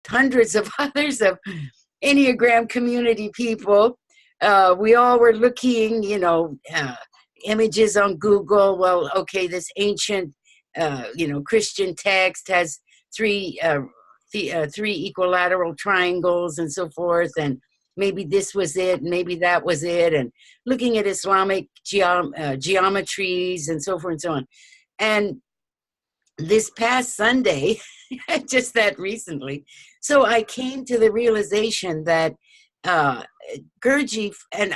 hundreds of others of Enneagram community people. We all were looking, images on Google. Well, okay, this ancient, Christian text has three equilateral triangles and so forth, and maybe this was it, maybe that was it, and looking at Islamic geometries and so forth and so on. And this past Sunday, just that recently, so I came to the realization that Gurdjieff, and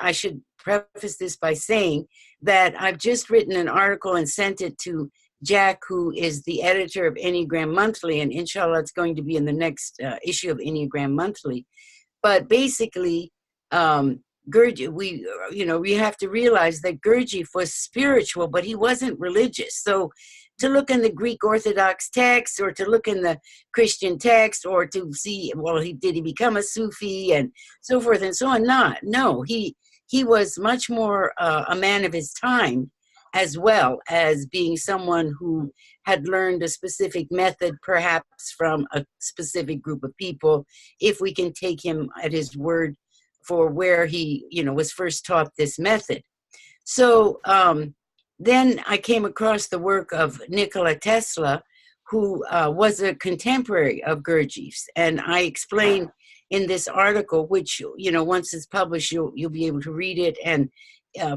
I should preface this by saying that I've just written an article and sent it to Jack, who is the editor of Enneagram Monthly, and inshallah it's going to be in the next issue of Enneagram Monthly. But basically, Gurdjieff, we have to realize that Gurdjieff was spiritual, but he wasn't religious. So to look in the Greek Orthodox text, or to look in the Christian text, or to see, well, did he become a Sufi and so forth and so on? No, he was much more a man of his time, as well as being someone who had learned a specific method, perhaps from a specific group of people, if we can take him at his word for where he, was first taught this method. So then I came across the work of Nikola Tesla, who was a contemporary of Gurdjieff's, and I explain in this article, which, once it's published, you'll be able to read it. And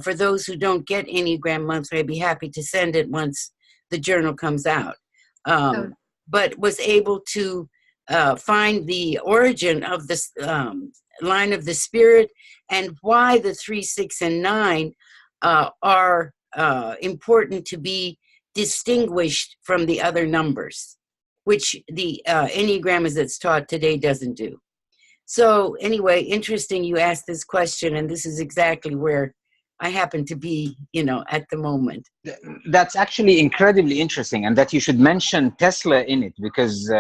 for those who don't get Enneagram Monthly, I'd be happy to send it once the journal comes out. But was able to find the origin of this line of the spirit, and why the 3, 6, and 9 are important to be distinguished from the other numbers, which the Enneagram as it's taught today doesn't do. So anyway, interesting you asked this question, and this is exactly where I happen to be, at the moment. That's actually incredibly interesting, and that you should mention Tesla in it, because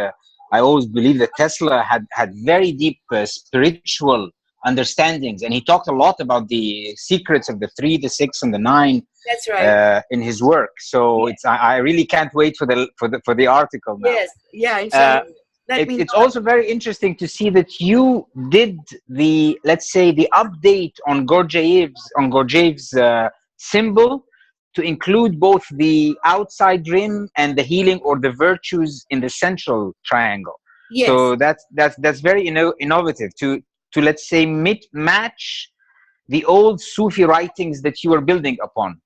I always believe that Tesla had very deep spiritual understandings, and he talked a lot about the secrets of the 3, the 6, and the 9. That's right. In his work. So yes. I really can't wait for the article now. Yes, yeah. It's also very interesting to see that you did the update on Gurdjieff's symbol to include both the outside rim and the healing or the virtues in the central triangle. Yes. So that's very innovative to let's say match the old Sufi writings that you were building upon,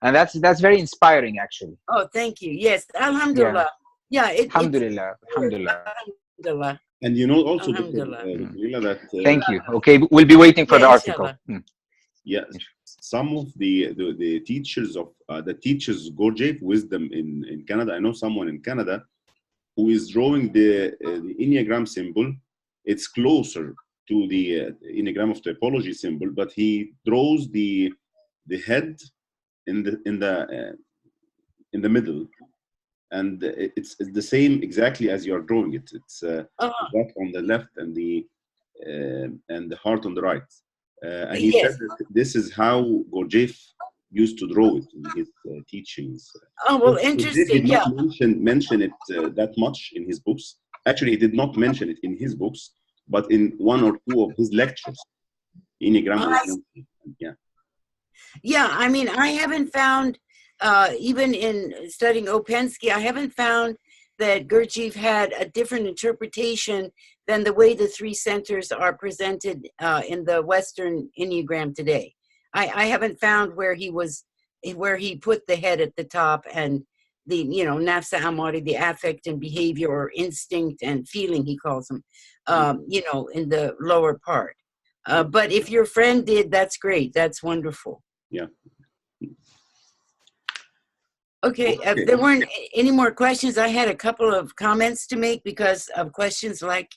and that's very inspiring, actually. Oh, thank you. Yes, alhamdulillah. Yeah, alhamdulillah. Alhamdulillah. And also, that thank you. Okay, we'll be waiting for the article. Yes, some of the teachers of that teaches Gurdjieff wisdom in Canada. I know someone in Canada who is drawing the Enneagram symbol. It's closer to the Enneagram of typology symbol, but he draws the head in the middle, and it's the same exactly as you are drawing it. It's that on the left and the heart on the right. And he said that this is how Gurdjieff used to draw it in his teachings. Oh, well, interesting. He did not mention it that much in his books. Actually, he did not mention it in his books, but in 1 or 2 of his lectures. Enneagram. Yeah, I mean, I haven't found, even in studying Opensky, I haven't found that Gurdjieff had a different interpretation than the way the 3 centers are presented in the Western Enneagram today. I haven't found where he put the head at the top and the, nafsa amari, the affect and behavior, or instinct and feeling, he calls them, in the lower part. But if your friend did, that's great. That's wonderful. Yeah. Okay, if there weren't any more questions, I had a couple of comments to make because of questions like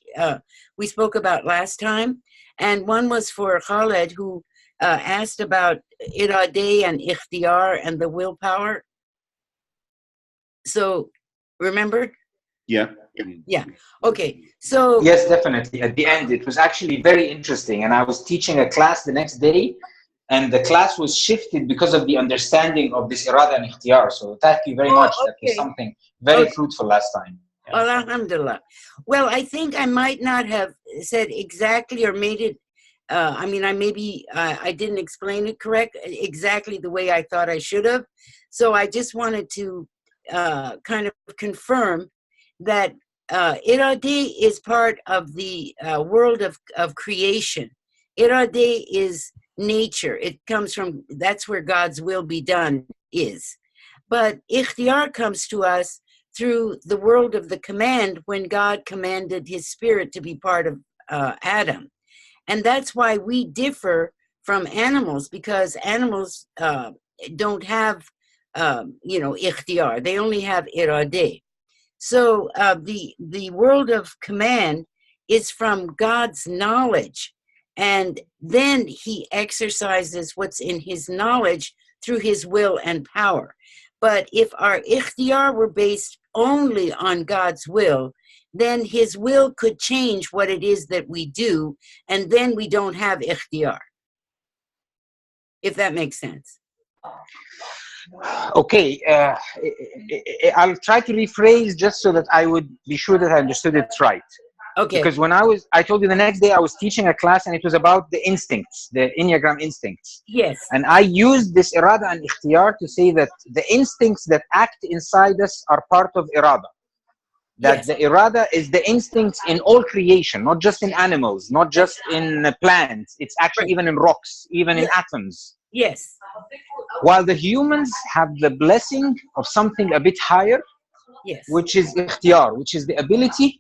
we spoke about last time. And one was for Khaled, who asked about iradeh and ikhtiyar and the willpower. So, remember? Yeah. Yeah. Okay. So. Yes, definitely. At the end, it was actually very interesting. And I was teaching a class the next day, and the class was shifted because of the understanding of this irada and ikhtiyar. So thank you very much. Okay. That was something very fruitful last time. Alhamdulillah. Well, I think I might not have said exactly or made it. I mean, I didn't explain it exactly the way I thought I should have. So I just wanted to kind of confirm that Irade is part of the world of creation. Irade is nature. It comes from, that's where God's will be done is. But Ikhtiyar comes to us through the world of the command when God commanded his spirit to be part of Adam. And that's why we differ from animals, because animals don't have, ikhtiyar. They only have iradeh. So the world of command is from God's knowledge. And then he exercises what's in his knowledge through his will and power. But if our ikhtiyar were based only on God's will, then his will could change what it is that we do, and then we don't have ikhtiyar. If that makes sense. Okay, I'll try to rephrase just so that I would be sure that I understood it right. Okay. Because when I told you the next day I was teaching a class and it was about the instincts, the Enneagram instincts. Yes. And I used this irada and ikhtiyar to say that the instincts that act inside us are part of irada. That the irada is the instincts in all creation, not just in animals, not just in plants. It's actually even in rocks, even in atoms. Yes. While the humans have the blessing of something a bit higher, which is ikhtiyar, which is the ability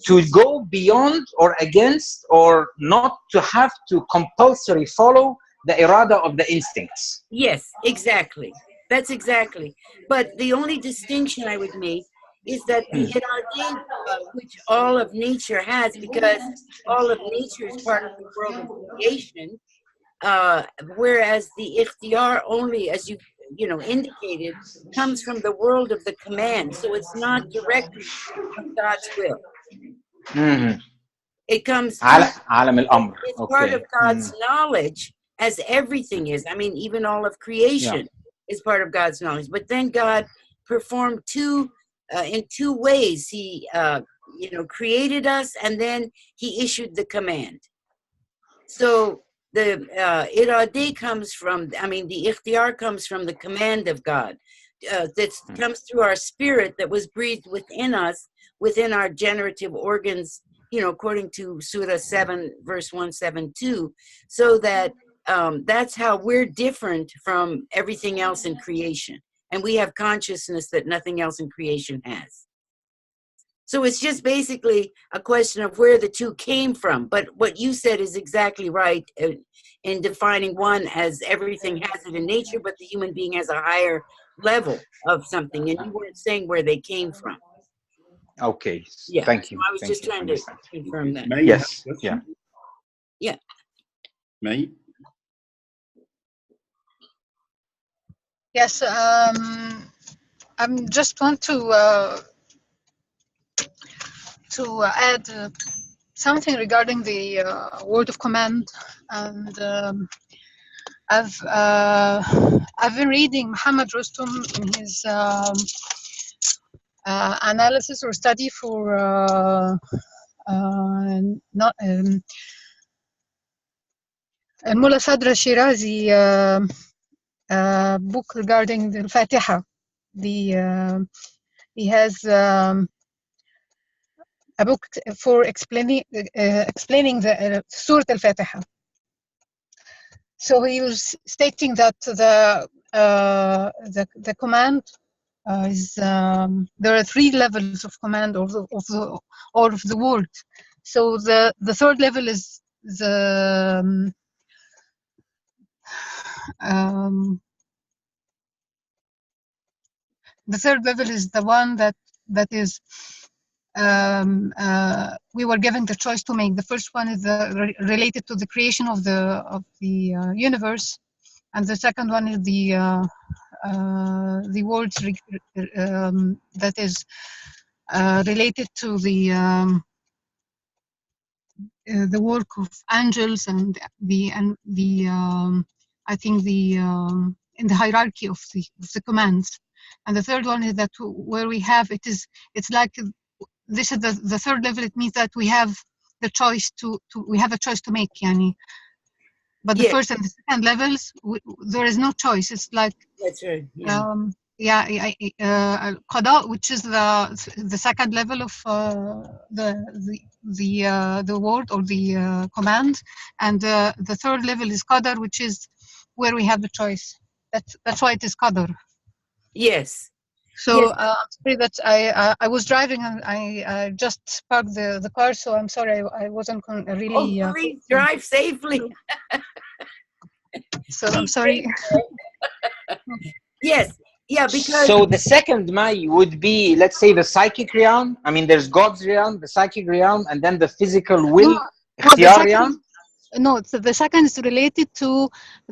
to go beyond or against or not to have to compulsory follow the irada of the instincts. Yes, exactly. That's exactly. But the only distinction I would make is that the iradeh, which all of nature has, because all of nature is part of the world of creation, whereas the ikhtiyar only, as you indicated, comes from the world of the command. So it's not directly from God's will. Mm-hmm. It comes it's part of God's knowledge, as everything is. I mean, even all of creation is part of God's knowledge. But then God performed in two ways. He created us, and then he issued the command. So the iradeh comes from, the ikhtiyar comes from the command of God. That comes through our spirit that was breathed within us, within our generative organs, according to Surah 7, verse 172. So that that's how we're different from everything else in creation. And we have consciousness that nothing else in creation has. So it's just basically a question of where the two came from. But what you said is exactly right in defining one as everything has it in nature, but the human being has a higher level of something. And you weren't saying where they came from. Okay. Yeah. Thank you. So I was just trying to confirm that. Yes. Yeah. Yeah. May? Yes. I just want to add something regarding the word of command, and I've been reading Muhammad Rustum in his analysis or study for Mullah Sadr Shirazi book regarding the Fatiha. He has a book for explaining the Surah Al-Fatiha. So he was stating that the command is there are three levels of command of the word. So the third level is the third level is the one that is we were given the choice to make. The first one is related to the creation of the universe, and the second one is the words that is related to the work of angels and I think in the hierarchy of the commands. And the third one is that where we have it's like this is the third level. It means that we have the choice to we have a choice to make, yani. But the Yes. first and the second levels, there is no choice. It's like That's right. Yeah. Qada, which is the second level of the word or the command, and the third level is Qadar, which is where we have the choice. That's why it is Qadar. Yes. So Yes. I'm sorry that I was driving and I just parked the car, so I'm sorry I wasn't really. Oh, please drive safely. So I'm sorry. Yes. Yeah, because So the second May would be, let's say, the psychic realm. I mean, there's God's realm, the psychic realm, and then the physical will, Bakhtiar realm. No, the second is related to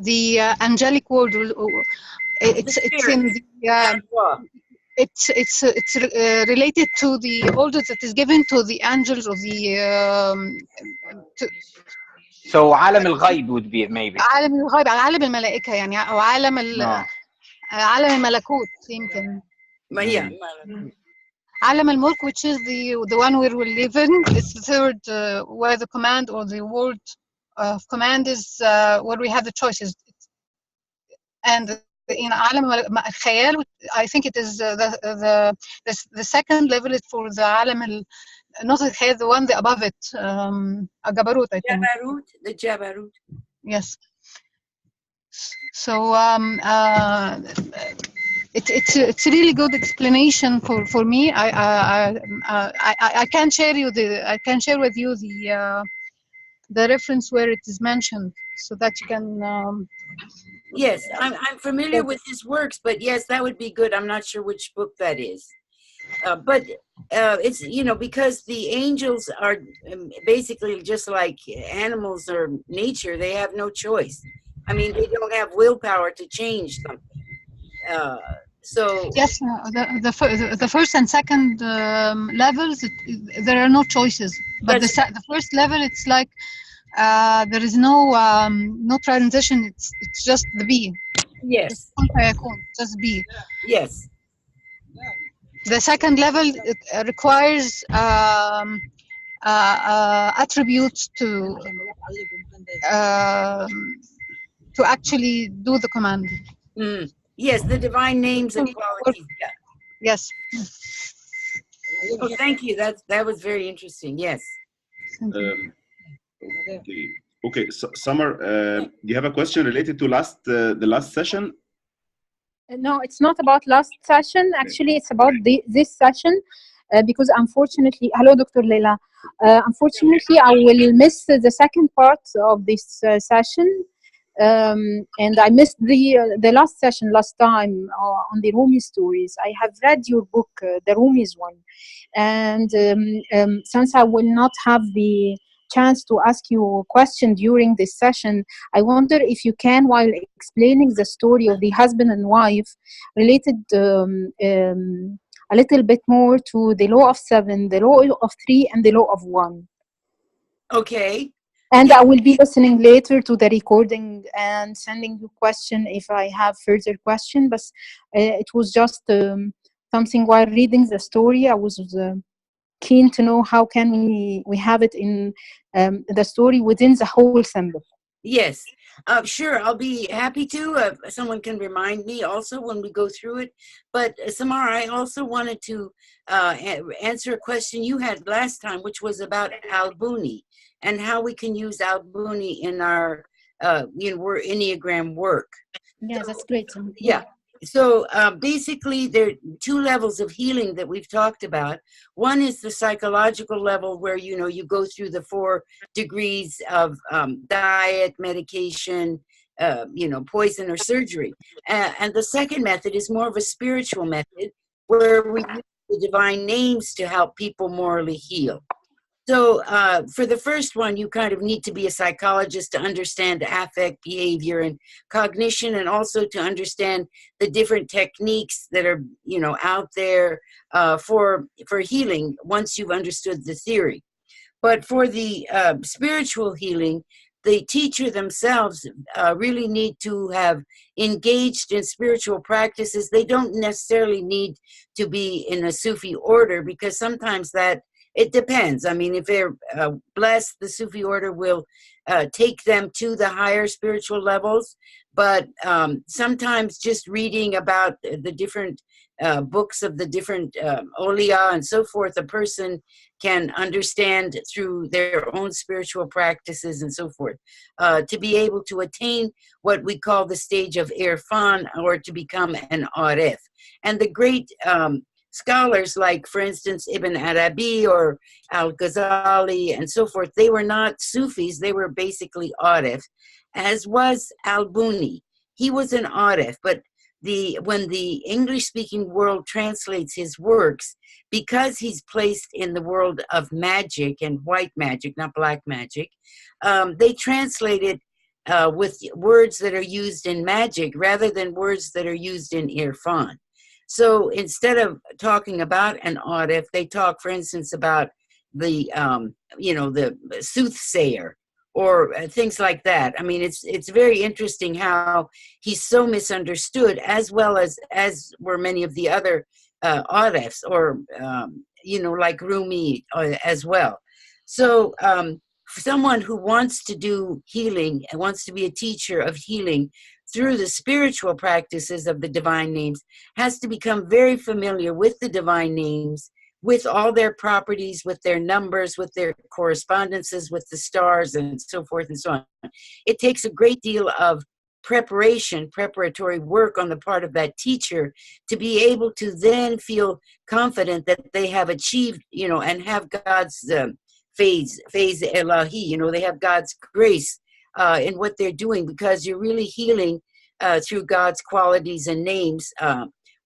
the angelic world. It's in the it's related to the orders that is given to the angels of the So عالم الغيب would be maybe. عالم الغيب، عالم الملائكة يعني، أو عالم عالم الملكوت يمكن. Yeah. عالم الملك, which is the one where we live in. It's the third where the command or the word of command is where we have the choices. And in عالم الخيال, I think it is the second level is for the عالم not الخيال, the one above it, Jabarut, I think. Jabarut, the Jabarut. Yes. So it's a really good explanation for me. I can share with you the reference where it is mentioned, so that you can. Yes, I'm familiar with his works, but yes, that would be good. I'm not sure which book that is. But it's, because the angels are basically just like animals or nature. They have no choice. I mean, they don't have willpower to change something. So yes, the first and second levels, there are no choices. But the first level, it's like there is no transition. It's just the be. Yes. Just be. Yes. The second level, it requires attributes to actually do the command. Yes, the divine names and qualities. Yeah. Yes. Oh, thank you. That was very interesting. Yes. Okay. So, Summer, do you have a question related to the last session? No, it's not about last session. Actually, it's about this session, because unfortunately, hello, Dr. Leila. Unfortunately, I will miss the second part of this session, and I missed the last session last time on the Rumi stories. I have read your book, the Rumi's one, and since I will not have the chance to ask you a question during this session, I wonder if you can, while explaining the story of the husband and wife, related a little bit more to the law of 7, the law of 3, and the law of 1. Okay. And yeah. I will be listening later to the recording and sending you a question if I have further question. But it was just something while reading the story. I was keen to know how can we have it in the story within the whole symbol. Yes, sure. I'll be happy to. Someone can remind me also when we go through it. But Samara, I also wanted to answer a question you had last time, which was about Al-Buni and how we can use Al-Buni in our Enneagram work. Yeah, that's great. Yeah. So basically, there are 2 levels of healing that we've talked about. One is the psychological level where, you go through the 4 degrees of diet, medication, poison or surgery. And the second method is more of a spiritual method where we use the divine names to help people morally heal. So for the first one, you kind of need to be a psychologist to understand affect, behavior, and cognition, and also to understand the different techniques that are, out there for healing once you've understood the theory. But for the spiritual healing, the teacher themselves really need to have engaged in spiritual practices. They don't necessarily need to be in a Sufi order, because sometimes that It depends. I mean, if they're blessed, the Sufi order will take them to the higher spiritual levels. But sometimes just reading about the different books of the different awliya and so forth, a person can understand through their own spiritual practices and so forth, to be able to attain what we call the stage of irfan, or to become an arif. And the great scholars, like, for instance, Ibn Arabi or Al-Ghazali and so forth, they were not Sufis, they were basically arif, as was Al-Buni. He was an arif, but when the English-speaking world translates his works, because he's placed in the world of magic and white magic, not black magic, they translate it with words that are used in magic rather than words that are used in irfan. So instead of talking about an arif, they talk, for instance, about the the soothsayer, or things like that. I mean, it's very interesting how he's so misunderstood, as well as were many of the other arifs, or like Rumi as well. So someone who wants to do healing and wants to be a teacher of healing through the spiritual practices of the divine names has to become very familiar with the divine names, with all their properties, with their numbers, with their correspondences with the stars, and so forth and so on. It takes a great deal of preparatory work on the part of that teacher to be able to then feel confident that they have achieved, and have God's phase Elahi, they have God's grace in what they're doing, because you're really healing through God's qualities and names,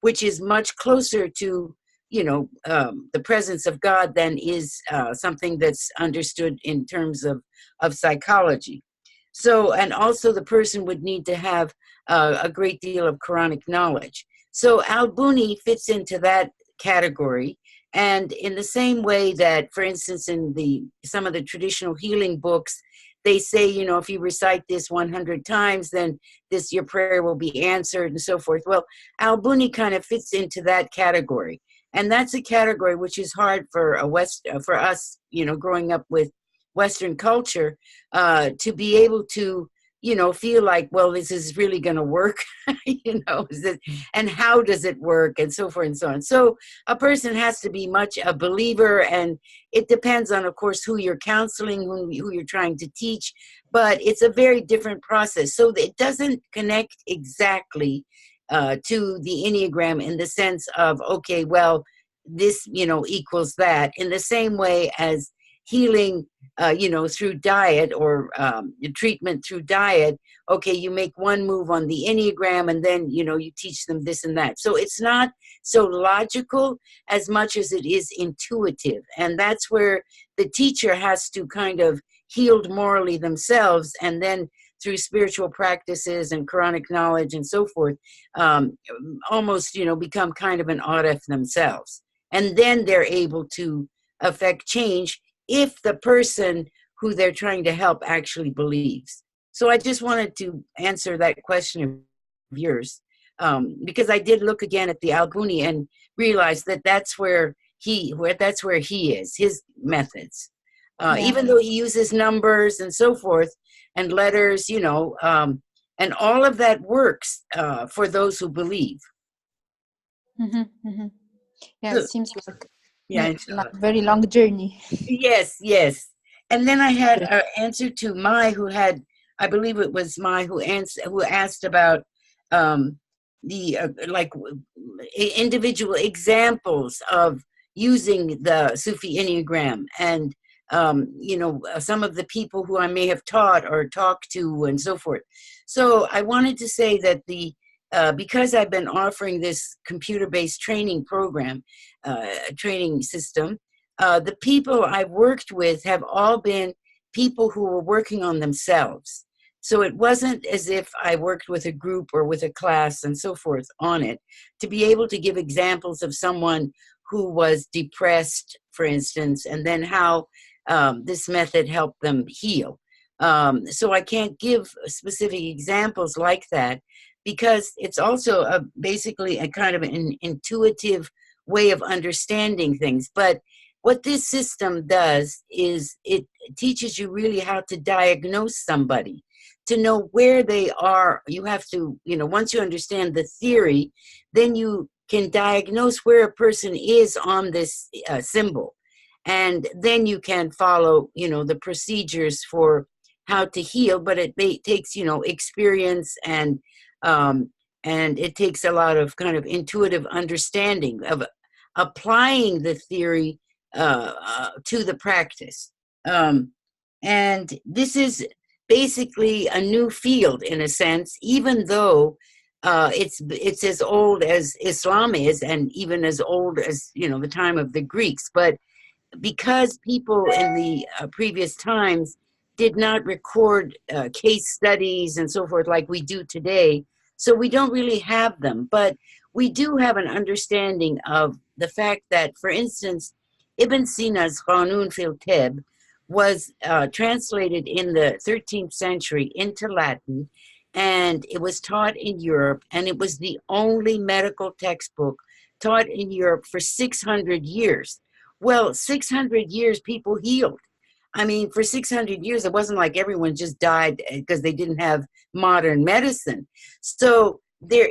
which is much closer to the presence of God than is something that's understood in terms of psychology. So, and also the person would need to have a great deal of Quranic knowledge. So Al-Buni fits into that category. And in the same way that, for instance, in some of the traditional healing books, they say, if you recite this 100 times, then your prayer will be answered and so forth. Well, Al-Buni kind of fits into that category. And that's a category which is hard for for us, growing up with Western culture, to be able to, feel like, well, this is really going to work, and how does it work, and so forth and so on. So a person has to be much a believer, and it depends on, of course, who you're counseling, who you're trying to teach, but it's a very different process. So it doesn't connect exactly to the Enneagram in the sense of, okay, well, this, equals that, in the same way as healing, through diet, or treatment through diet. Okay, you make one move on the Enneagram, and then, you teach them this and that. So it's not so logical as much as it is intuitive. And that's where the teacher has to kind of healed morally themselves, and then through spiritual practices and Quranic knowledge and so forth, almost, become kind of an arif themselves. And then they're able to affect change if the person who they're trying to help actually believes. So I just wanted to answer that question of yours, because I did look again at the Al-Buni and realized that that's where he is, his methods. Even though he uses numbers and so forth and letters, and all of that works for those who believe. Mm-hmm, mm-hmm. Yeah, Good. it seems like a very long journey. Yes. And then I had an answer to Mai, who had, I believe it was Mai who asked about the individual examples of using the Sufi Enneagram, and some of the people who I may have taught or talked to and so forth. So I wanted to say that because I've been offering this computer-based training program, training system, the people I've worked with have all been people who were working on themselves. So it wasn't as if I worked with a group or with a class and so forth on it. To be able to give examples of someone who was depressed, for instance, and then how this method helped them heal. So I can't give specific examples like that, because it's also basically a kind of an intuitive way of understanding things. But what this system does is it teaches you really how to diagnose somebody, to know where they are. You have to, once you understand the theory, then you can diagnose where a person is on this symbol. And then you can follow, the procedures for how to heal, but it takes, experience and it takes a lot of kind of intuitive understanding of applying the theory to the practice. And this is basically a new field in a sense, even though it's as old as Islam is, and even as old as, the time of the Greeks. But because people in the previous times did not record case studies and so forth like we do today, so we don't really have them. But we do have an understanding of the fact that, for instance, Ibn Sina's Qanun fil Tib was translated in the 13th century into Latin, and it was taught in Europe, and it was the only medical textbook taught in Europe for 600 years. Well, 600 years people healed. I mean, for 600 years, it wasn't like everyone just died because they didn't have modern medicine. So there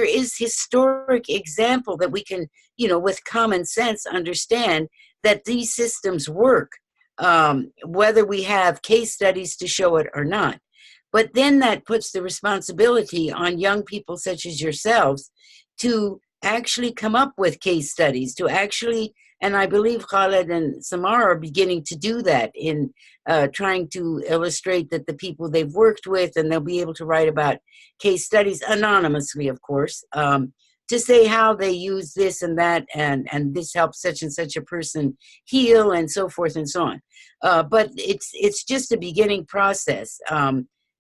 is historic example that we can, with common sense understand that these systems work, whether we have case studies to show it or not. But then that puts the responsibility on young people such as yourselves to actually come up with case studies, to actually, and I believe Khaled and Samara are beginning to do that in trying to illustrate that the people they've worked with, and they'll be able to write about case studies anonymously, of course, to say how they use this and that, and this helps such and such a person heal, and so forth and so on. But it's just a beginning process.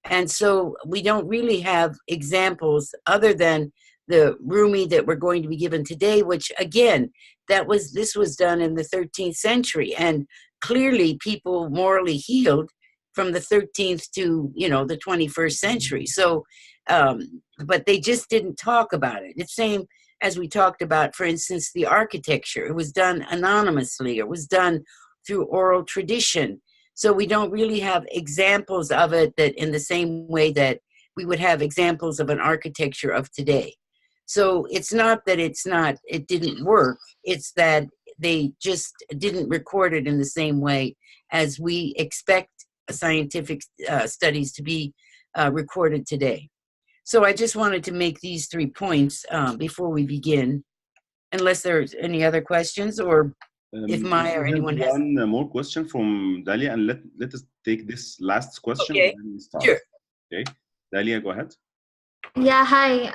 And so we don't really have examples other than the Rumi that we're going to be given today, which again, this was done in the 13th century, and clearly people morally healed from the 13th to, the 21st century. So, but they just didn't talk about it. It's same as we talked about, for instance, the architecture. It was done anonymously. It was done through oral tradition. So we don't really have examples of it that in the same way that we would have examples of an architecture of today. So it's not that it didn't work. It's that they just didn't record it in the same way as we expect scientific studies to be recorded today. So I just wanted to make these 3 points before we begin, unless there's any other questions, or if Maya or anyone has one more question from Dalia, and let us take this last question. Okay. And then we start. Sure. Okay, Dalia, go ahead. Yeah, hi.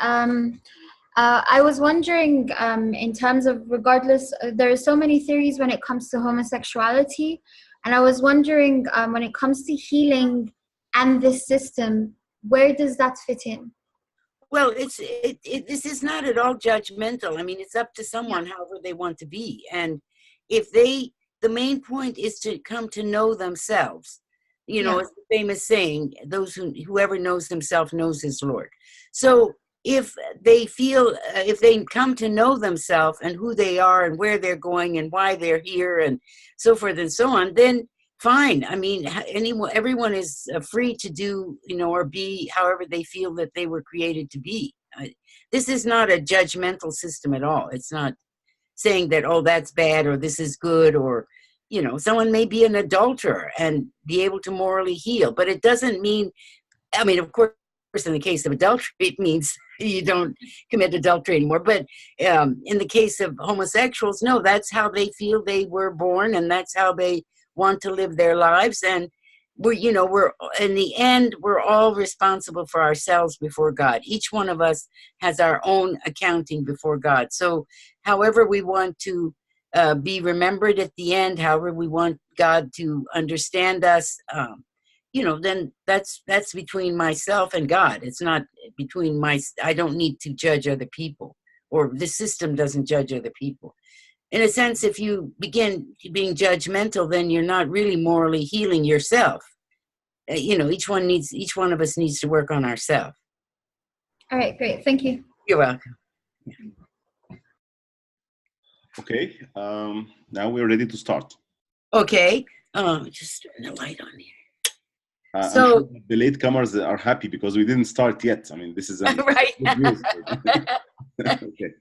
I was wondering, in terms of, regardless, there are so many theories when it comes to homosexuality, and I was wondering, when it comes to healing and this system, where does that fit in? Well, this is not at all judgmental. I mean, it's up to someone however they want to be. And if the main point is to come to know themselves. It's the famous saying, whoever knows himself knows his Lord. So if they come to know themselves and who they are and where they're going and why they're here and so forth and so on, then fine. I mean, everyone is free to do, or be however they feel that they were created to be. This is not a judgmental system at all. It's not saying that, oh, that's bad or this is good, or, someone may be an adulterer and be able to morally heal, but it doesn't mean, I mean, of course, in the case of adultery, it means you don't commit adultery anymore. But in the case of homosexuals, no, that's how they feel they were born, and that's how they want to live their lives. And we're in the end, we're all responsible for ourselves before God. Each one of us has our own accounting before God. So however we want to be remembered at the end, however we want God to understand us, then that's between myself and God. It's not between I don't need to judge other people, or the system doesn't judge other people. In a sense, if you begin being judgmental, then you're not really morally healing yourself. Each one of us needs to work on ourselves. All right, great. Thank you. You're welcome. Okay. Now we're ready to start. Okay. Just turn the light on here. I'm So sure the latecomers are happy because we didn't start yet. I mean, this is right. good news. Okay.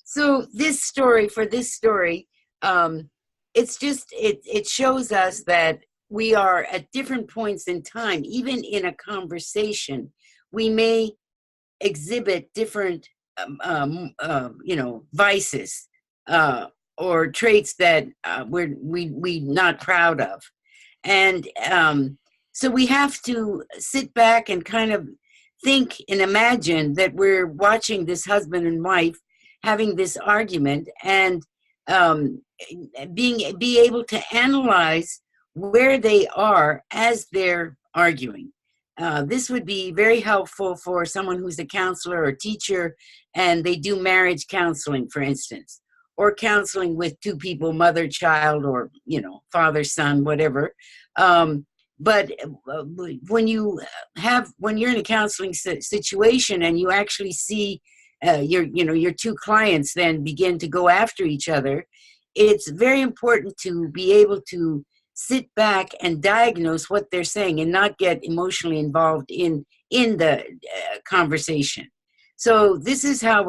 So this story, it's just it shows us that we are at different points in time, even in a conversation, we may exhibit different vices or traits that we not proud of. And so we have to sit back and kind of think and imagine that we're watching this husband and wife having this argument, and be able to analyze where they are as they're arguing. This would be very helpful for someone who's a counselor or teacher, and they do marriage counseling, for instance, or counseling with two people, mother, child, or father, son, whatever. But when you're in a counseling situation and you actually see your two clients then begin to go after each other, it's very important to be able to sit back and diagnose what they're saying and not get emotionally involved in the conversation. So this is how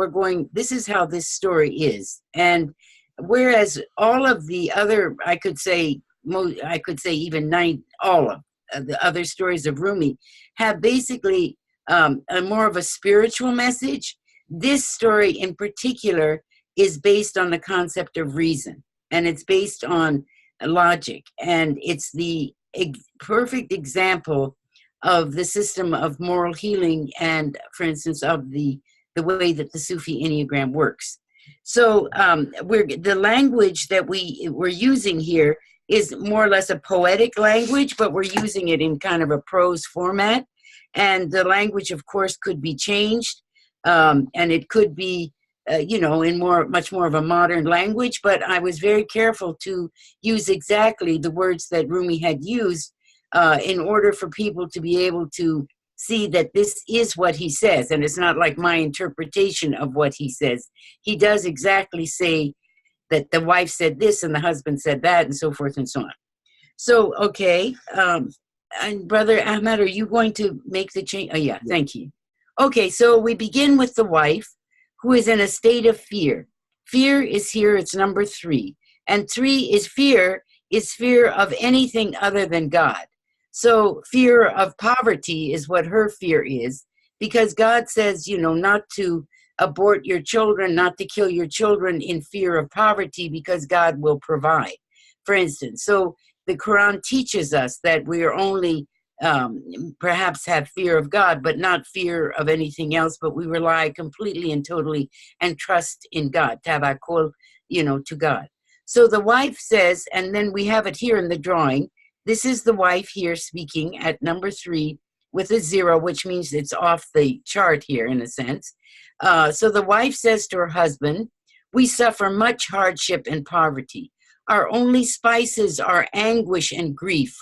this story is. And whereas all of the other, I could say even all of the other stories of Rumi have basically a more of a spiritual message, this story in particular is based on the concept of reason, and it's based on logic, and it's the perfect example of the system of moral healing and, for instance, of the way that the Sufi Enneagram works. So the language that we're using here is more or less a poetic language, but we're using it in kind of a prose format. And the language, of course, could be changed, and it could be, in much more of a modern language. But I was very careful to use exactly the words that Rumi had used in order for people to be able to see that this is what he says, and it's not like my interpretation of what he says. He does exactly say that the wife said this and the husband said that, and so forth and so on. So, okay. And Brother Ahmed, are you going to make the change? Oh, yeah, thank you. Okay, so we begin with the wife, who is in a state of fear. Fear is here, it's number 3. And 3 is fear of anything other than God. So fear of poverty is what her fear is, because God says, not to abort your children, not to kill your children in fear of poverty, because God will provide, for instance. So the Quran teaches us that we are only perhaps have fear of God, but not fear of anything else, but we rely completely and totally and trust in God, tawakkul, to God. So the wife says, and then we have it here in the drawing, this is the wife here speaking at number 3 with a 0, which means it's off the chart here in a sense. So the wife says to her husband, "We suffer much hardship and poverty. Our only spices are anguish and grief.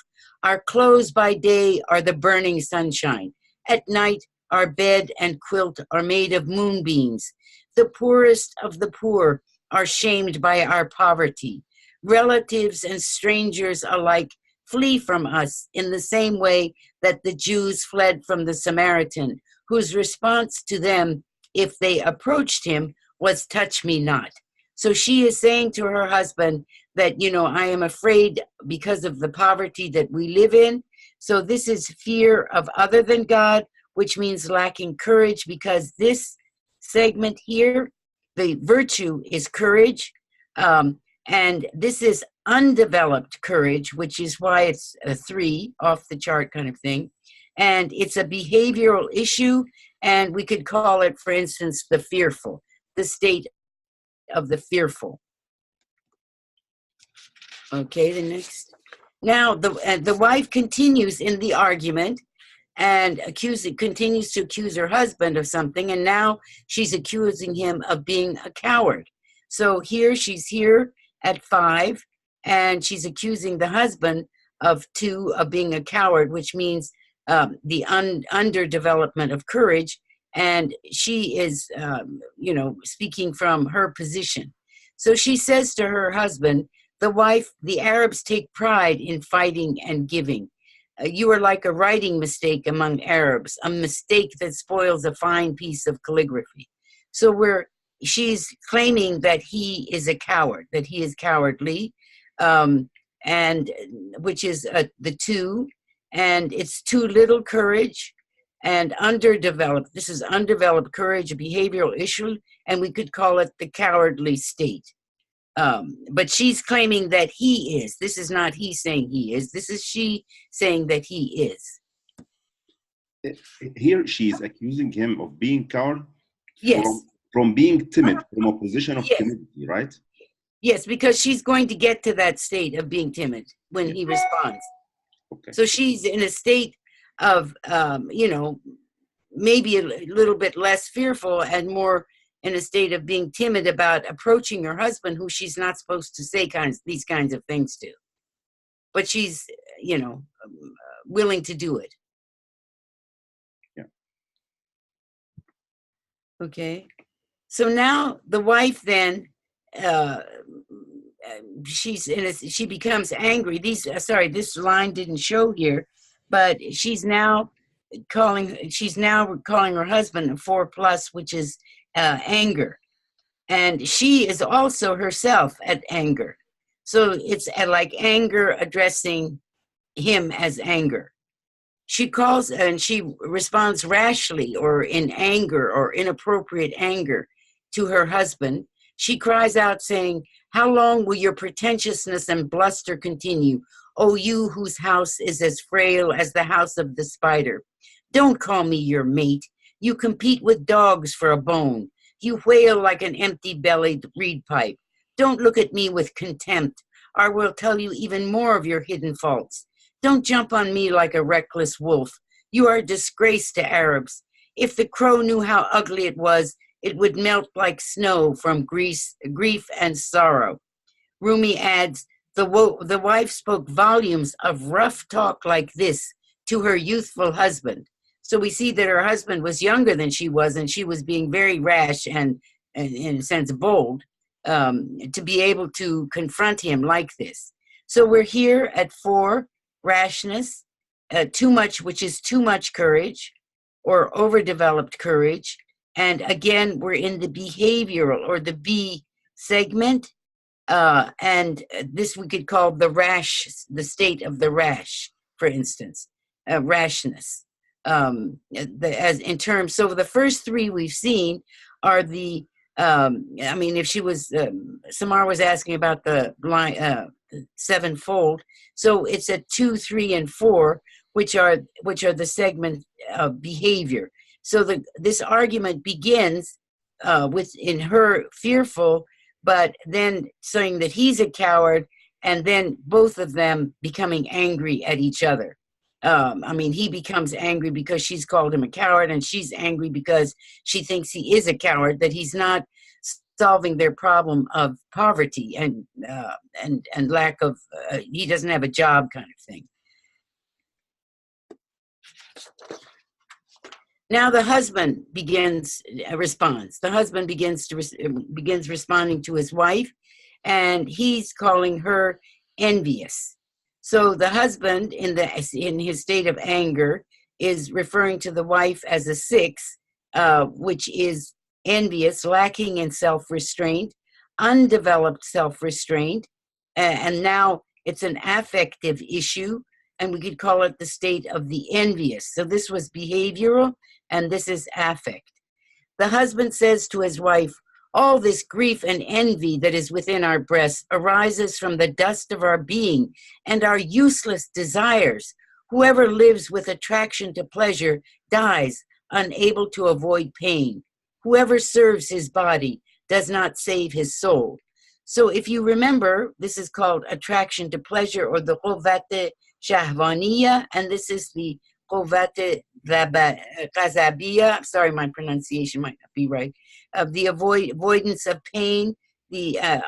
Our clothes by day are the burning sunshine. At night, our bed and quilt are made of moonbeams. The poorest of the poor are shamed by our poverty. Relatives and strangers alike flee from us in the same way that the Jews fled from the Samaritan, whose response to them, if they approached him, was 'touch me not.'" So she is saying to her husband that, I am afraid because of the poverty that we live in. So this is fear of other than God, which means lacking courage, because this segment here, the virtue is courage. And this is undeveloped courage, which is why it's a 3 off the chart kind of thing. And it's a behavioral issue, and we could call it, for instance, the fearful, the state of the fearful. Okay, the next. Now, the wife continues in the argument and continues to accuse her husband of something, and now she's accusing him of being a coward. So she's here at 5, and she's accusing the husband of being a coward, which means the underdevelopment of courage, and she is, speaking from her position. So she says to her husband, the wife, the Arabs take pride in fighting and giving. You are like a writing mistake among Arabs, a mistake that spoils a fine piece of calligraphy. So she's claiming that he is a coward, that he is cowardly, and which is the two, and it's too little courage and underdeveloped. This is undeveloped courage, a behavioral issue, and we could call it the cowardly state. But she's claiming that he is. This is not he saying he is. This is she saying that he is. Here she is accusing him of being coward. Yes. From being timid, from a position of Yes. timidity, right? Yes, because she's going to get to that state of being timid when he responds. Okay. So she's in a state of, maybe a little bit less fearful and more in a state of being timid about approaching her husband, who she's not supposed to say these kinds of things to. But she's, willing to do it. Yeah. Okay. So now the wife then, she becomes angry. This line didn't show here, but she's now calling her husband a 4+, which is anger. And she is also herself at anger. So it's like anger addressing him as anger. She calls and she responds rashly or in anger or inappropriate anger to her husband. She cries out saying, "How long will your pretentiousness and bluster continue? O you whose house is as frail as the house of the spider. Don't call me your mate. You compete with dogs for a bone. You wail like an empty-bellied reed pipe. Don't look at me with contempt, or I will tell you even more of your hidden faults. Don't jump on me like a reckless wolf. You are a disgrace to Arabs. If the crow knew how ugly it was, it would melt like snow from grief and sorrow." Rumi adds, the wife spoke volumes of rough talk like this to her youthful husband. So we see that her husband was younger than she was, and she was being very rash and in a sense, bold, to be able to confront him like this. So we're here at 4, rashness, too much, which is too much courage or overdeveloped courage. And again, we're in the behavioral or the B segment. And this we could call the state of the rash, for instance, rashness. So the first 3 we've seen are the, if she was, Samar was asking about the sevenfold. So it's at 2, 3, and 4, which are the segment of behavior. So this argument begins in her fearful, but then saying that he's a coward, and then both of them becoming angry at each other. He becomes angry because she's called him a coward, and she's angry because she thinks he is a coward, that he's not solving their problem of poverty and lack of, he doesn't have a job kind of thing. Now the husband responds. The husband begins responding to his wife, and he's calling her envious. So the husband, in his state of anger, is referring to the wife as a 6, which is envious, lacking in self-restraint, undeveloped self-restraint, and now it's an affective issue, and we could call it the state of the envious. So this was behavioral, and this is affect. The husband says to his wife, "All this grief and envy that is within our breasts arises from the dust of our being and our useless desires. Whoever lives with attraction to pleasure dies unable to avoid pain. Whoever serves his body does not save his soul." So if you remember, this is called attraction to pleasure, or the quvvat shahvaniya, and this is the quvvat ghazabiyya. I'm sorry, my pronunciation might not be right. Of the avoidance of pain,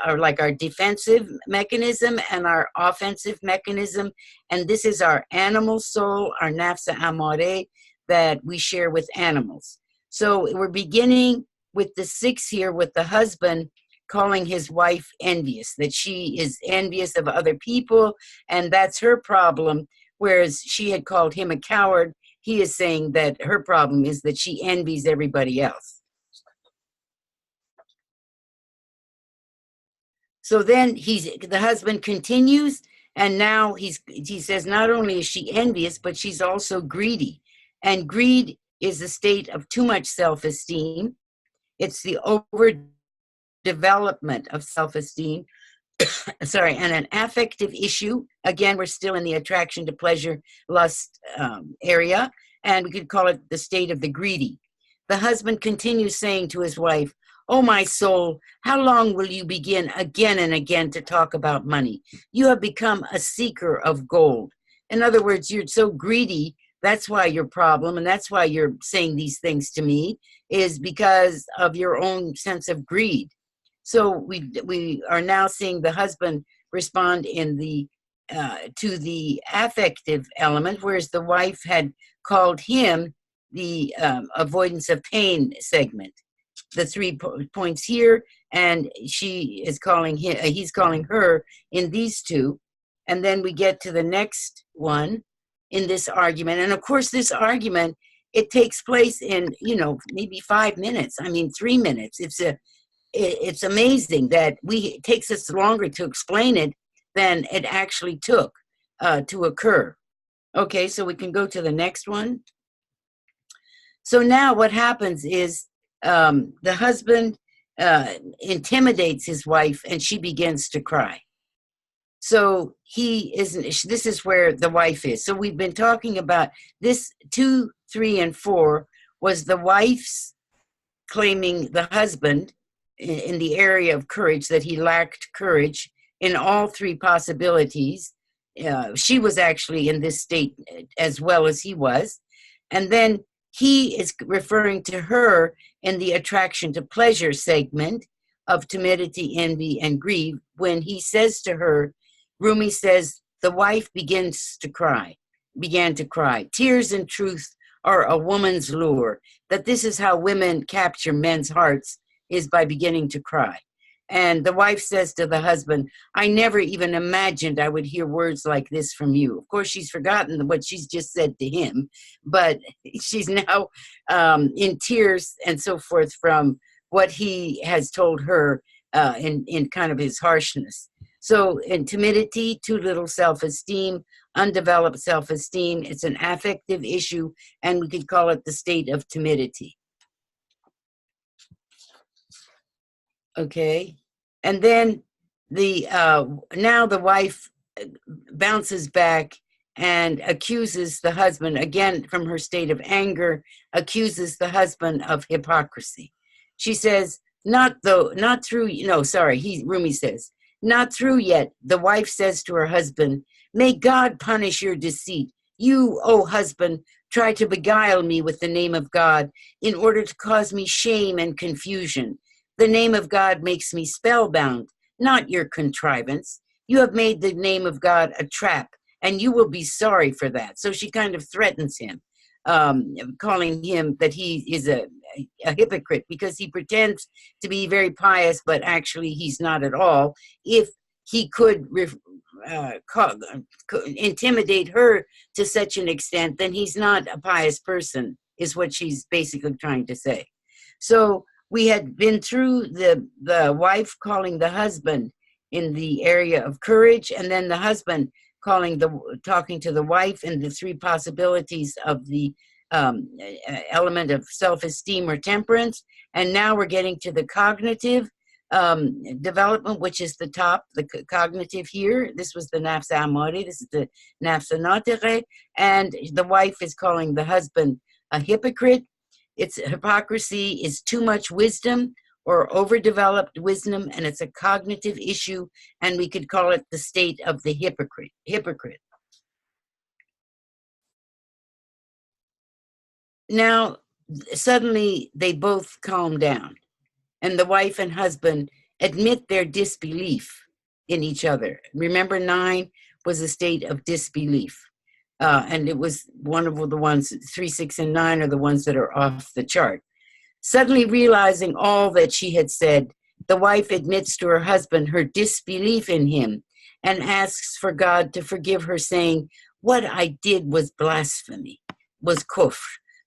are like our defensive mechanism and our offensive mechanism, and this is our animal soul, our nafsa amare, that we share with animals. So we're beginning with the 6 here, with the husband calling his wife envious, that she is envious of other people, and that's her problem. Whereas she had called him a coward, he is saying that her problem is that she envies everybody else. So then the husband continues, and now he says not only is she envious, but she's also greedy. And greed is a state of too much self-esteem. It's the overdevelopment of self-esteem. Sorry, and an affective issue. Again, we're still in the attraction to pleasure, lust area, and we could call it the state of the greedy. The husband continues saying to his wife, "Oh, my soul, how long will you begin again and again to talk about money? You have become a seeker of gold." In other words, you're so greedy. That's why your problem, and that's why you're saying these things to me, is because of your own sense of greed. So we are now seeing the husband respond in to the affective element, whereas the wife had called him the avoidance of pain segment. The 3 points here, and she is calling him, he's calling her in these two. And then we get to the next one in this argument. And of course, this argument, it takes place in, maybe 5 minutes. I mean, 3 minutes. It's amazing that it takes us longer to explain it than it actually took to occur. Okay, so we can go to the next one. So now what happens is the husband intimidates his wife, and she begins to cry. So this is where the wife is. So we've been talking about this 2, 3, and 4 was the wife's claiming the husband in the area of courage, that he lacked courage in all 3 possibilities. She was actually in this state as well as he was. And then he is referring to her in the attraction to pleasure segment of timidity, envy, and greed, when he says to her, Rumi says, the wife began to cry. Tears in truth are a woman's lure, that this is how women capture men's hearts, is by beginning to cry. And the wife says to the husband, I never even imagined I would hear words like this from you. Of course, she's forgotten what she's just said to him, but she's now in tears and so forth from what he has told her in kind of his harshness. So in timidity, too little self-esteem, undeveloped self-esteem, it's an affective issue, and we could call it the state of timidity. Okay, and then now the wife bounces back and accuses the husband, again from her state of anger, accuses the husband of hypocrisy. She says, Rumi says, not through yet. The wife says to her husband, may God punish your deceit. You, O husband, try to beguile me with the name of God in order to cause me shame and confusion. The name of God makes me spellbound, not your contrivance. You have made the name of God a trap, and you will be sorry for that. So she kind of threatens him, calling him that he is a hypocrite because he pretends to be very pious, but actually he's not at all. If he could intimidate her to such an extent, then he's not a pious person, is what she's basically trying to say. So we had been through the wife calling the husband in the area of courage, and then the husband talking to the wife in the 3 possibilities of the element of self-esteem or temperance. And now we're getting to the cognitive development, which is the top, the cognitive here. This was the nafs amari, this is the nafs natighe, and the wife is calling the husband a hypocrite. Its hypocrisy is too much wisdom or overdeveloped wisdom, and it's a cognitive issue, and we could call it the state of the hypocrite. Now, suddenly they both calm down, and the wife and husband admit their disbelief in each other. Remember, 9 was a state of disbelief. And it was one of the ones, 3, 6, and 9 are the ones that are off the chart. Suddenly realizing all that she had said, The wife admits to her husband her disbelief in him and asks for God to forgive her, saying, "What I did was blasphemy, was kufr."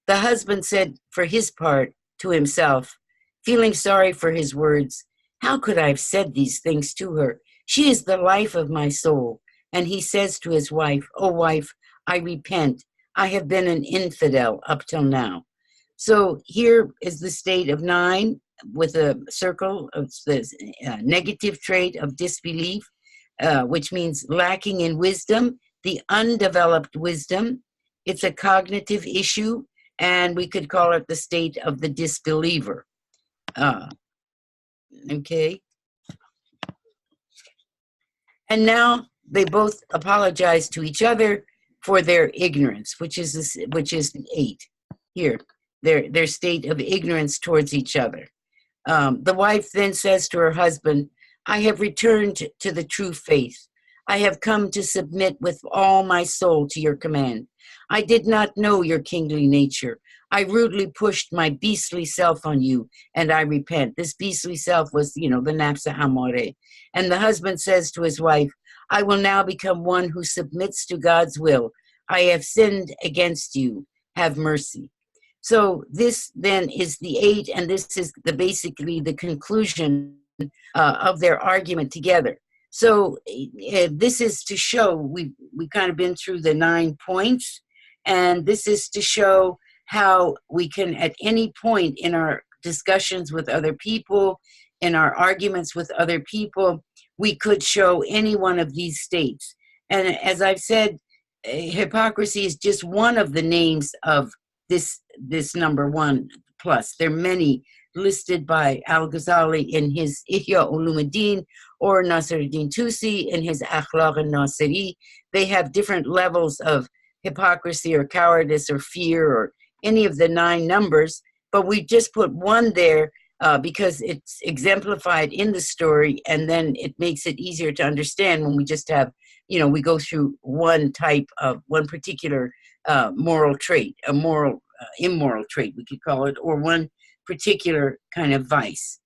The husband said for his part to himself, feeling sorry for his words, "How could I have said these things to her? She is the life of my soul." And he says to his wife, "O wife, I repent. I have been an infidel up till now." So here is the state of 9 with a circle of the negative trait of disbelief, which means lacking in wisdom, the undeveloped wisdom. It's a cognitive issue, and we could call it the state of the disbeliever. Okay. And now they both apologize to each other for their ignorance, which is 8 here. Their state of ignorance towards each other. The wife then says to her husband, "I have returned to the true faith. I have come to submit with all my soul to your command. I did not know your kingly nature. I rudely pushed my beastly self on you, and I repent." This beastly self was, the Nafsa Hamore. And the husband says to his wife, "I will now become one who submits to God's will. I have sinned against you. Have mercy." So this then is the 8, and this is basically the conclusion of their argument together. So this is to show, we've kind of been through the 9 points, and this is to show how we can, at any point in our discussions with other people, in our arguments with other people, we could show any one of these states. And as I've said, hypocrisy is just one of the names of this number 1 plus. There are many listed by Al-Ghazali in his Ihya Ulumuddin or Nasiruddin Tusi in his Akhlaq al-Nasiri. They have different levels of hypocrisy or cowardice or fear or any of the 9 numbers, but we just put 1 there because it's exemplified in the story, and then it makes it easier to understand when we just have, we go through one particular moral trait, a moral, immoral trait, we could call it, or one particular kind of vice.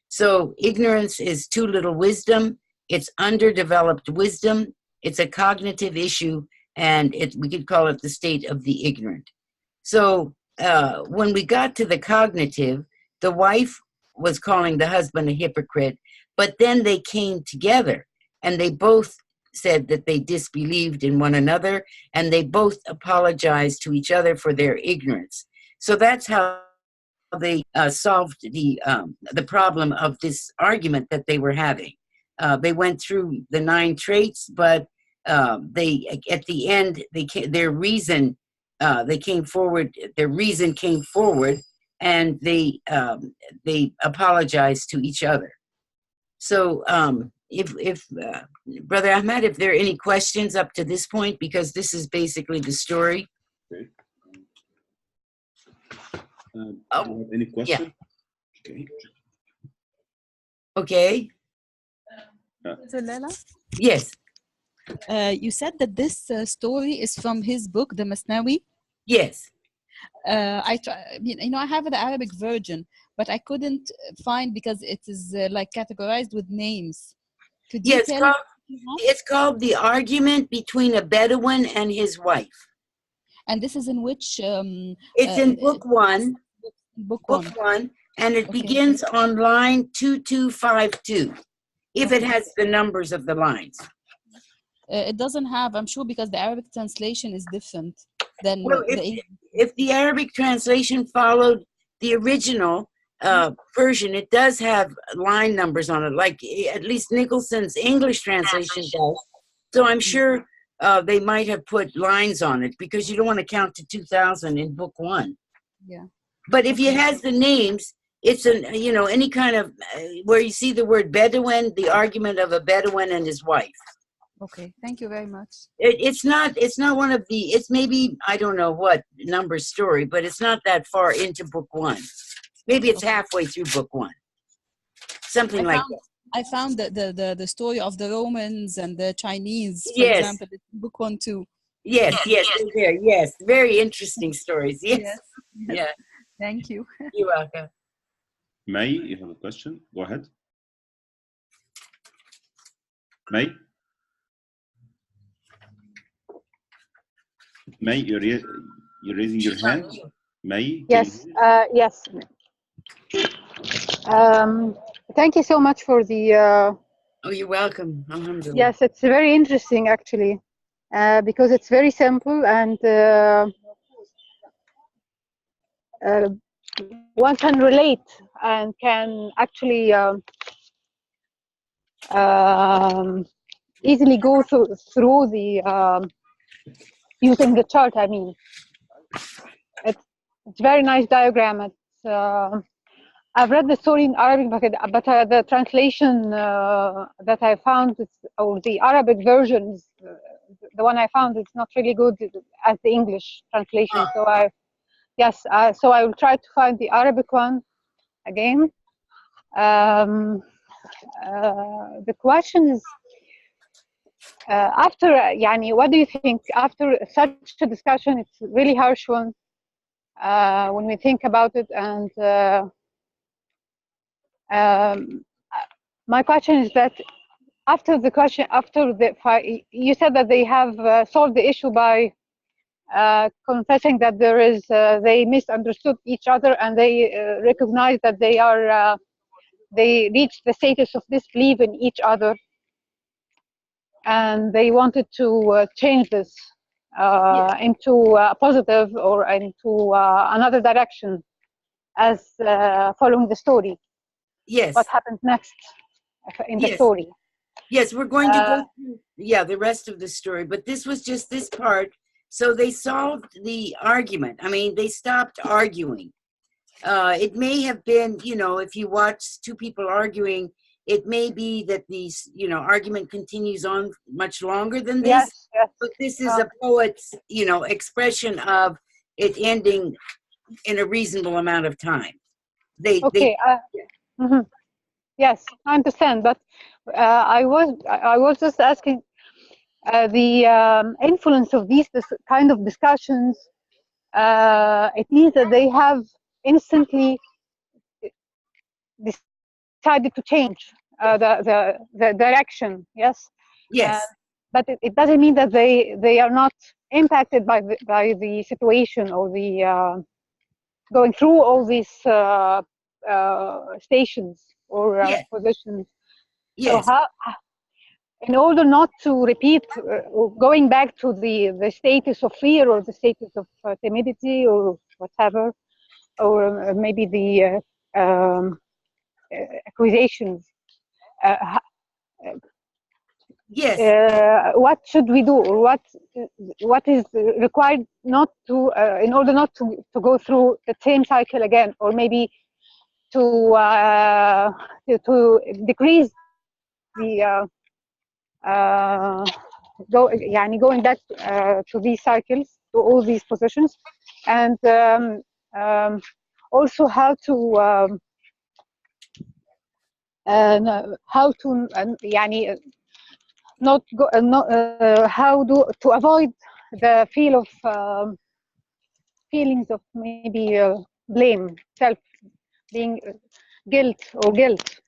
So ignorance is too little wisdom. It's underdeveloped wisdom. It's a cognitive issue, and we could call it the state of the ignorant. So when we got to the cognitive, the wife was calling the husband a hypocrite, but then they came together and they both said that they disbelieved in one another, and they both apologized to each other for their ignorance. So that's how they solved the problem of this argument that they were having. They went through the 9 traits, but they, at the end, their reason came forward, and they apologized to each other. So if Brother Ahmed, if there are any questions up to this point, because this is basically the story. Okay. Any question? Yeah. Okay. Laleh? Yes. You said that this story is from his book, the Masnawi. Yes. I have the Arabic version, but I couldn't find because it is like categorized with names. Could you tell? It's called The Argument Between a Bedouin and His Wife. And this is in which? It's in book 1. Book one, and it begins on line 2252. If it has the numbers of the lines. It doesn't have, I'm sure, because the Arabic translation is different than if the Arabic translation followed the original version, it does have line numbers on it, like at least Nicholson's English translation does. So I'm sure they might have put lines on it, because you don't want to count to 2000 in book 1. Yeah. But if it has the names, it's any kind of where you see the word Bedouin, the argument of a Bedouin and his wife. Okay, thank you very much. It's not one of the, it's maybe, I don't know what number story, but it's not that far into book 1. Maybe it's halfway through book 1. Something like that. I found the story of the Romans and the Chinese, for Yes. example, book 1 too. Yes, there. Yes, very interesting stories. Yes. Yeah. Thank you. You're welcome. May, you have a question? Go ahead. May? May, you're raising your hand? May? Yes, yes. Thank you so much for the. Oh, you're welcome. Alhamdulillah. Yes, it's very interesting actually, because it's very simple and one can relate and can actually easily go through the using the chart. I mean, it's very nice diagram. It's I've read the story in Arabic, but the translation that I found, or the Arabic version, the one I found, is not really good as the English translation. So so I will try to find the Arabic one again. The question is, after, yani, what do you think after such a discussion? It's a really harsh one when we think about it, and my question is that after you said that they have solved the issue by confessing that they misunderstood each other, and they recognize that they reached the status of disbelief in each other, and they wanted to change this into a positive or into another direction, as following the story. Yes. What happens next in the story? Yes, we're going to go through, the rest of the story, but this was just this part. So they solved the argument. I mean, they stopped arguing. It may have been, if you watch two people arguing, it may be that these, argument continues on much longer than this. Yes. But this is a poet's, expression of it ending in a reasonable amount of time. Yes, I understand, but I was just asking the influence of these kind of discussions. It means that they have instantly decided to change the direction. Yes. Yes. But it doesn't mean that they are not impacted by the situation, or the going through all these stations or positions. Yes. So in order not to repeat, going back to the status of fear, or the status of timidity, or whatever, or maybe the accusations. What should we do, or what is required not to in order not to go through the same cycle again, or maybe to decrease the going back to these cycles, to all these positions, and also how to not go, to avoid the feelings of maybe blame, being guilt.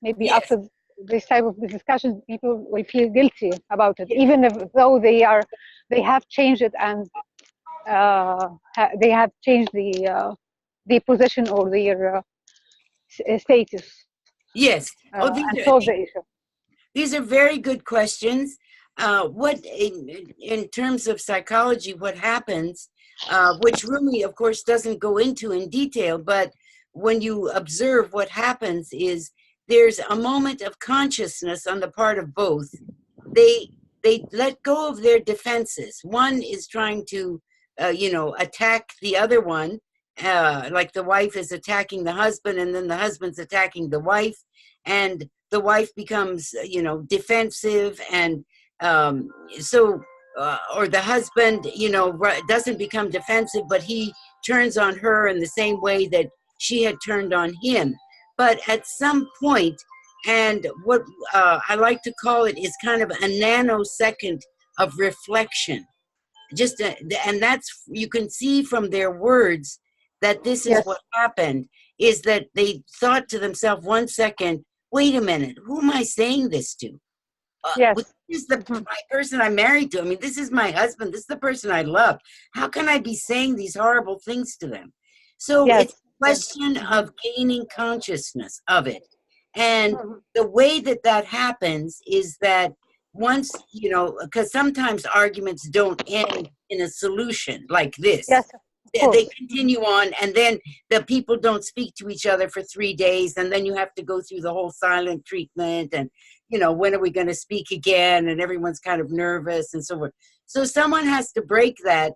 Maybe after this type of discussion, people will feel guilty about it, even though they have changed it, and they have changed the position or their status. Yes. Solve the issue. These are very good questions. What in terms of psychology, what happens, which Rumi, of course, doesn't go into in detail, but when you observe what happens is there's a moment of consciousness on the part of both. They let go of their defenses. One is trying to, attack the other one, like the wife is attacking the husband, and then the husband's attacking the wife, and the wife becomes, defensive, and or the husband, doesn't become defensive, but he turns on her in the same way that she had turned on him. But at some point, and what I like to call it is kind of a nanosecond of reflection. And that's, you can see from their words that this is what happened, is that they thought to themselves, 1 second, wait a minute, who am I saying this to? Yes. This is the person I'm married to. I mean, this is my husband. This is the person I love. How can I be saying these horrible things to them? So Yes. it's a question of gaining consciousness of it. And the way that that happens is that once, you know, because sometimes arguments don't end in a solution like this. Yes. They continue on, and then the people don't speak to each other for 3 days, and then you have to go through the whole silent treatment, and, you know, when are we going to speak again? And everyone's kind of nervous and so forth. So someone has to break that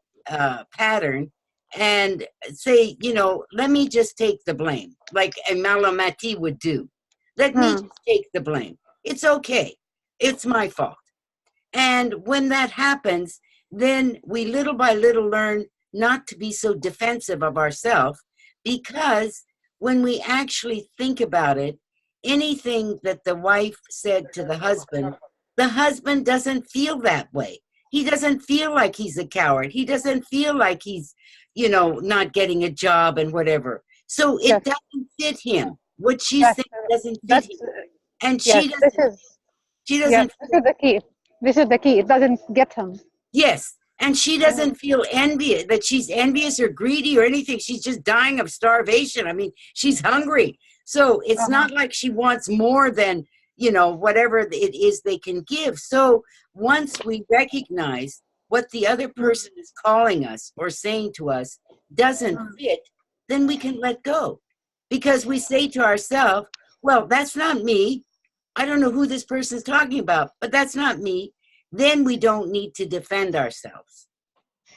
pattern and say, you know, let me just take the blame, like a Malamati would do. Let me just take the blame. It's okay. It's my fault. And when that happens, then we little by little learn not to be so defensive of ourselves, because when we actually think about it, anything that the wife said to the husband doesn't feel that way. He doesn't feel like he's a coward. He doesn't feel like he's, you know, not getting a job and whatever. So it doesn't fit him. What she's saying doesn't fit him. And she doesn't. This is the key. This is the key. It doesn't get him. Yes. And she doesn't feel envious, that she's envious or greedy or anything. She's just dying of starvation. I mean, she's hungry. So it's not like she wants more than, you know, whatever it is they can give. So once we recognize what the other person is calling us or saying to us doesn't fit, then we can let go. Because we say to ourselves, well, that's not me. I don't know who this person is talking about, but that's not me. Then we don't need to defend ourselves.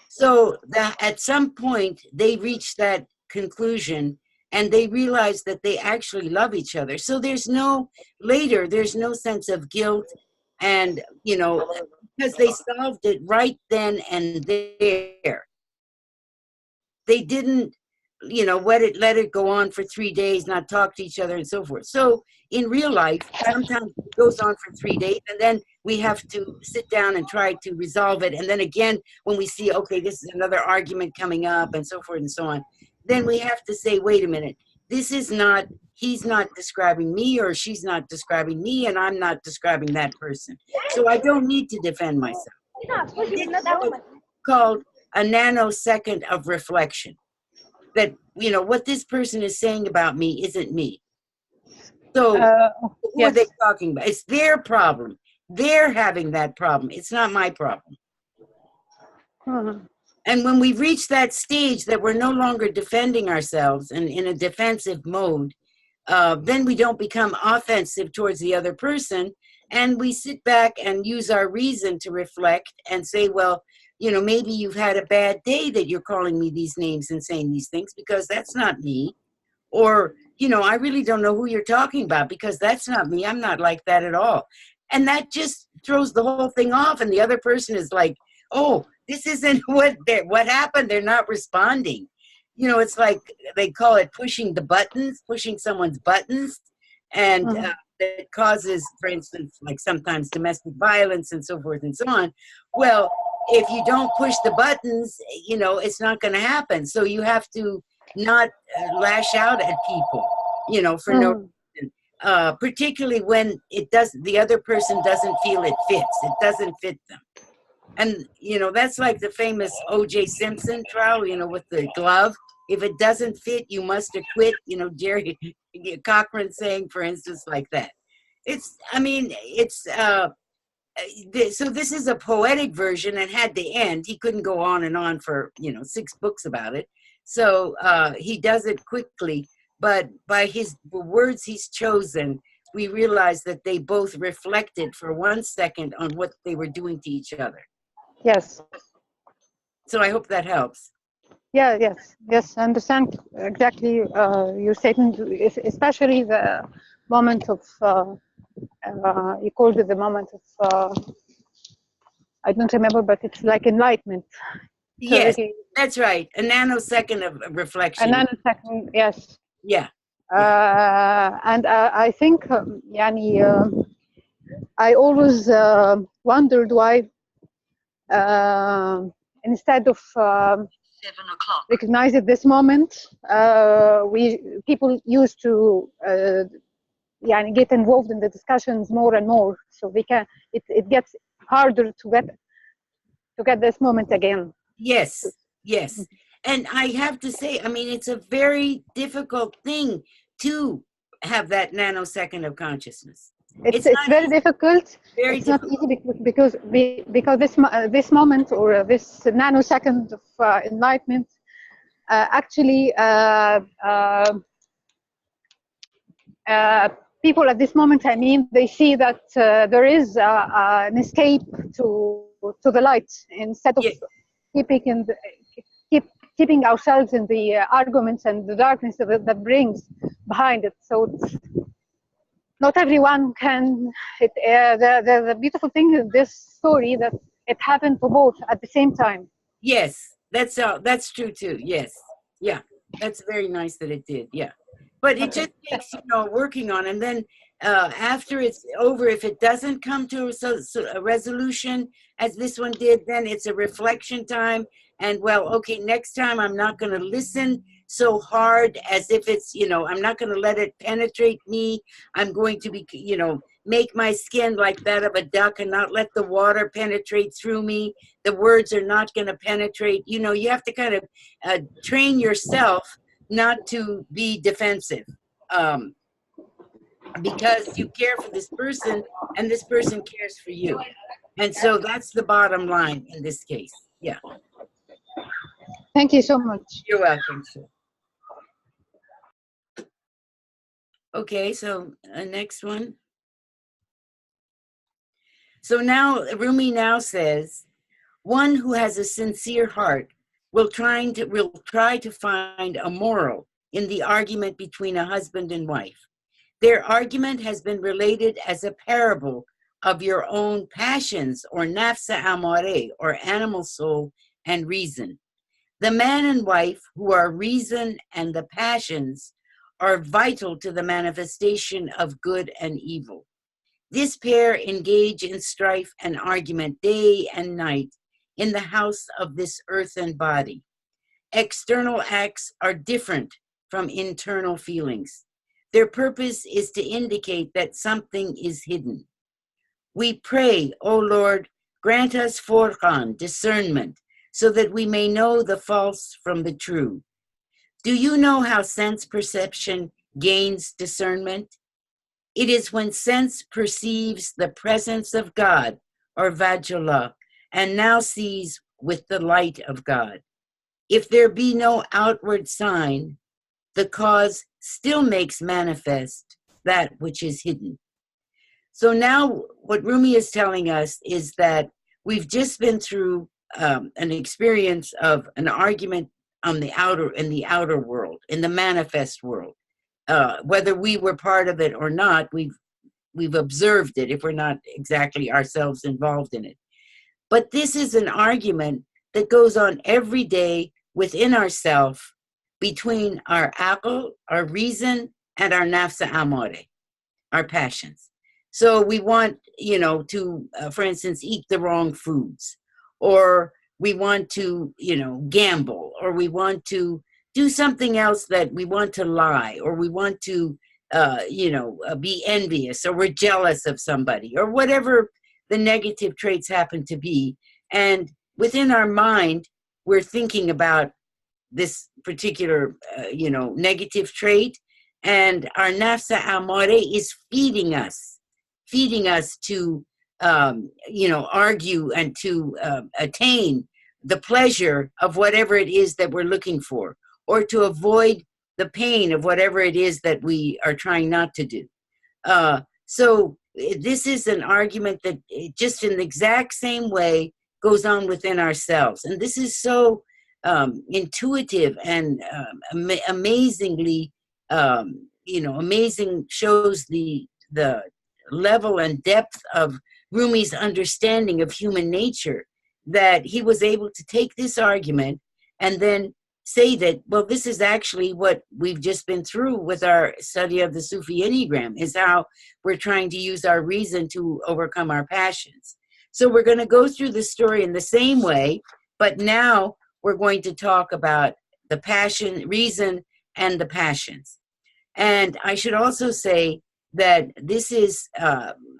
So that at some point they reach that conclusion and they realize that they actually love each other. So there's no sense of guilt, and, you know, because they solved it right then and there. They didn't, you know, let it go on for 3 days, not talk to each other and so forth. So in real life, sometimes it goes on for 3 days, and then we have to sit down and try to resolve it. And then again, when we see, okay, this is another argument coming up and so forth and so on, then we have to say, wait a minute, he's not describing me, or she's not describing me, and I'm not describing that person. So I don't need to defend myself. It's called a nanosecond of reflection. That, you know, what this person is saying about me isn't me. So who are they talking about? It's their problem. They're having that problem. It's not my problem. And when we reach that stage that we're no longer defending ourselves and in a defensive mode, then we don't become offensive towards the other person. And we sit back and use our reason to reflect and say, well, you know, maybe you've had a bad day that you're calling me these names and saying these things, because that's not me. Or, you know, I really don't know who you're talking about, because that's not me. I'm not like that at all. And that just throws the whole thing off. And the other person is like, oh, this isn't what happened. They're not responding. You know, it's like they call it pushing someone's buttons. And it causes, for instance, like sometimes domestic violence and so forth and so on. Well, if you don't push the buttons, you know, it's not going to happen. So you have to not lash out at people, you know, for no reason. Particularly when the other person doesn't feel it fits. It doesn't fit them. And, you know, that's like the famous O.J. Simpson trial, you know, with the glove. If it doesn't fit, you must acquit, you know, Jerry Cochran saying, for instance, like that. So this is a poetic version, and had to end. He couldn't go on and on for, you know, 6 books about it. So he does it quickly, but by the words he's chosen, we realize that they both reflected for 1 second on what they were doing to each other. Yes. So I hope that helps. Yeah, yes, I understand exactly your statement, especially the moment of, you called it the moment of, I don't remember, but it's like enlightenment. Yes, that's right. A nanosecond of reflection. A nanosecond, yes. Yeah. And I think, I always wondered why, instead of 7 o'clock. recognize at this moment, people used to get involved in the discussions more and more, so it gets harder to get this moment again. Yes, yes. And I have to say, I mean, it's a very difficult thing to have that nanosecond of consciousness. It's very difficult. Very it's difficult. Not easy because this moment or this nanosecond of enlightenment actually people at this moment, I mean, they see that there is an escape to the light instead of keeping ourselves in the arguments and the darkness that brings behind it. So not everyone can. The beautiful thing in this story that it happened for both at the same time. Yes, that's true too. Yes, yeah, that's very nice that it did. Yeah, but it just takes working on, and then after it's over, if it doesn't come to a resolution as this one did, then it's a reflection time. And well, okay, next time I'm not going to listen so hard as if it's, I'm not going to let it penetrate me. I'm going to be, make my skin like that of a duck and not let the water penetrate through me. The words are not going to penetrate. You have to kind of train yourself not to be defensive because you care for this person and this person cares for you. And so that's the bottom line in this case. Yeah. Thank you so much. You're welcome, sir. Okay, so next one. So now Rumi now says, one who has a sincere heart will try to find a moral in the argument between a husband and wife. Their argument has been related as a parable of your own passions, or nafsa amare, or animal soul and reason. The man and wife, who are reason and the passions, are vital to the manifestation of good and evil. This pair engage in strife and argument day and night in the house of this earthen body. External acts are different from internal feelings. Their purpose is to indicate that something is hidden. We pray, O Lord, grant us furqan, discernment, so that we may know the false from the true. Do you know how sense perception gains discernment? It is when sense perceives the presence of God, or Vajjallah, and now sees with the light of God. If there be no outward sign, the cause still makes manifest that which is hidden. So now what Rumi is telling us is that we've just been through an experience of an argument in the outer world, in the manifest world. Whether we were part of it or not, we've observed it if we're not exactly ourselves involved in it. But this is an argument that goes on every day within ourselves between our aql, our reason, and our nafsa amare, our passions. So we want, to, for instance, eat the wrong foods, or we want to, gamble, or we want to do something else, that we want to lie, or we want to, be envious, or we're jealous of somebody, or whatever the negative traits happen to be. And within our mind, we're thinking about this particular, negative trait, and our nafsa amare is feeding us to, argue and to attain the pleasure of whatever it is that we're looking for, or to avoid the pain of whatever it is that we are trying not to do. So this is an argument that just in the exact same way goes on within ourselves. And this is so intuitive and amazingly, amazing, shows the level and depth of Rumi's understanding of human nature, that he was able to take this argument and then say that, well, this is actually what we've just been through with our study of the Sufi Enneagram, is how we're trying to use our reason to overcome our passions. So we're going to go through the story in the same way, but now we're going to talk about the passion, reason, and the passions. And I should also say that this is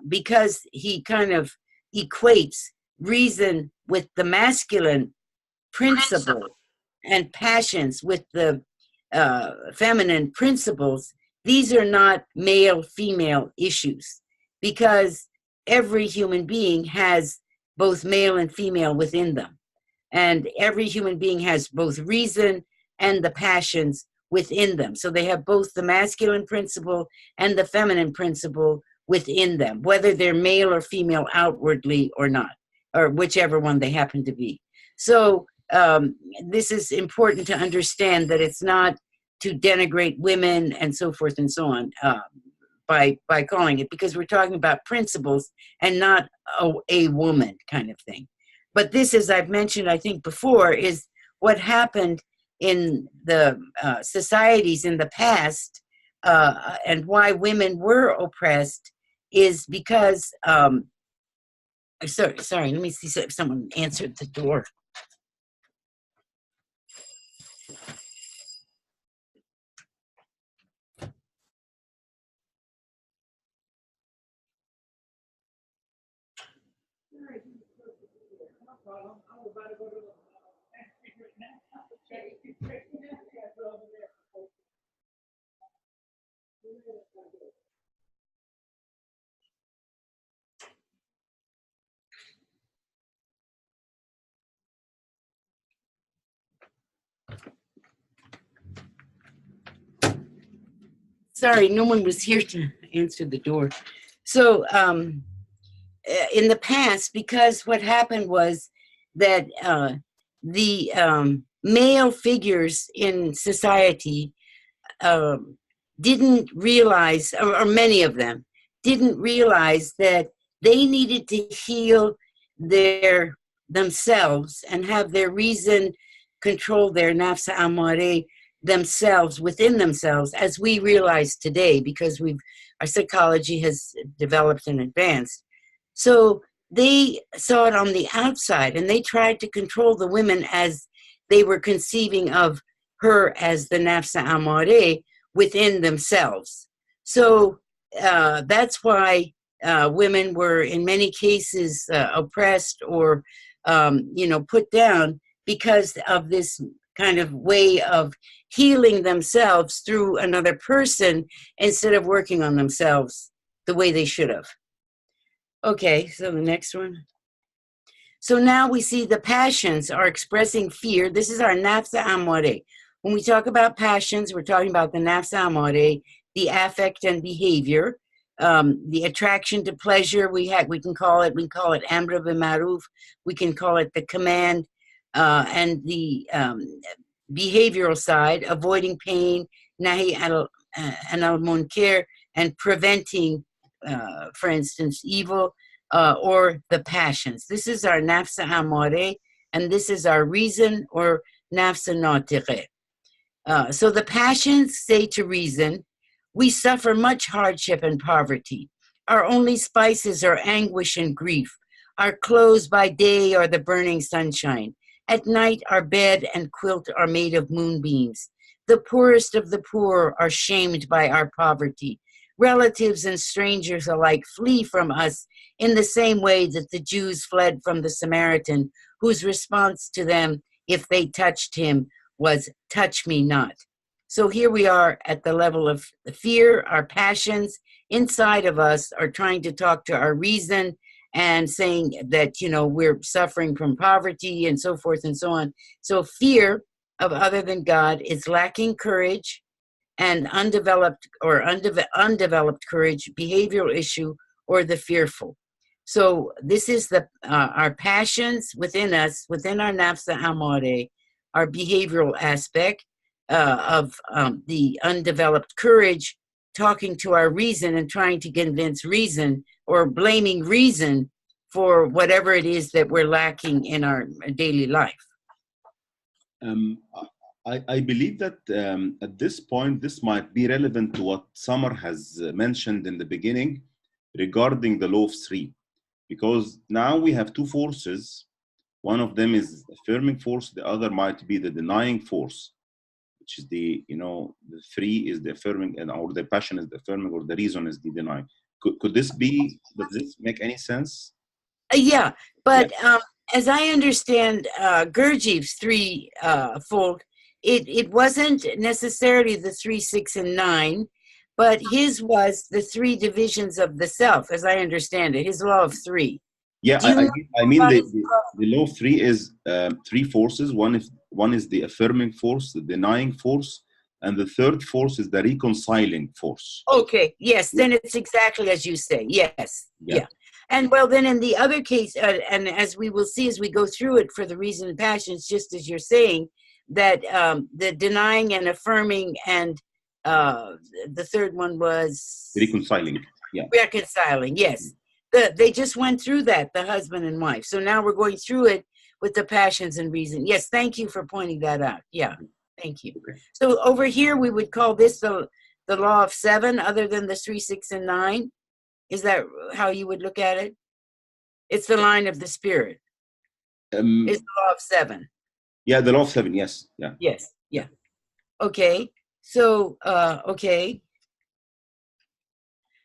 because he kind of equates reason with the masculine principle and passions with the feminine principles. These are not male-female issues, because every human being has both male and female within them. And every human being has both reason and the passions within them. So they have both the masculine principle and the feminine principle within them, whether they're male or female outwardly or not, or whichever one they happen to be. So this is important to understand, that it's not to denigrate women and so forth and so on by calling it, because we're talking about principles and not a woman kind of thing. But this, as I've mentioned, I think before, is what happened in the societies in the past, and why women were oppressed, is because, sorry, let me see if someone answered the door. Sorry, no one was here to answer the door. So in the past, because what happened was that the male figures in society didn't realize, or many of them didn't realize, that they needed to heal themselves and have their reason control their nafs amare themselves, within themselves, as we realize today, because our psychology has developed and advanced. So they saw it on the outside, and they tried to control the women as they were conceiving of her as the nafs amare within themselves. So that's why women were in many cases oppressed or put down, because of this kind of way of healing themselves through another person instead of working on themselves the way they should have. Okay, so the next one. So now we see the passions are expressing fear. This is our nafs amare. When we talk about passions, we're talking about the nafs amare, the affect and behavior, the attraction to pleasure. We can call it amr b'maruf. We can call it the command, and the behavioral side, avoiding pain, nahi anal munkar, and preventing, for instance, evil, or the passions. This is our nafs amare, and this is our reason, or nafs natiqe. So the passions say to reason, we suffer much hardship and poverty. Our only spices are anguish and grief. Our clothes by day are the burning sunshine. At night, our bed and quilt are made of moonbeams. The poorest of the poor are shamed by our poverty. Relatives and strangers alike flee from us in the same way that the Jews fled from the Samaritan, whose response to them, if they touched him, was, touch me not. So here we are at the level of the fear. Our passions inside of us are trying to talk to our reason and saying that, we're suffering from poverty and so forth and so on. So fear of other than God is lacking courage, and undeveloped courage, behavioral issue, or the fearful. So this is our passions within us, within our nafs amare, our behavioral aspect of the undeveloped courage, talking to our reason and trying to convince reason, or blaming reason for whatever it is that we're lacking in our daily life. I believe that at this point, this might be relevant to what Summer has mentioned in the beginning regarding the law of three, because now we have two forces. One of them is affirming force, the other might be the denying force. which is the, the 3 is the affirming, and or the passion is the affirming, or the reason is the denying. Could this be, does this make any sense? Yeah, but as I understand Gurdjieff's threefold, it wasn't necessarily the 3, 6, and 9, but his was the 3 divisions of the self, as I understand it, his law of 3. Yeah, Do you I mean the law of 3 is 3 forces. One is the affirming force, the denying force, and the third force is the reconciling force. Okay, yes, then it's exactly as you say. Yes, yeah. And well, then in the other case, and as we will see as we go through it for the reason and passions, just as you're saying, that the denying and affirming, and the third one was reconciling. Yeah, reconciling. Yes, they just went through that, the husband and wife. So now we're going through it with the passions and reason. Yes, thank you for pointing that out. Yeah, thank you. Okay. So over here we would call this the law of 7, other than the 3, 6, and 9. Is that how you would look at it? It's the line of the spirit. It's the law of 7. Yeah, the law of 7. Yes. Yeah. Yes. Yeah. Okay. So, okay.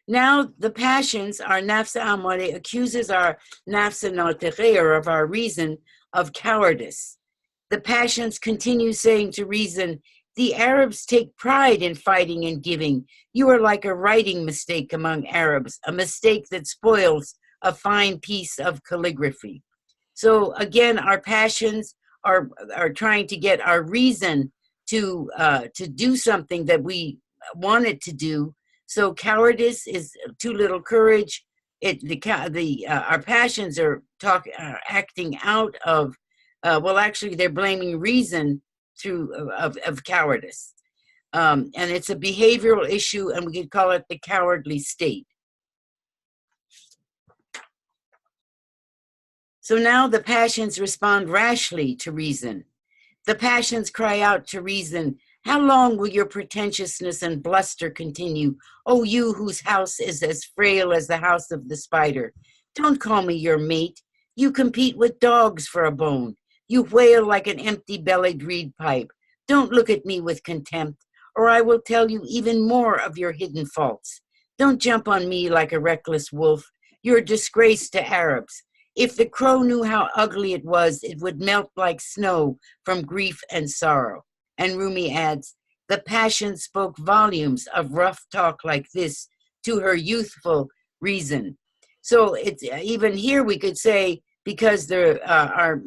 Now the passions, our nafs amare, accuses our nafs natiqe, or of our reason, of cowardice. The passions continue saying to reason, the Arabs take pride in fighting and giving. You are like a writing mistake among Arabs, a mistake that spoils a fine piece of calligraphy. So again, our passions are trying to get our reason to do something that we want it to do. So cowardice is too little courage. Our passions are acting out of, well, actually, they're blaming reason through of cowardice. And it's a behavioral issue, and we could call it the cowardly state. So now the passions respond rashly to reason. The passions cry out to reason, how long will your pretentiousness and bluster continue? Oh, you whose house is as frail as the house of the spider. Don't call me your mate. You compete with dogs for a bone. You wail like an empty-bellied reed pipe. Don't look at me with contempt, or I will tell you even more of your hidden faults. Don't jump on me like a reckless wolf. You're a disgrace to Arabs. If the crow knew how ugly it was, it would melt like snow from grief and sorrow. And Rumi adds, the passion spoke volumes of rough talk like this to her youthful reason. So it's even here we could say, because our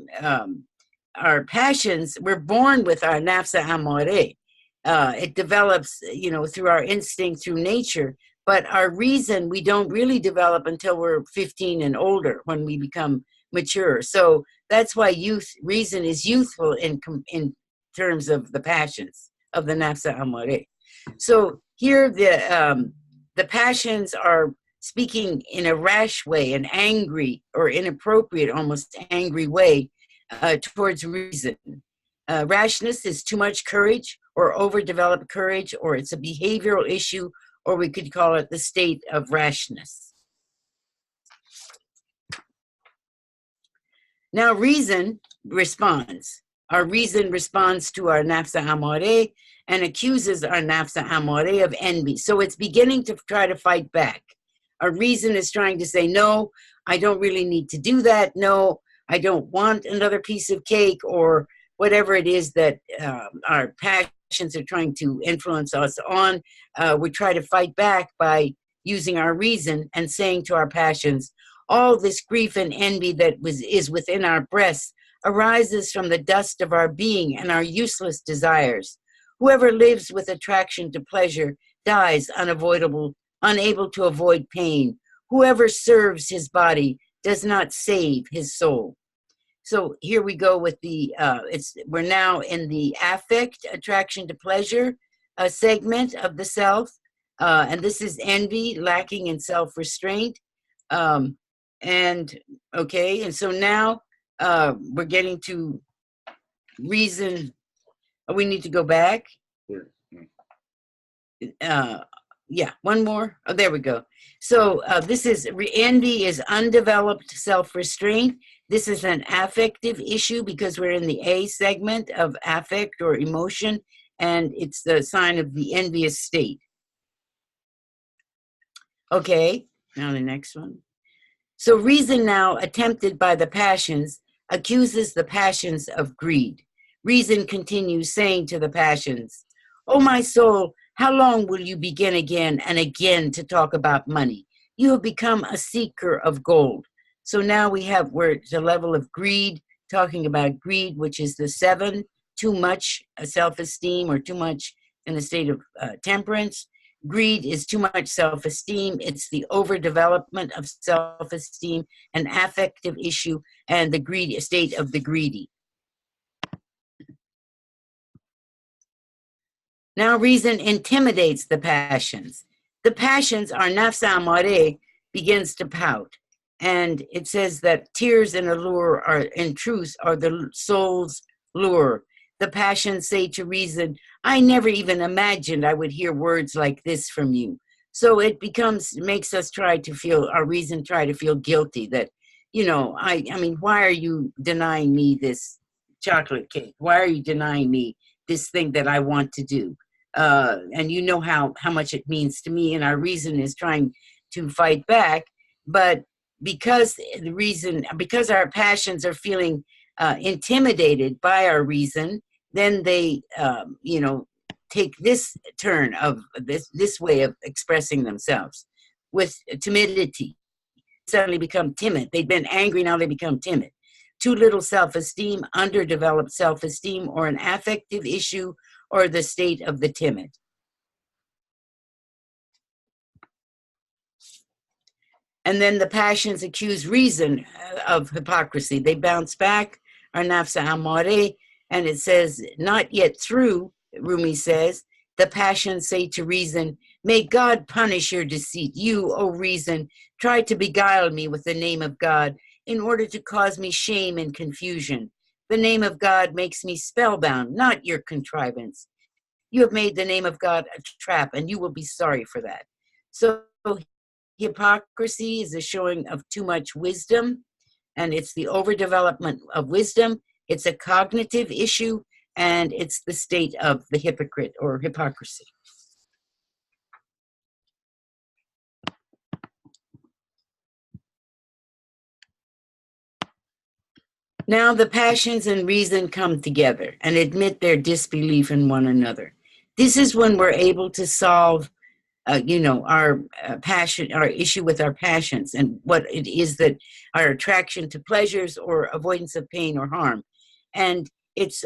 passions, we're born with our nafsa amore. It develops, through our instinct, through nature. But our reason, we don't really develop until we're 15 and older, when we become mature. So that's why reason is youthful in terms of the passions of the nafsa amore. So here the passions are speaking in a rash way, an angry or inappropriate, almost angry way towards reason. Rashness is too much courage or overdeveloped courage, or it's a behavioral issue, or we could call it the state of rashness. Now reason responds. Our reason responds to our nafsa amore and accuses our nafsa amore of envy. So it's beginning to try to fight back. Our reason is trying to say, no, I don't really need to do that. No, I don't want another piece of cake, or whatever it is that our passions are trying to influence us on. We try to fight back by using our reason and saying to our passions, all this grief and envy that is within our breasts arises from the dust of our being and our useless desires. Whoever lives with attraction to pleasure dies unable to avoid pain. Whoever serves his body does not save his soul. So here we go with we're now in the affect, attraction to pleasure segment of the self. And this is envy, lacking in self-restraint. And so now we're getting to reason. We need to go back. Yeah, one more. Oh, there we go. So this is envy is undeveloped self-restraint. This is an affective issue because we're in the A segment of affect or emotion. and it's the sign of the envious state. Okay, now the next one. So reason now, attempted by the passions, accuses the passions of greed. Reason continues saying to the passions, "Oh, my soul, how long will you begin again and again to talk about money? You have become a seeker of gold." So now we're at the level of greed, talking about greed, which is the 7, too much self-esteem or too much in the state of temperance. Greed is too much self-esteem. It's the overdevelopment of self-esteem, an affective issue, and the greedy state of the greedy. Now reason intimidates the passions. The passions, our nafsa amare, begins to pout. And it says that tears in allure are, in truth, are the soul's lure. The passions say to reason, "I never even imagined I would hear words like this from you." So it makes us our reason try to feel guilty that, I mean, why are you denying me this chocolate cake? Why are you denying me this thing that I want to do? And you know how much it means to me, and our reason is trying to fight back. But because our passions are feeling intimidated by our reason, then they, take this turn of this way of expressing themselves with timidity. Suddenly become timid. They've been angry, now they become timid. Too little self-esteem, underdeveloped self-esteem, or an affective issue, or the state of the timid. And then the passions accuse reason of hypocrisy. They bounce back, our nafsa amare, and it says, "Not yet through," Rumi says, "the passions say to reason, 'May God punish your deceit. You, O reason, tried to beguile me with the name of God in order to cause me shame and confusion. The name of God makes me spellbound, not your contrivance. You have made the name of God a trap, and you will be sorry for that.'" So hypocrisy is a showing of too much wisdom, and it's the overdevelopment of wisdom. It's a cognitive issue, and it's the state of the hypocrite or hypocrisy. Now the passions and reason come together and admit their disbelief in one another. This is when we're able to solve our passion, our issue with our passions, and what it is that our attraction to pleasures or avoidance of pain or harm. And it's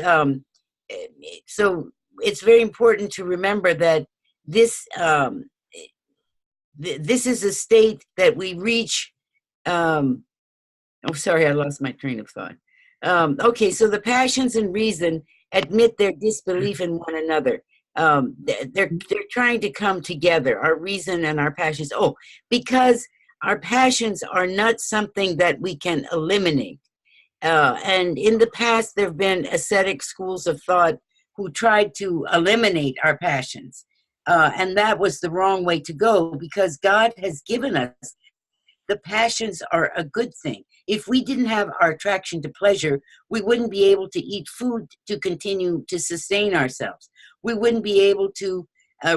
so it's very important to remember that this this is a state that we reach. Sorry, I lost my train of thought. Okay, so the passions and reason admit their disbelief in one another. They're trying to come together, our reason and our passions. Because our passions are not something that we can eliminate. And in the past, there have been ascetic schools of thought who tried to eliminate our passions. And that was the wrong way to go, because God has given us the passions are a good thing. If we didn't have our attraction to pleasure, we wouldn't be able to eat food to continue to sustain ourselves. We wouldn't be able to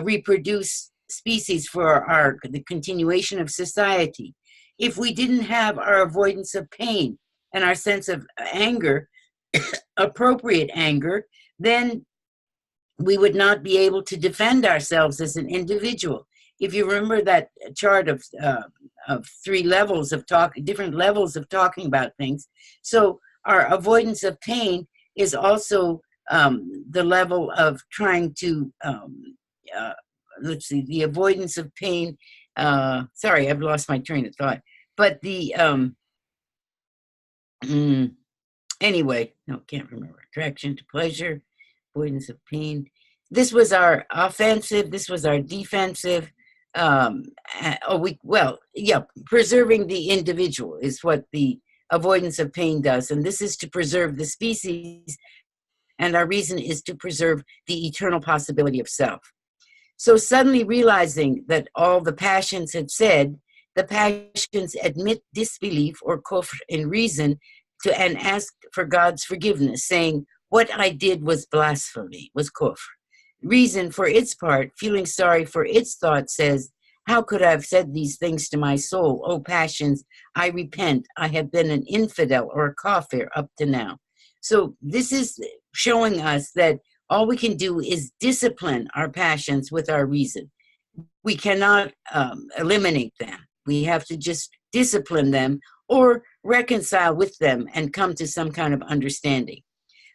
reproduce species for the continuation of society. If we didn't have our avoidance of pain and our sense of anger, appropriate anger, then we would not be able to defend ourselves as an individual. If you remember that chart of 3 levels of different levels of talking about things. So our avoidance of pain is also the level of trying to, let's see, the avoidance of pain. Sorry, I've lost my train of thought. But the, anyway, no, can't remember. Attraction to pleasure, avoidance of pain. This was our offensive, this was our defensive. Preserving the individual is what the avoidance of pain does, and this is to preserve the species, and our reason is to preserve the eternal possibility of self. So suddenly realizing that all the passions had said, the passions admit disbelief or kufr in reason and ask for God's forgiveness, saying, "What I did was blasphemy, was kufr." Reason, for its part, feeling sorry for its thoughts, says, how could I have said these things to my soul? O passions, I repent. I have been an infidel or a kafir up to now. So this is showing us that all we can do is discipline our passions with our reason. We cannot eliminate them. We have to just discipline them or reconcile with them and come to some kind of understanding.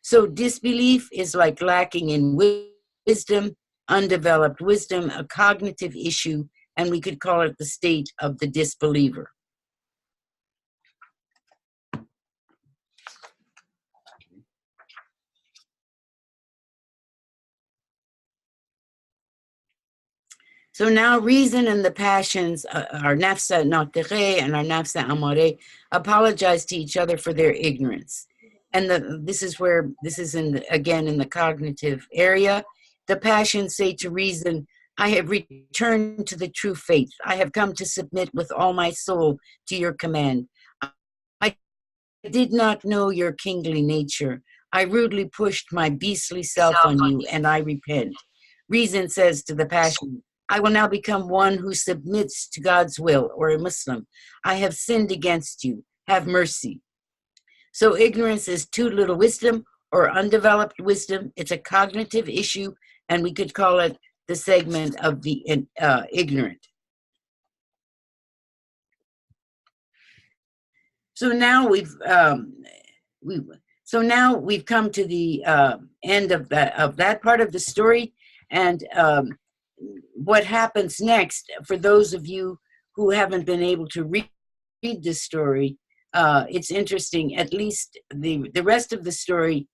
So disbelief is like lacking in wisdom, undeveloped wisdom, a cognitive issue, and we could call it the state of the disbeliever. So now reason and the passions, our nafsa naqtiqeh and our nafsa amareh, apologize to each other for their ignorance. And this is again in the cognitive area. The passions say to reason, I have returned to the true faith. I have come to submit with all my soul to your command. I did not know your kingly nature. I rudely pushed my beastly self on you, and I repent. Reason says to the passion, I will now become one who submits to God's will, or a Muslim. I have sinned against you. Have mercy. So ignorance is too little wisdom or undeveloped wisdom. It's a cognitive issue, and we could call it the segment of the ignorant. So now we've come to the end of that part of the story, and what happens next, for those of you who haven't been able to read this story, it's interesting. At least the rest of the story,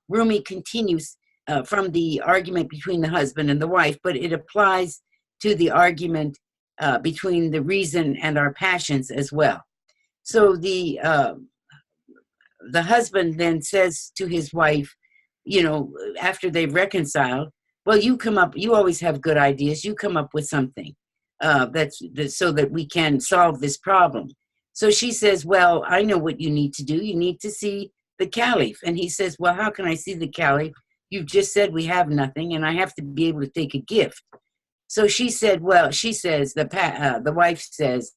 Rumi continues from the argument between the husband and the wife, but it applies to the argument between the reason and our passions as well. So the husband then says to his wife, after they've reconciled, well, you always have good ideas. You come up with something so that we can solve this problem. So she says, well, I know what you need to do. You need to see the caliph. And he says, well, how can I see the caliph? You've just said we have nothing, and I have to be able to take a gift. So she said, the wife says,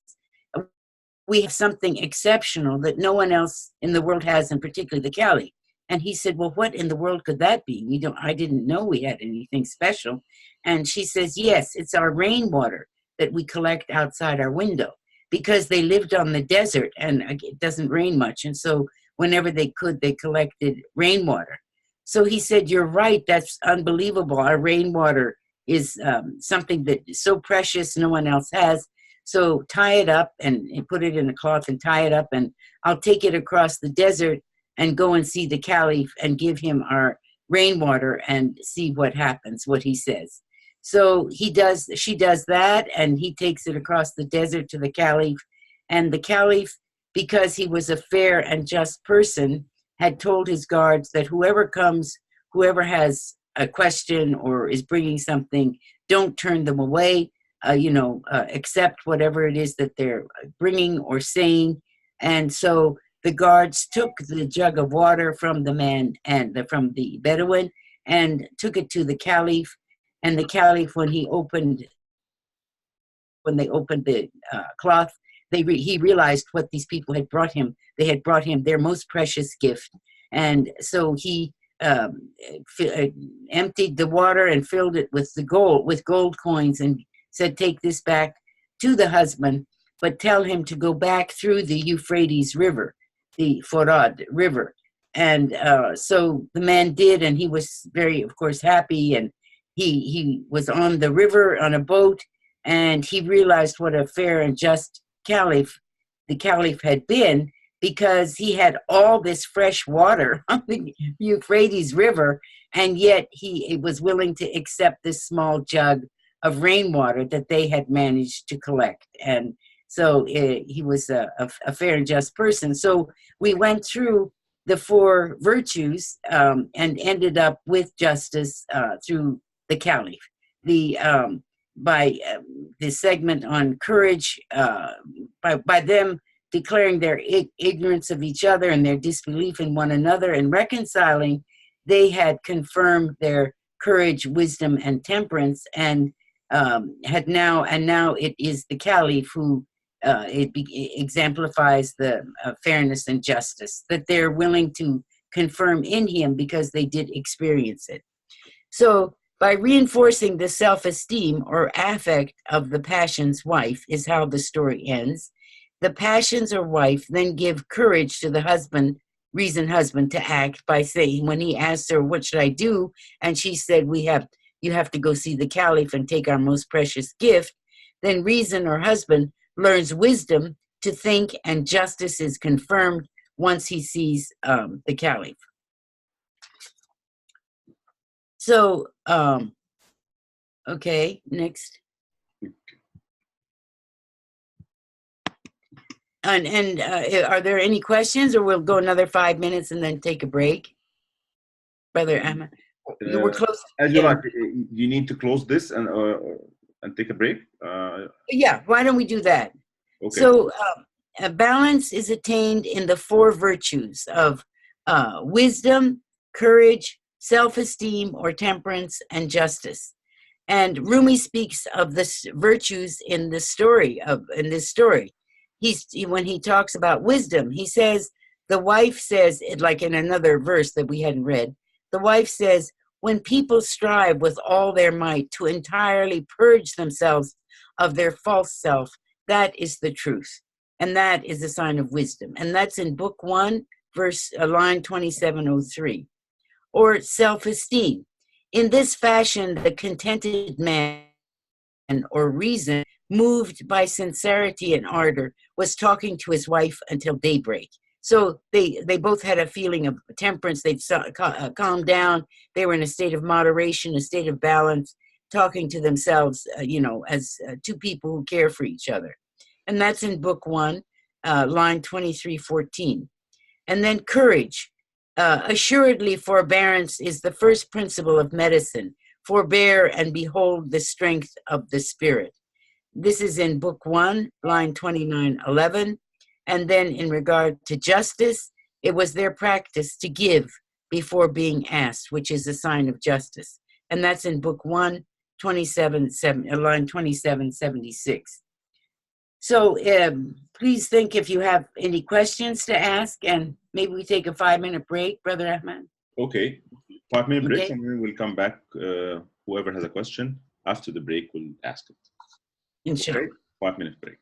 we have something exceptional that no one else in the world has, and particularly the caliph. And he said, well, what in the world could that be? I didn't know we had anything special. And she says, yes, it's our rainwater that we collect outside our window, because they lived on the desert and it doesn't rain much. And so whenever they could, they collected rainwater. So he said, you're right. That's unbelievable. Our rainwater is something that is so precious no one else has. So tie it up and put it in a cloth and tie it up, and I'll take it across the desert and go and see the caliph and give him our rainwater and see what happens, what he says. So she does that, and he takes it across the desert to the caliph. And the caliph, because he was a fair and just person, had told his guards that whoever has a question or is bringing something, don't turn them away, accept whatever it is that they're bringing or saying. And so the guards took the jug of water from the man and from the Bedouin and took it to the caliph. And the caliph, when they opened the cloth, he realized what these people had brought him. They had brought him their most precious gift. And so he emptied the water and filled it with gold coins, and said, take this back to the husband, but tell him to go back through the Euphrates River, the Farad River. And so the man did, and he was very, of course, happy. And he was on the river on a boat, and he realized what a fair and just caliph the caliph had been, because he had all this fresh water on the Euphrates River, and yet he was willing to accept this small jug of rainwater that they had managed to collect. And so he was a fair and just person. So we went through the four virtues and ended up with justice through the caliph. By the segment on courage, by them declaring their ignorance of each other and their disbelief in one another and reconciling, they had confirmed their courage, wisdom, and temperance, and now it is the caliph who exemplifies the fairness and justice that they're willing to confirm in him because they did experience it. So by reinforcing the self-esteem or affect of the passion's wife is how the story ends. The passions or wife then give courage to the husband to act by saying, when he asked her, what should I do? And she said, you have to go see the caliph and take our most precious gift. Then reason or husband learns wisdom to think, and justice is confirmed once he sees the caliph. So, okay, next. And are there any questions, or we'll go another 5 minutes and then take a break? Brother Ahmed, we're close. As you like, you need to close this and take a break. Yeah, why don't we do that? Okay. So a balance is attained in the 4 virtues of wisdom, courage, self-esteem or temperance, and justice. And Rumi speaks of the virtues in this story. When he talks about wisdom, he says, the wife says, like in another verse that we hadn't read, the wife says, when people strive with all their might to entirely purge themselves of their false self, that is the truth. And that is a sign of wisdom. And that's in book 1, line 2703. Or self-esteem. In this fashion, the contented man or reason, moved by sincerity and ardor, was talking to his wife until daybreak. So they both had a feeling of temperance. They'd calmed down. They were in a state of moderation, a state of balance, talking to themselves, as 2 people who care for each other. And that's in book 1, line 2314. And then courage. Assuredly, forbearance is the first principle of medicine. Forbear and behold the strength of the spirit. This is in book 1, line 2911. And then in regard to justice, it was their practice to give before being asked, which is a sign of justice. And that's in book 1, line 2776. So please think if you have any questions to ask, and maybe we take a 5-minute break, Brother Ahmed. Okay, 5-minute break, Okay. and then we'll come back. Whoever has a question after the break will ask it. Inshallah. Okay, 5-minute break.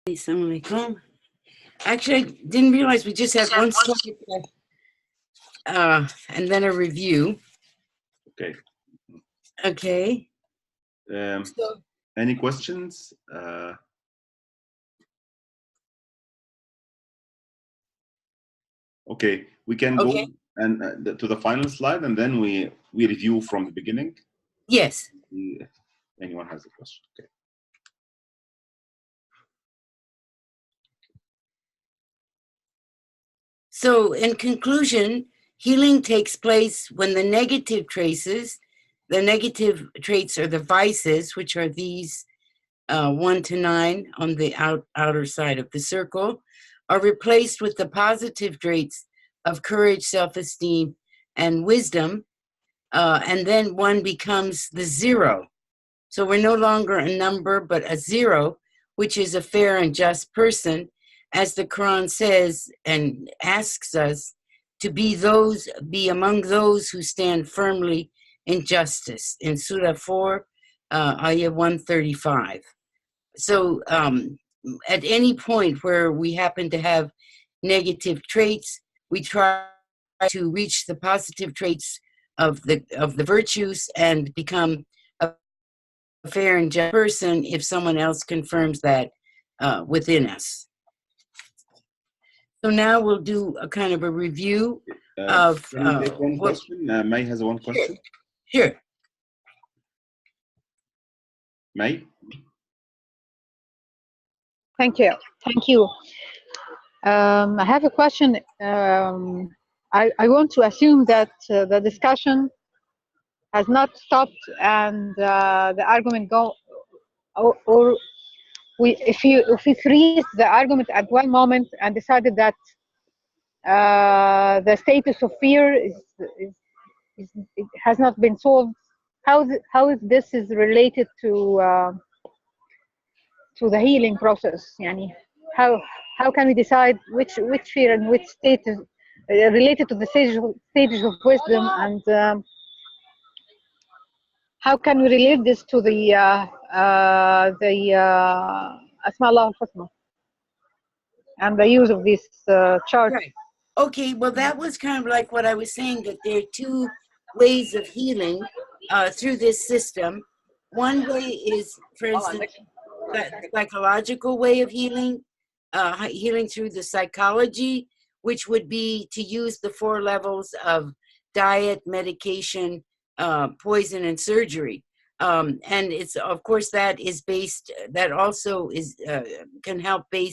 Assalamu alaikum. Actually, I didn't realize we just had one slide, and then a review. Okay. Okay. Any questions? Okay, we can go and to the final slide, and then we review from the beginning. Yes. If anyone has a question. Okay. So, in conclusion, healing takes place when the negative traits are the vices, which are these 1 to 9 on the outer side of the circle, are replaced with the positive traits of courage, self-esteem, and wisdom, and then one becomes the 0. So we're no longer a number, but a 0, which is a fair and just person, as the Quran says and asks us to be among those who stand firmly in justice, in Surah 4, Ayah 135. So at any point where we happen to have negative traits, we try to reach the positive traits of the virtues and become a fair and just person if someone else confirms that within us. So now we'll do a kind of a review of can we take one question? May has one question. Sure. May? Thank you. Thank you. I have a question. I want to assume that the discussion has not stopped and the argument go, or if we freeze the argument at one moment and decided that the status of fear it has not been solved, how is this is related to the healing process? Yani, how can we decide which fear and which state is related to the stages of wisdom, and how can we relate this to the Asma Allah al-Husna and the use of this chart? Right. Okay, well, that was kind of like what I was saying, that there are two ways of healing through this system. One way is, for instance, the psychological way of healing, healing through the psychology, which would be to use the 4 levels of diet, medication, poison, and surgery. And it's, of course, that is based, that also is can help be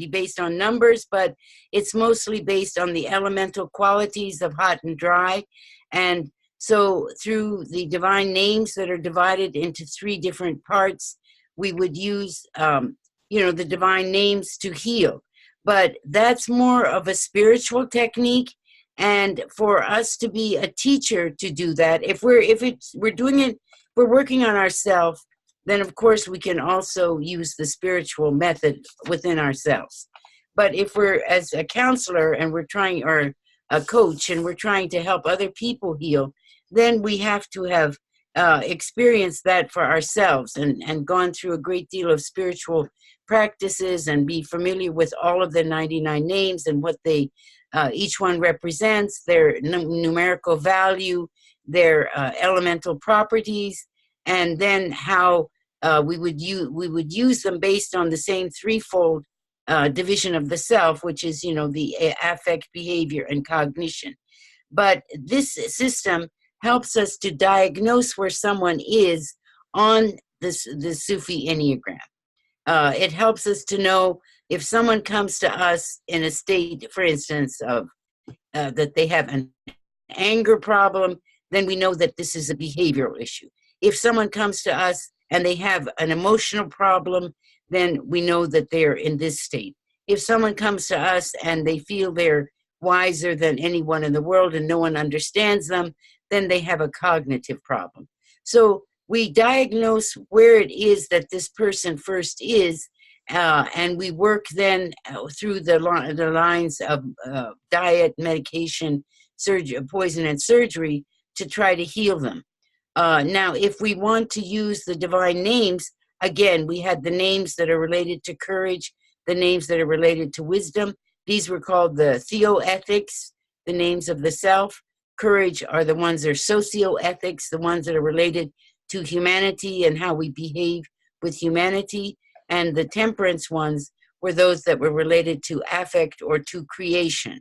based on numbers, but it's mostly based on the elemental qualities of hot and dry. And so through the divine names that are divided into 3 different parts, we would use, the divine names to heal. But that's more of a spiritual technique. And for us to be a teacher to do that, if we're doing it, we're working on ourselves, then of course we can also use the spiritual method within ourselves. But if we're as a counselor and we're trying, or a coach, and we're trying to help other people heal, then we have to have experienced that for ourselves and gone through a great deal of spiritual practices and be familiar with all of the 99 names and what they each one represents, their numerical value, their elemental properties, and then how we would use them based on the same threefold division of the self, which is, the affect, behavior, and cognition. But this system helps us to diagnose where someone is on the Sufi Enneagram. It helps us to know if someone comes to us in a state, for instance, of that they have an anger problem, then we know that this is a behavioral issue. If someone comes to us and they have an emotional problem, then we know that they're in this state. If someone comes to us and they feel they're wiser than anyone in the world and no one understands them, then they have a cognitive problem. So we diagnose where it is that this person first is, and we work then through the lines of diet, medication, surgery, poison, and surgery to try to heal them. Now, if we want to use the divine names, again, we had the names that are related to courage, the names that are related to wisdom. These were called the theoethics, the names of the self. Courage are the ones that are socioethics, the ones that are related to humanity and how we behave with humanity. And the temperance ones were those that were related to affect or to creation.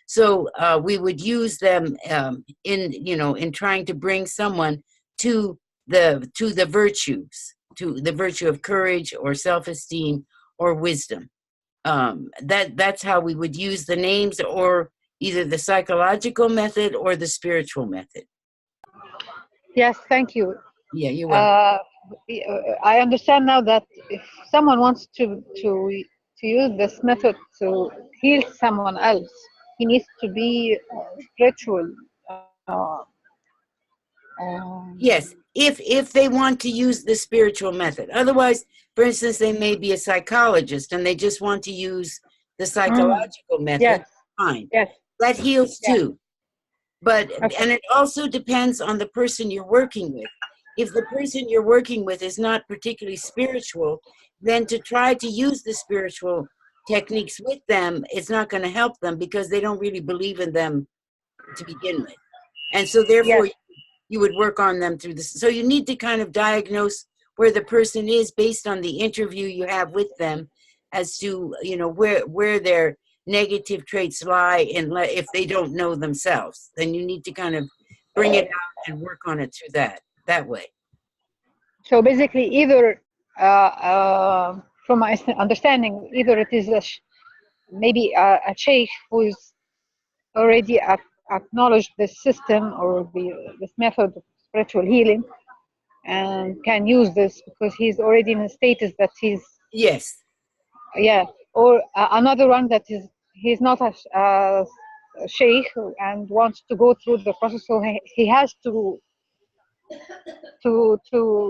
So we would use them in trying to bring someone to the virtues, to the virtue of courage or self-esteem or wisdom. That's how we would use the names, or either the psychological method or the spiritual method. Yes, thank you. Yeah, you're welcome. I understand now that if someone wants to use this method to heal someone else, he needs to be spiritual. Yes, if they want to use the spiritual method. Otherwise, for instance, they may be a psychologist and they just want to use the psychological method. Yes. Fine. Yes. That heals too. But Okay. and it also depends on the person you're working with. If the person you're working with is not particularly spiritual, then to try to use the spiritual techniques with them, it's not going to help them because they don't really believe in them to begin with. And so therefore, you would work on them through this. So you need to kind of diagnose where the person is based on the interview you have with them as to, where their negative traits lie, and if they don't know themselves, then you need to kind of bring it out and work on it through that way. So basically, either from my understanding, either it is maybe a sheikh who is already acknowledged this system or this method of spiritual healing and can use this because he's already in a status that he's Yes. Yeah, or another one that he's not a sheikh and wants to go through the process, so he has to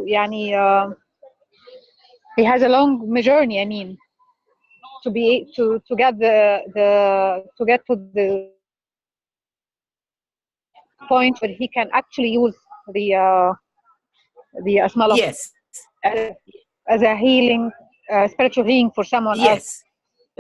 يعني he has a long journey. I mean, to get to get to the point where he can actually use the asma Yes. as a healing, spiritual healing for someone else. Yes.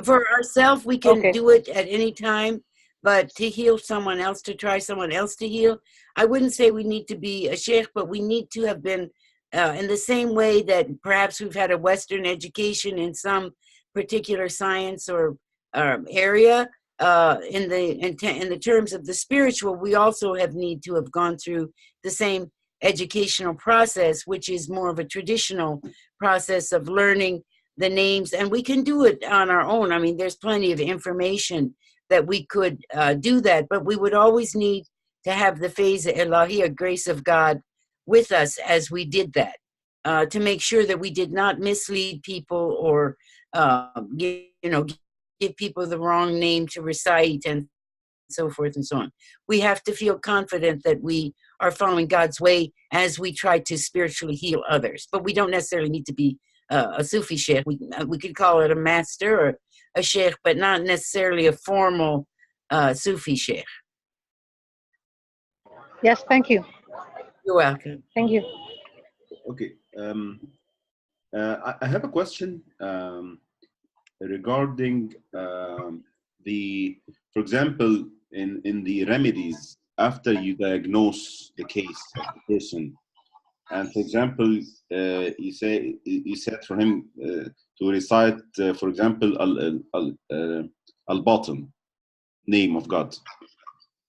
For ourselves, we can do it at any time, but to heal someone else, to try someone else to heal, I wouldn't say we need to be a sheikh, but we need to have been in the same way that perhaps we've had a Western education in some particular science or area. In the terms of the spiritual, we also need to have gone through the same educational process, which is more of a traditional process of learning the names, and we can do it on our own. I mean, there's plenty of information that we could do that, but we would always need to have the Faiz Ilahiyya, grace of God, with us as we did that, to make sure that we did not mislead people or give people the wrong name to recite and so forth and so on. We have to feel confident that we are following God's way as we try to spiritually heal others, but we don't necessarily need to be a Sufi sheikh. We could call it a master or a sheikh, but not necessarily a formal Sufi sheikh. Yes, thank you. You're welcome. Thank you. Okay. I have a question regarding for example, in the remedies, after you diagnose the case of the person, and for example, you said for him to recite, for example, al-Batin, name of God,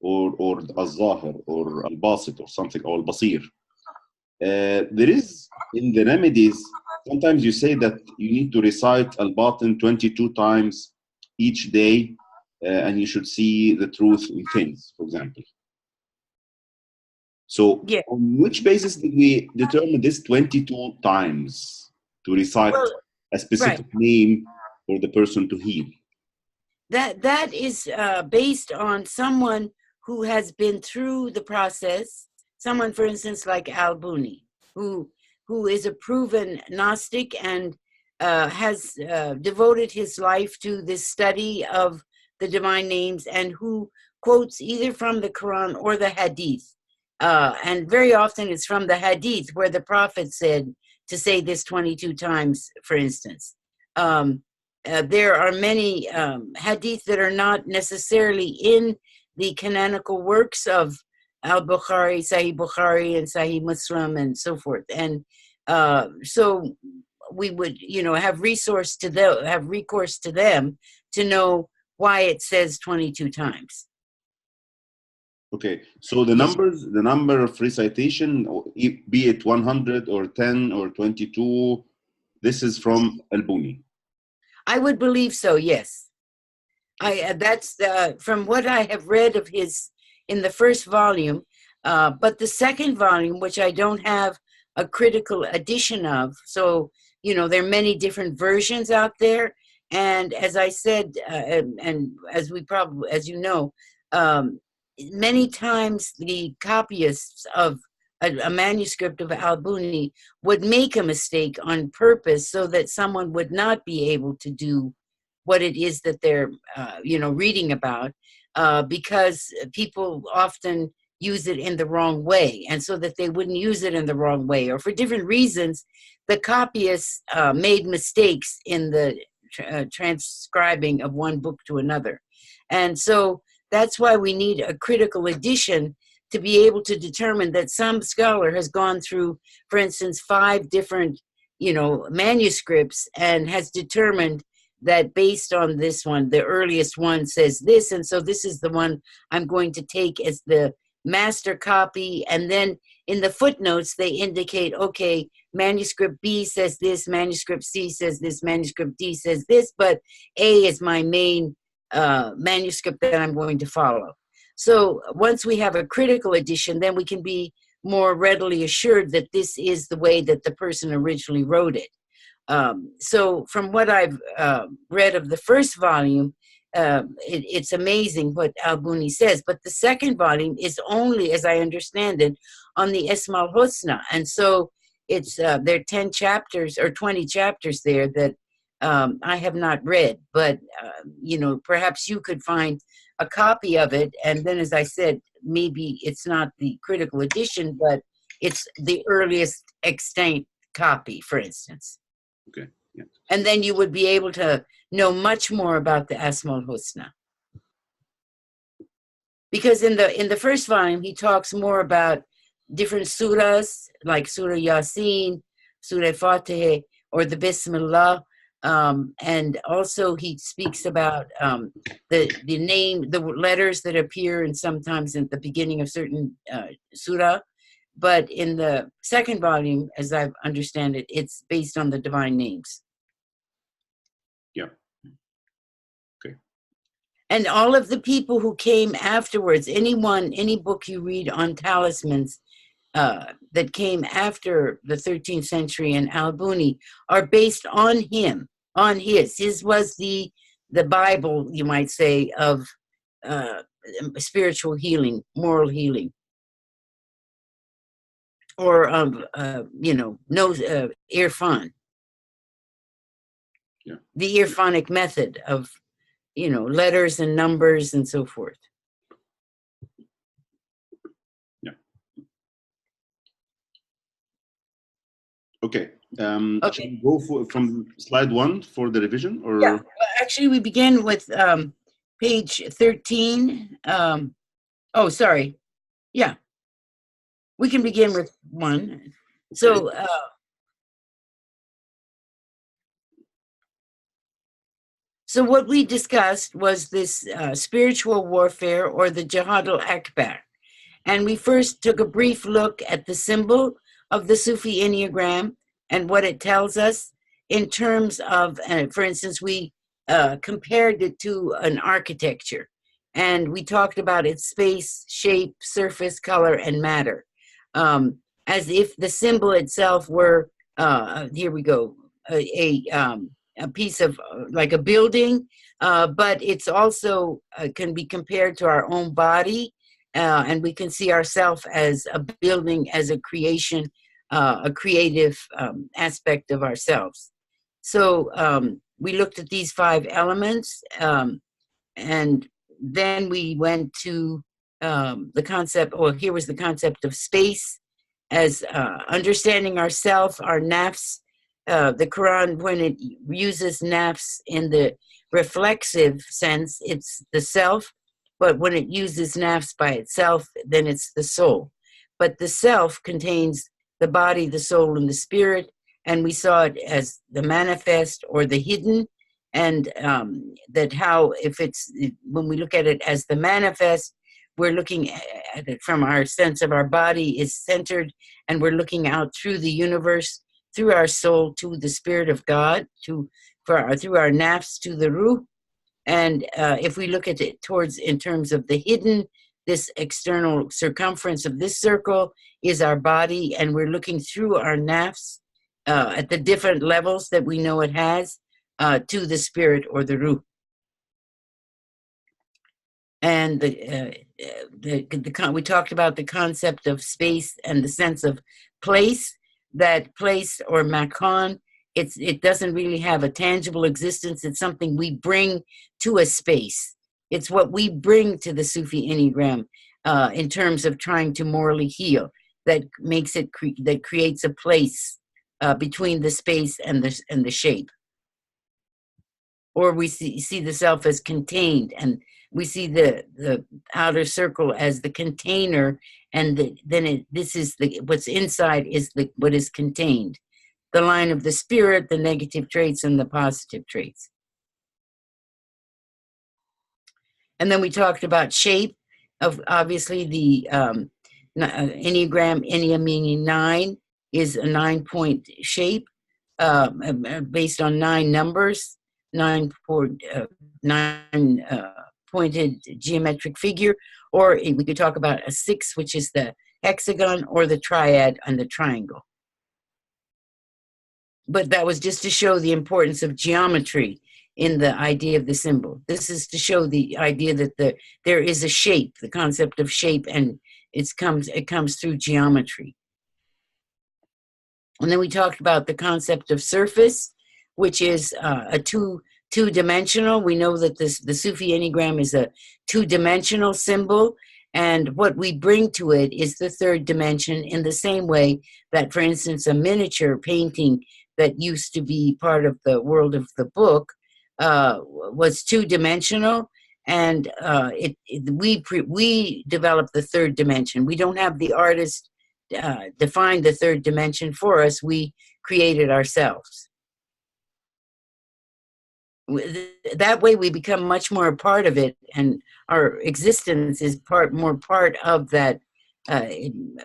or al-Zahir, or al-Basit, or something, or al-Basir. There is in the remedies, sometimes you say that you need to recite al-Batin 22 times each day, and you should see the truth in things, for example. So, on which basis did we determine this 22 times to recite a specific name for the person to heal? That is based on someone who has been through the process. Someone, for instance, like Al-Buni, who is a proven Gnostic and has devoted his life to this study of the divine names, and who quotes either from the Quran or the Hadith. And very often it's from the Hadith, where the Prophet said to say this 22 times, for instance. There are many Hadith that are not necessarily in the canonical works of Al-Bukhari, Sahih Bukhari, and Sahih Muslim, and so forth. And so we would, have recourse to them to know why it says 22 times. Okay, so the number of recitation, be it 100 or 10 or 22, this is from Al-Buni. I would believe so, yes. That's from what I have read of his in the first volume, but the second volume, which I don't have a critical edition of, so there are many different versions out there. And as I said, and as you know, many times the copyists of a manuscript of Al-Buni would make a mistake on purpose so that someone would not be able to do what it is that they're, reading about, because people often use it in the wrong way, and so that they wouldn't use it in the wrong way, or for different reasons, the copyists made mistakes in the transcribing of one book to another. And so that's why we need a critical edition to be able to determine that some scholar has gone through, for instance, 5 different, manuscripts, and has determined that based on this one, the earliest one says this, and so this is the one I'm going to take as the master copy, and then in the footnotes they indicate, okay, manuscript B says this, manuscript C says this, manuscript D says this, but A is my main manuscript that I'm going to follow. So once we have a critical edition, then we can be more readily assured that this is the way that the person originally wrote it. So from what I've read of the first volume, it's amazing what Al-Buni says, but the second volume is only, as I understand it, on the Esma al-Husna. And so it's there are 10 chapters or 20 chapters there that I have not read, but you know, perhaps you could find a copy of it. And then, as I said, maybe it's not the critical edition, but it's the earliest extant copy, for instance. Okay. Yeah. And then you would be able to know much more about the Asma al-Husna. Because in the first volume, he talks more about different surahs, like Surah Yasin, Surah Fatih, or the Bismillah. And also he speaks about the letters that appear and sometimes at the beginning of certain surah. But in the second volume, as I understand it, it's based on the divine names. Yeah. Okay. And all of the people who came afterwards, any book you read on talismans that came after the 13th century and Al-Buni are based on him, on his. His was the Bible, you might say, of spiritual healing, moral healing. Or Irfan. Yeah. The Irfanic method of, letters and numbers and so forth. Yeah. Okay. Okay. Should we go from slide 1 for the revision, or? Yeah. Well, actually, we begin with page 13. Oh, sorry. Yeah. We can begin with 1. So, so what we discussed was this spiritual warfare, or the Jihad al-Akbar. And we first took a brief look at the symbol of the Sufi Enneagram and what it tells us in terms of, for instance, we compared it to an architecture. And we talked about its space, shape, surface, color, and matter. As if the symbol itself were, here we go, a piece of like a building, but it's also can be compared to our own body, and we can see ourselves as a building, as a creation, a creative aspect of ourselves. So we looked at these 5 elements, and then we went to the concept, or here was the concept of space as understanding ourself, our nafs. The Quran, when it uses nafs in the reflexive sense, it's the self, but when it uses nafs by itself, then it's the soul. But the self contains the body, the soul, and the spirit, and we saw it as the manifest or the hidden, and that how, if it's, when we look at it as the manifest, we're looking at it from our sense of our body is centered, and we're looking out through the universe, through our soul to the Spirit of God, through our nafs to the ruh. And if we look at it in terms of the hidden, this external circumference of this circle is our body, and we're looking through our nafs at the different levels that we know it has to the spirit or the ruh. And we talked about the concept of space and the sense of place. That place, or makan, it doesn't really have a tangible existence. It's something we bring to a space. It's what we bring to the Sufi Enneagram in terms of trying to morally heal. That makes it that creates a place between the space and the shape. Or we see the self as contained, and we see the outer circle as the container, and this is what's inside is what is contained. The line of the spirit, the negative traits, and the positive traits. And then we talked about shape, of obviously the Enneagram, Ennea meaning 9, is a 9-point shape based on 9 numbers, 9 pointed geometric figure, or we could talk about a 6, which is the hexagon, or the triad and the triangle. But that was just to show the importance of geometry in the idea of the symbol. This is to show the idea that there is a shape, the concept of shape, and it comes through geometry. And then we talked about the concept of surface, which is a two-dimensional. We know that the Sufi Enneagram is a two-dimensional symbol, and what we bring to it is the third dimension, in the same way that, for instance, a miniature painting that used to be part of the world of the book was two-dimensional, and we developed the third dimension. We don't have the artist define the third dimension for us. We create it ourselves. That way we become much more a part of it, and our existence is more part of that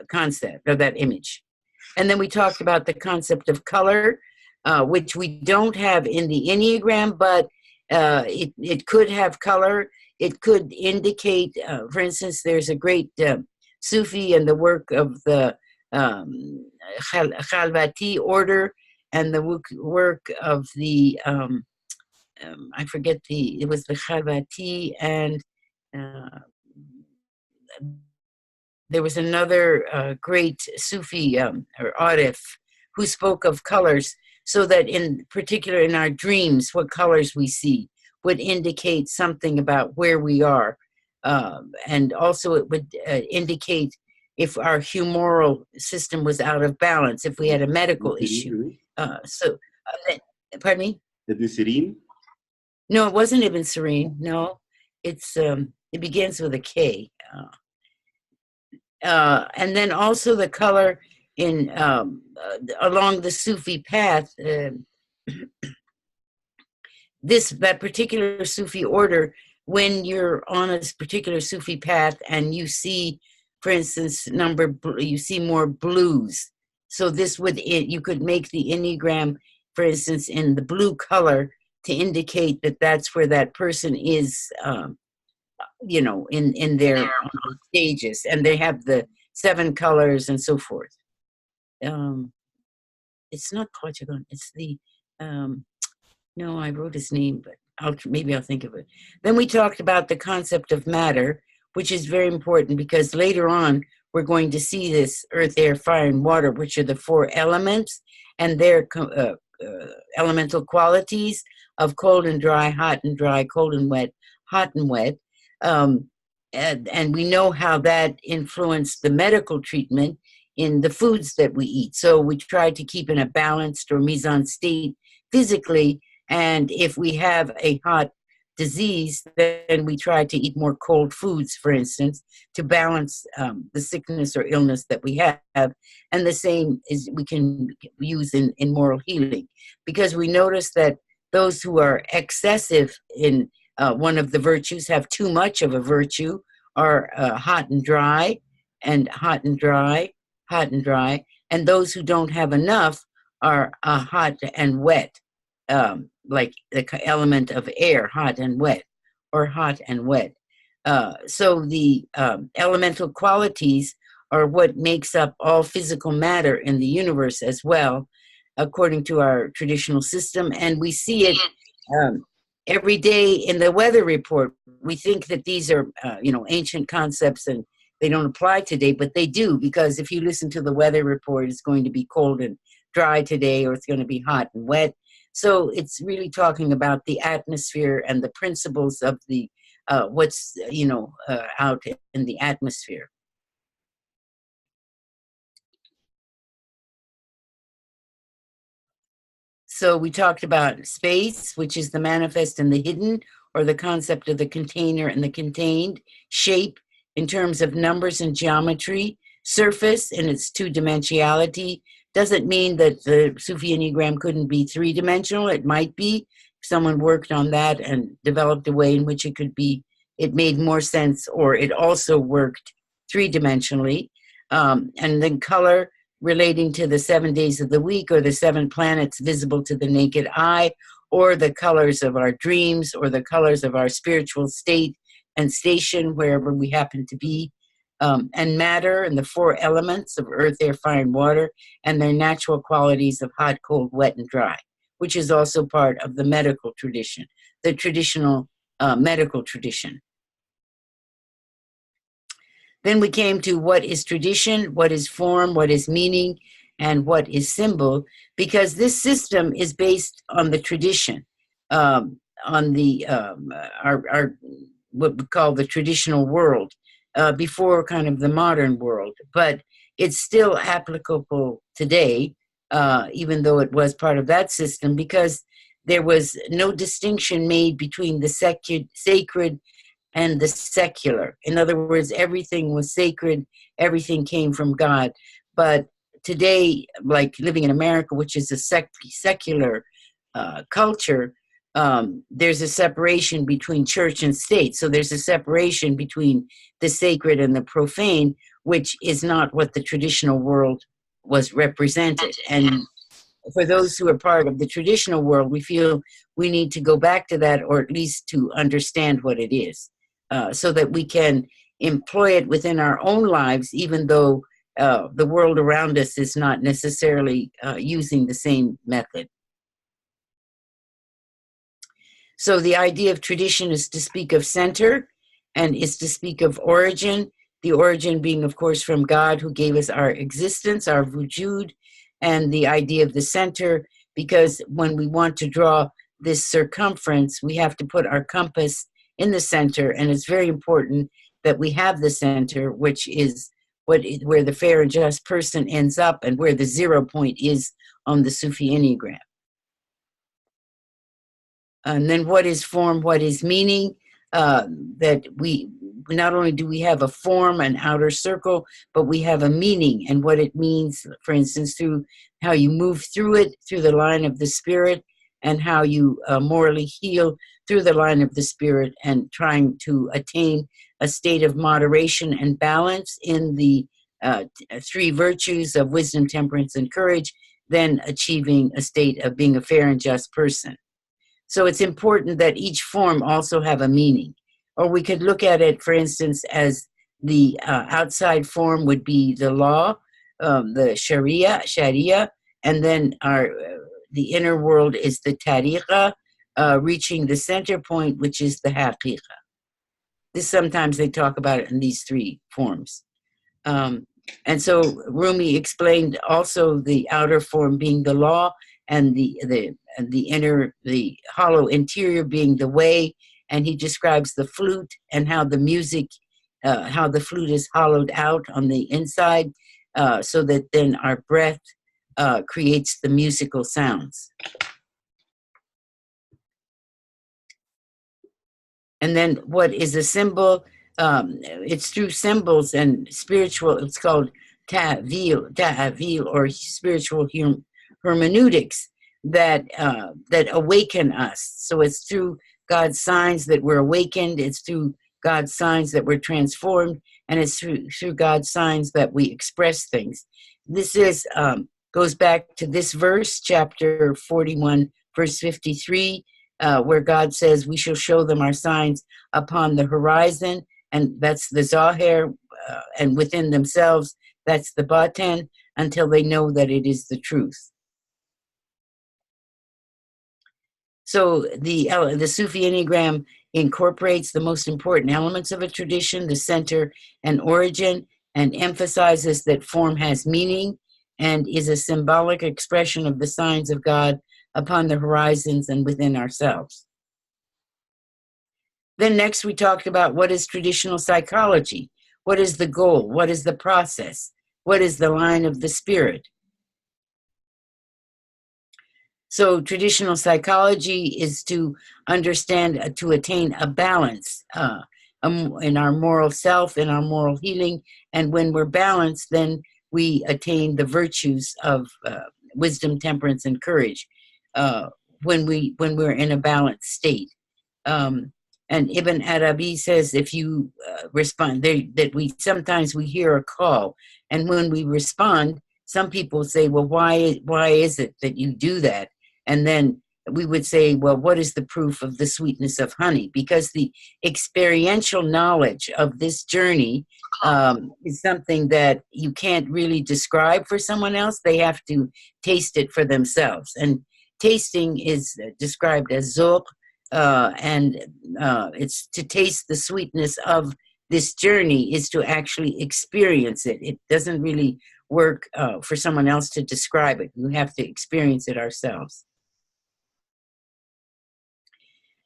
concept, or that image. And then we talked about the concept of color, which we don't have in the Enneagram, but it could have color. It could indicate, for instance, there's a great Sufi and the work of the Khalvati order, and the work of the I forget it was the Khalvati, and there was another great Sufi or Arif who spoke of colors, so that in particular in our dreams, what colors we see would indicate something about where we are. And also it would indicate if our humoral system was out of balance, if we had a medical issue. Pardon me? Ibn Sirin? No, it wasn't Ibn Sirin. No, it's it begins with a K. And then also the color in along the Sufi path. That particular Sufi order, when you're on a particular Sufi path and you see, for instance, you see more blues. So this you could make the Enneagram, for instance, in the blue color, to indicate that that's where that person is, in their stages, and they have the 7 colors and so forth. It's not Portugal. It's the no, I wrote his name, but maybe I'll think of it. Then we talked about the concept of matter, which is very important because later on we're going to see this earth, air, fire, and water, which are the 4 elements, and their elemental qualities of cold and dry, hot and dry, cold and wet, hot and wet. And we know how that influenced the medical treatment in the foods that we eat. So we try to keep in a balanced or mise-en state physically. And if we have a hot disease, then we try to eat more cold foods, for instance, to balance the sickness or illness that we have. And the same is we can use in moral healing, because we notice that those who are excessive in one of the virtues, have too much of a virtue, are hot and dry, and hot and dry, hot and dry. And those who don't have enough are hot and wet, like the element of air, hot and wet, or hot and wet. So the elemental qualities are what makes up all physical matter in the universe as well, according to our traditional system. And we see it every day in the weather report. We think that these are, ancient concepts and they don't apply today, but they do, because if you listen to the weather report, it's going to be cold and dry today, or it's going to be hot and wet. So it's really talking about the atmosphere and the principles of the what's out in the atmosphere. So we talked about space, which is the manifest and the hidden, or the concept of the container and the contained. Shape in terms of numbers and geometry. Surface in its two-dimensionality. Doesn't mean that the Sufi Enneagram couldn't be 3-dimensional. It might be. Someone worked on that and developed a way in which it could be it made more sense, or it also worked three-dimensionally. And then color relating to the 7 days of the week, or the 7 planets visible to the naked eye, or the colors of our dreams, or the colors of our spiritual state and station wherever we happen to be. And matter and the 4 elements of earth, air, fire, and water, and their natural qualities of hot, cold, wet, and dry, which is also part of the medical tradition, the traditional medical tradition. Then we came to what is tradition, what is form, what is meaning, and what is symbol, because this system is based on the tradition, on the our what we call the traditional world, before kind of the modern world. But it's still applicable today, even though it was part of that system, because there was no distinction made between the sacred and the secular. In other words, everything was sacred, everything came from God. But today, like living in America, which is a secular culture, there's a separation between church and state. So there's a separation between the sacred and the profane, which is not what the traditional world was represented. And for those who are part of the traditional world, we feel we need to go back to that, or at least to understand what it is, so that we can employ it within our own lives, even though the world around us is not necessarily using the same method. So the idea of tradition is to speak of center, and is to speak of origin, the origin being, of course, from God, who gave us our existence, our wujud, and the idea of the center, because when we want to draw this circumference, we have to put our compass in the center, and it's very important that we have the center, which is where the fair and just person ends up, and where the 0 point is on the Sufi Enneagram. And then what is form, what is meaning? That we not only do we have a form, an outer circle, but we have a meaning, and what it means, for instance, through how you move through it, through the line of the spirit, and how you morally heal through the line of the spirit, and trying to attain a state of moderation and balance in the 3 virtues of wisdom, temperance, and courage, then achieving a state of being a fair and just person. So it's important that each form also have a meaning. Or we could look at it, for instance, as the outside form would be the law, the Sharia, and then the inner world is the tariqa, reaching the center point, which is the haqiqa. This sometimes they talk about it in these 3 forms. And so Rumi explained also the outer form being the law, and the inner, the hollow interior being the way, and he describes the flute and how the music, how the flute is hollowed out on the inside, so that then our breath creates the musical sounds. And then what is a symbol? It's through symbols and spiritual, it's called ta'avil, or spiritual hermeneutics, that awaken us. So it's through God's signs that we're awakened, it's through God's signs that we're transformed, and it's through God's signs that we express things. This is goes back to this verse, chapter 41, verse 53, where God says, we shall show them our signs upon the horizon, and that's the Zahir, and within themselves, that's the Batin, until they know that it is the truth. So the Sufi Enneagram incorporates the most important elements of a tradition, the center and origin, and emphasizes that form has meaning and is a symbolic expression of the signs of God upon the horizons and within ourselves. Then next we talked about what is traditional psychology, what is the goal, what is the process, what is the line of the spirit. So traditional psychology is to understand, to attain a balance in our moral self, in our moral healing. And when we're balanced, then we attain the virtues of wisdom, temperance, and courage when we're in a balanced state. And Ibn Arabi says if you respond, that we sometimes we hear a call, and when we respond, some people say, well, why is it that you do that? And then we would say, well, what is the proof of the sweetness of honey? Because the experiential knowledge of this journey is something that you can't really describe for someone else. They have to taste it for themselves. And tasting is described as zuq, and it's to taste the sweetness of this journey is to actually experience it. It doesn't really work for someone else to describe it. We have to experience it ourselves.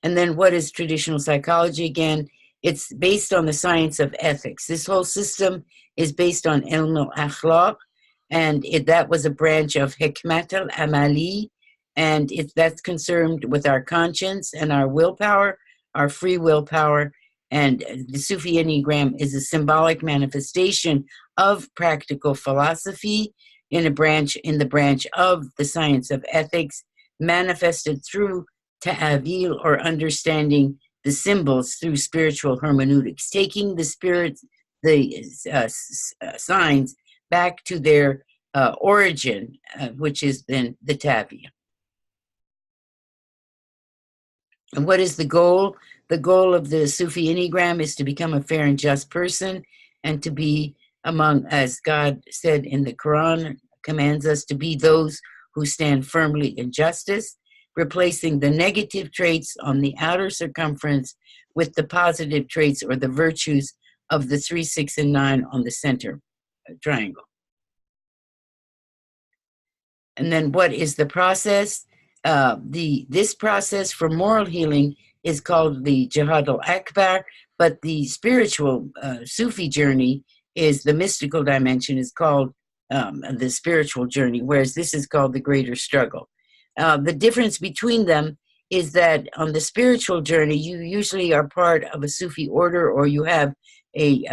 And then what is traditional psychology again? It's based on the science of ethics. This whole system is based on ilm al-akhlaq, and that was a branch of hikmat al-amali, and that's concerned with our conscience and our willpower, our free willpower. And the Sufi Enneagram is a symbolic manifestation of practical philosophy in the branch of the science of ethics, manifested through ta'avil, or understanding the symbols through spiritual hermeneutics, taking the signs back to their origin, which is then the tavia. And what is the goal? The goal of the Sufi Enneagram is to become a fair and just person, and to be among, as God said in the Quran, commands us to be those who stand firmly in justice, replacing the negative traits on the outer circumference with the positive traits or the virtues of the 3, 6, and 9 on the center triangle. And then what is the process? This process for moral healing is called the Jihad al-Akbar, but the spiritual Sufi journey is the mystical dimension, is called the spiritual journey, whereas this is called the greater struggle. The difference between them is that on the spiritual journey, you usually are part of a Sufi order, or you have a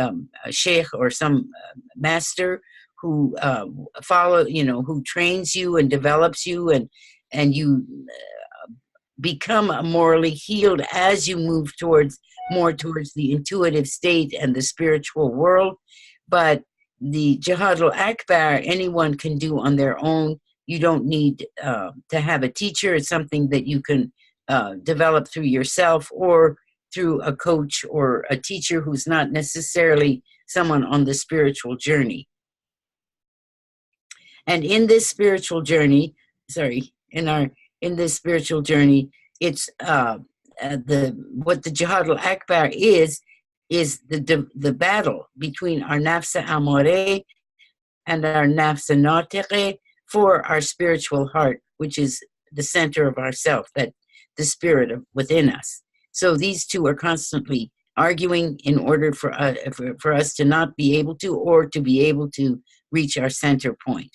sheikh or some master who who trains you and develops you, and you become morally healed as you move more towards the intuitive state and the spiritual world. But the Jihad al-Akbar, anyone can do on their own. You don't need to have a teacher. It's something that you can develop through yourself, or through a coach or a teacher who's not necessarily someone on the spiritual journey. And in this spiritual journey, in this spiritual journey, it's what the Jihad al-Akbar is the battle between our nafs amore and our nafs natiqe for our spiritual heart, which is the center of ourself, that the spirit within us. So these two are constantly arguing in order for us to not be able to, or to be able to reach our center point.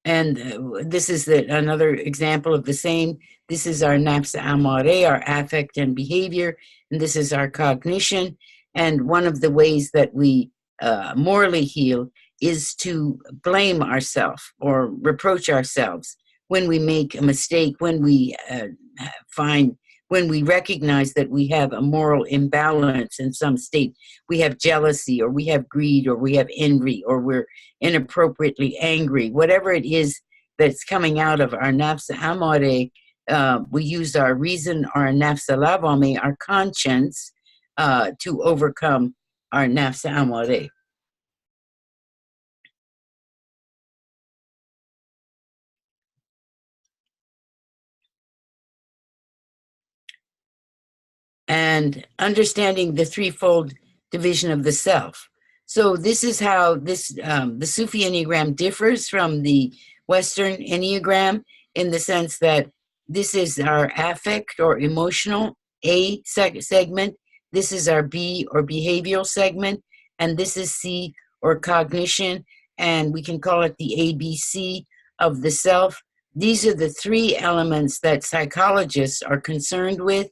And this is another example of the same. This is our nafs amare, our affect and behavior, and this is our cognition. And one of the ways that we morally heal is to blame ourselves or reproach ourselves when we make a mistake, when we recognize that we have a moral imbalance in some state. We have jealousy, or we have greed, or we have envy, or we're inappropriately angry. Whatever it is that's coming out of our nafs amare, we use our reason, our nafs lawame, our conscience, to overcome our nafs amare. And understanding the threefold division of the self. So this is how the Sufi Enneagram differs from the Western Enneagram, in the sense that this is our affect or emotional A segment, this is our B or behavioral segment, and this is C or cognition, and we can call it the ABC of the self. These are the three elements that psychologists are concerned with.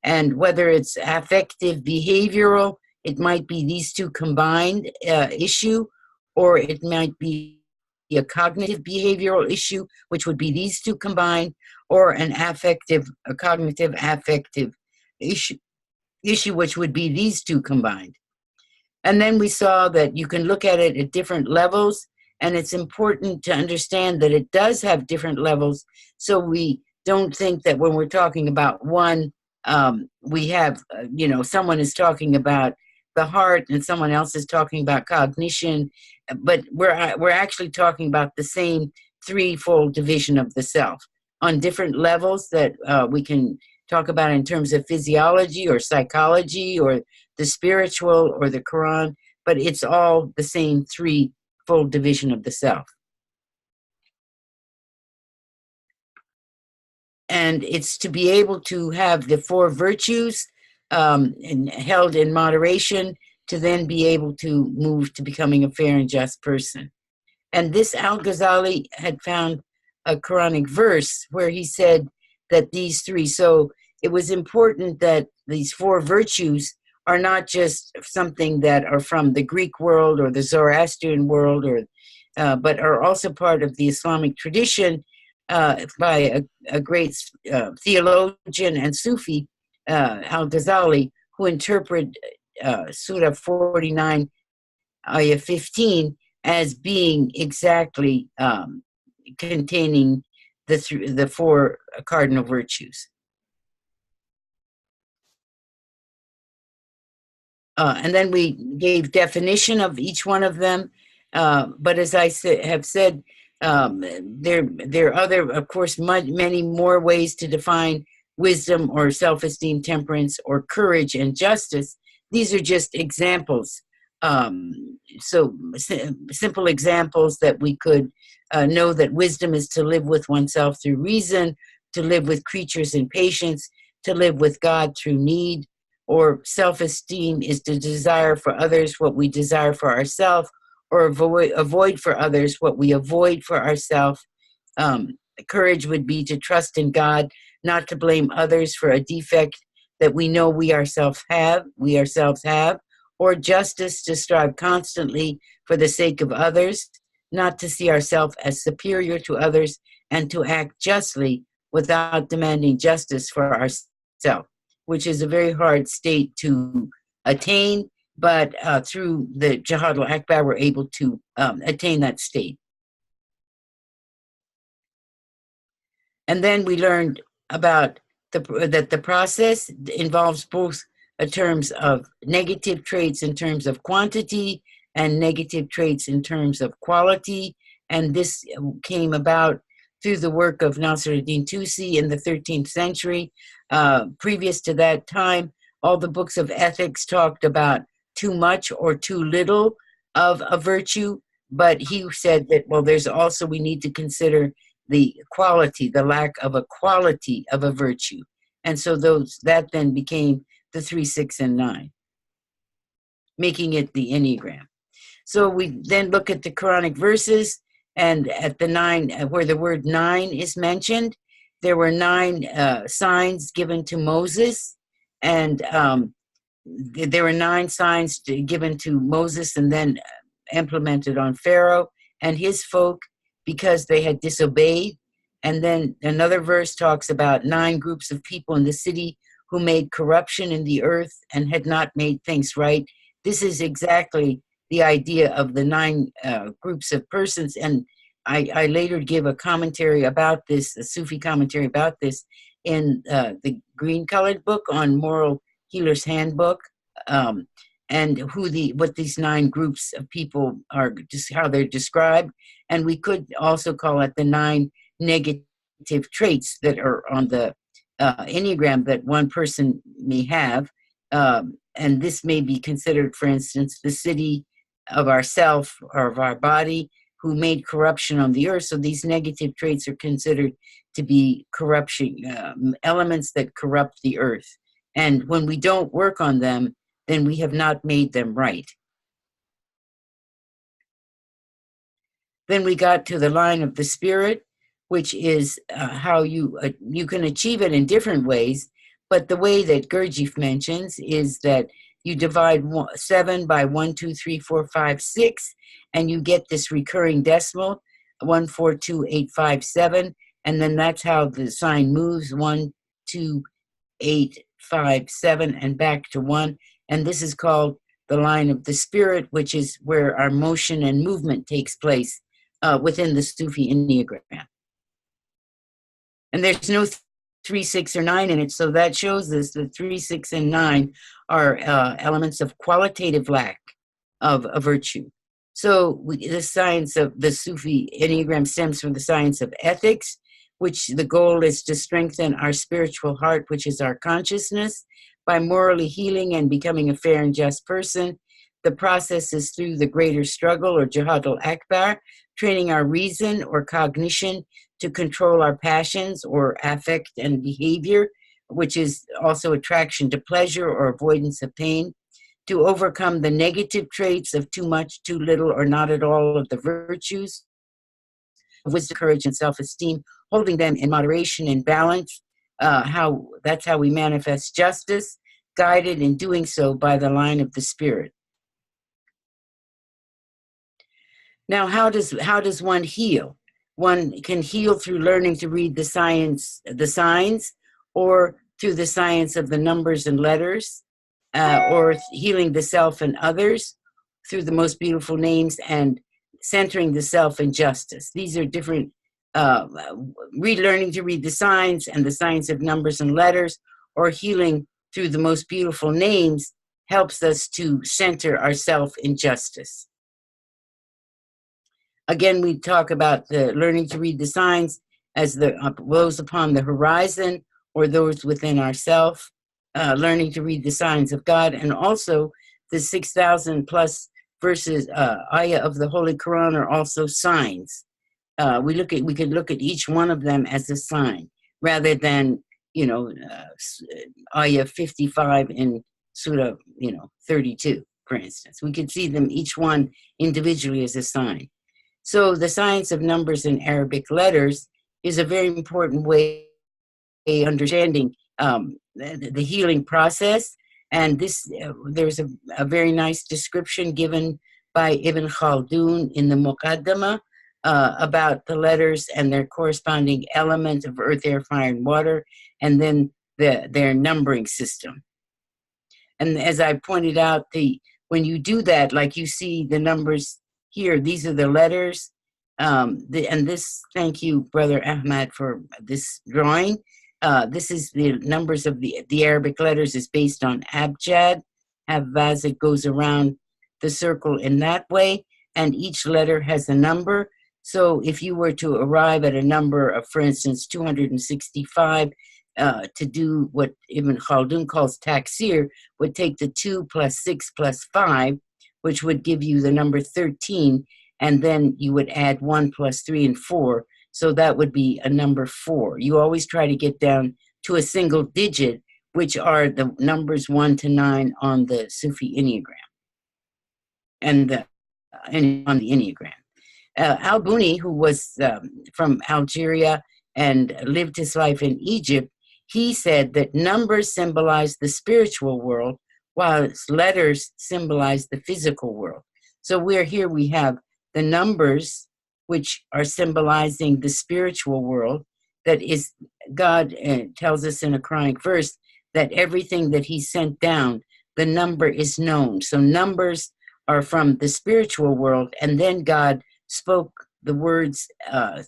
And whether it's affective, behavioral, it might be these two combined issue, or it might be a cognitive behavioral issue, which would be these two combined, or a cognitive affective issue, which would be these two combined. And then we saw that you can look at it at different levels, and it's important to understand that it does have different levels, so we don't think that when we're talking about one, we have, someone is talking about the heart and someone else is talking about cognition, but we're actually talking about the same threefold division of the self on different levels that we can talk about in terms of physiology or psychology or the spiritual or the Quran, but it's all the same threefold division of the self. And it's to be able to have the four virtues and held in moderation to then be able to move to becoming a fair and just person. And this Al-Ghazali had found a Quranic verse where he said that these three, so it was important that these four virtues are not just something that are from the Greek world or the Zoroastrian world, but are also part of the Islamic tradition by a great theologian and Sufi, Al-Ghazali, who interpreted Surah 49, Ayah 15, as being exactly containing the four cardinal virtues. And then we gave definition of each one of them. But as I have said, there are other, of course, many more ways to define wisdom or self-esteem, temperance, or courage and justice. These are just examples. So simple examples that we could know that wisdom is to live with oneself through reason, to live with creatures in patience, to live with God through need, or self-esteem is to desire for others what we desire for ourselves, or avoid for others what we avoid for ourselves. Courage would be to trust in God, not to blame others for a defect that we know we ourselves have, or justice, to strive constantly for the sake of others, not to see ourselves as superior to others, and to act justly without demanding justice for ourselves, which is a very hard state to attain, but through the Jihad al-Akbar, we're able to attain that state. And then we learned about that the process involves both terms of negative traits in terms of quantity and negative traits in terms of quality. And this came about through the work of Nasruddin Tusi in the 13th century. Previous to that time, all the books of ethics talked about too much or too little of a virtue, but he said that, well, there's also, we need to consider the quality, the lack of a quality of a virtue. And so that then became the 3, 6, and 9, making it the Enneagram. So we then look at the Quranic verses, and at the 9, where the word 9 is mentioned, there were 9 signs given to Moses, and there were 9 signs given to Moses and then implemented on Pharaoh and his folk because they had disobeyed. And then another verse talks about 9 groups of people in the city who made corruption in the earth and had not made things right. This is exactly the idea of the 9 groups of persons. And I later give a commentary about this, a Sufi commentary about this, in the green-colored book on Moral Healer's Handbook, and what these 9 groups of people are, just how they're described. And we could also call it the 9 negative traits that are on the Enneagram that one person may have. And this may be considered, for instance, the city of ourself or of our body who made corruption on the earth. So these negative traits are considered to be corruption, elements that corrupt the earth. And when we don't work on them, then we have not made them right. Then we got to the line of the spirit, which is how you can achieve it in different ways. But the way that Gurdjieff mentions is that you divide 7 by 1, 2, 3, 4, 5, 6, and you get this recurring decimal. 142857, and then that's how the sign moves, 12857, and back to 1. And this is called the line of the spirit, which is where our motion and movement takes place within the Sufi Enneagram. And there's no 3, 6, or 9 in it, so that shows us that 3, 6, and 9 are elements of qualitative lack of a virtue. So the science of the Sufi Enneagram stems from the science of ethics, which the goal is to strengthen our spiritual heart, which is our consciousness, by morally healing and becoming a fair and just person. The process is through the greater struggle, or jihad al-akbar, training our reason or cognition to control our passions or affect and behavior, which is also attraction to pleasure or avoidance of pain, to overcome the negative traits of too much, too little, or not at all of the virtues of wisdom, courage, and self-esteem, holding them in moderation and balance. That's how we manifest justice, guided in doing so by the line of the spirit. Now, how does one heal? One can heal through learning to read the signs, or through the science of the numbers and letters, or healing the self and others through the most beautiful names and centering the self in justice. These are different, relearning to read the signs and the science of numbers and letters, or healing through the most beautiful names helps us to center ourself in justice. Again, we talk about the learning to read the signs as those upon the horizon or those within ourself, learning to read the signs of God, and also the 6,000 plus verses, ayah of the Holy Quran are also signs. We could look at each one of them as a sign, rather than, ayah 55 in Surah, 32, for instance. We could see them each one individually as a sign. So the science of numbers and Arabic letters is a very important way of understanding the healing process. And there's a very nice description given by Ibn Khaldun in the Muqaddamah about the letters and their corresponding element of earth, air, fire, and water, and then their numbering system. And as I pointed out, when you do that, like you see the numbers here, these are the letters. Thank you, Brother Ahmad, for this drawing. This is the numbers of the Arabic letters is based on abjad. Havaz, it goes around the circle in that way, and each letter has a number. So if you were to arrive at a number of, for instance, 265, to do what Ibn Khaldun calls taksir, would take the 2 plus 6 plus 5, which would give you the number 13, and then you would add 1 plus 3 and 4, so that would be a number 4. You always try to get down to a single digit, which are the numbers 1 to 9 on the Sufi Enneagram, and on the Enneagram. Al-Buni, who was from Algeria and lived his life in Egypt, he said that numbers symbolize the spiritual world, while its letters symbolize the physical world. So we have the numbers, which are symbolizing the spiritual world. That is, God tells us in a Quranic verse that everything that he sent down, the number is known. So numbers are from the spiritual world, and then God spoke the words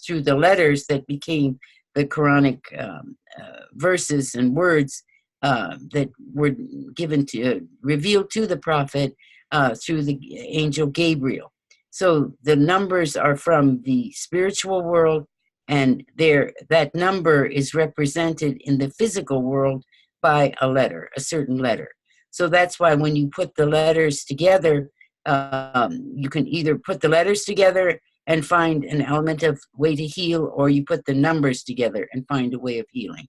through the letters that became the Quranic verses and words that were revealed to the prophet through the angel Gabriel. So the numbers are from the spiritual world, and that number is represented in the physical world by a certain letter. So that's why when you put the letters together, you can either put the letters together and find an element of way to heal, or you put the numbers together and find a way of healing.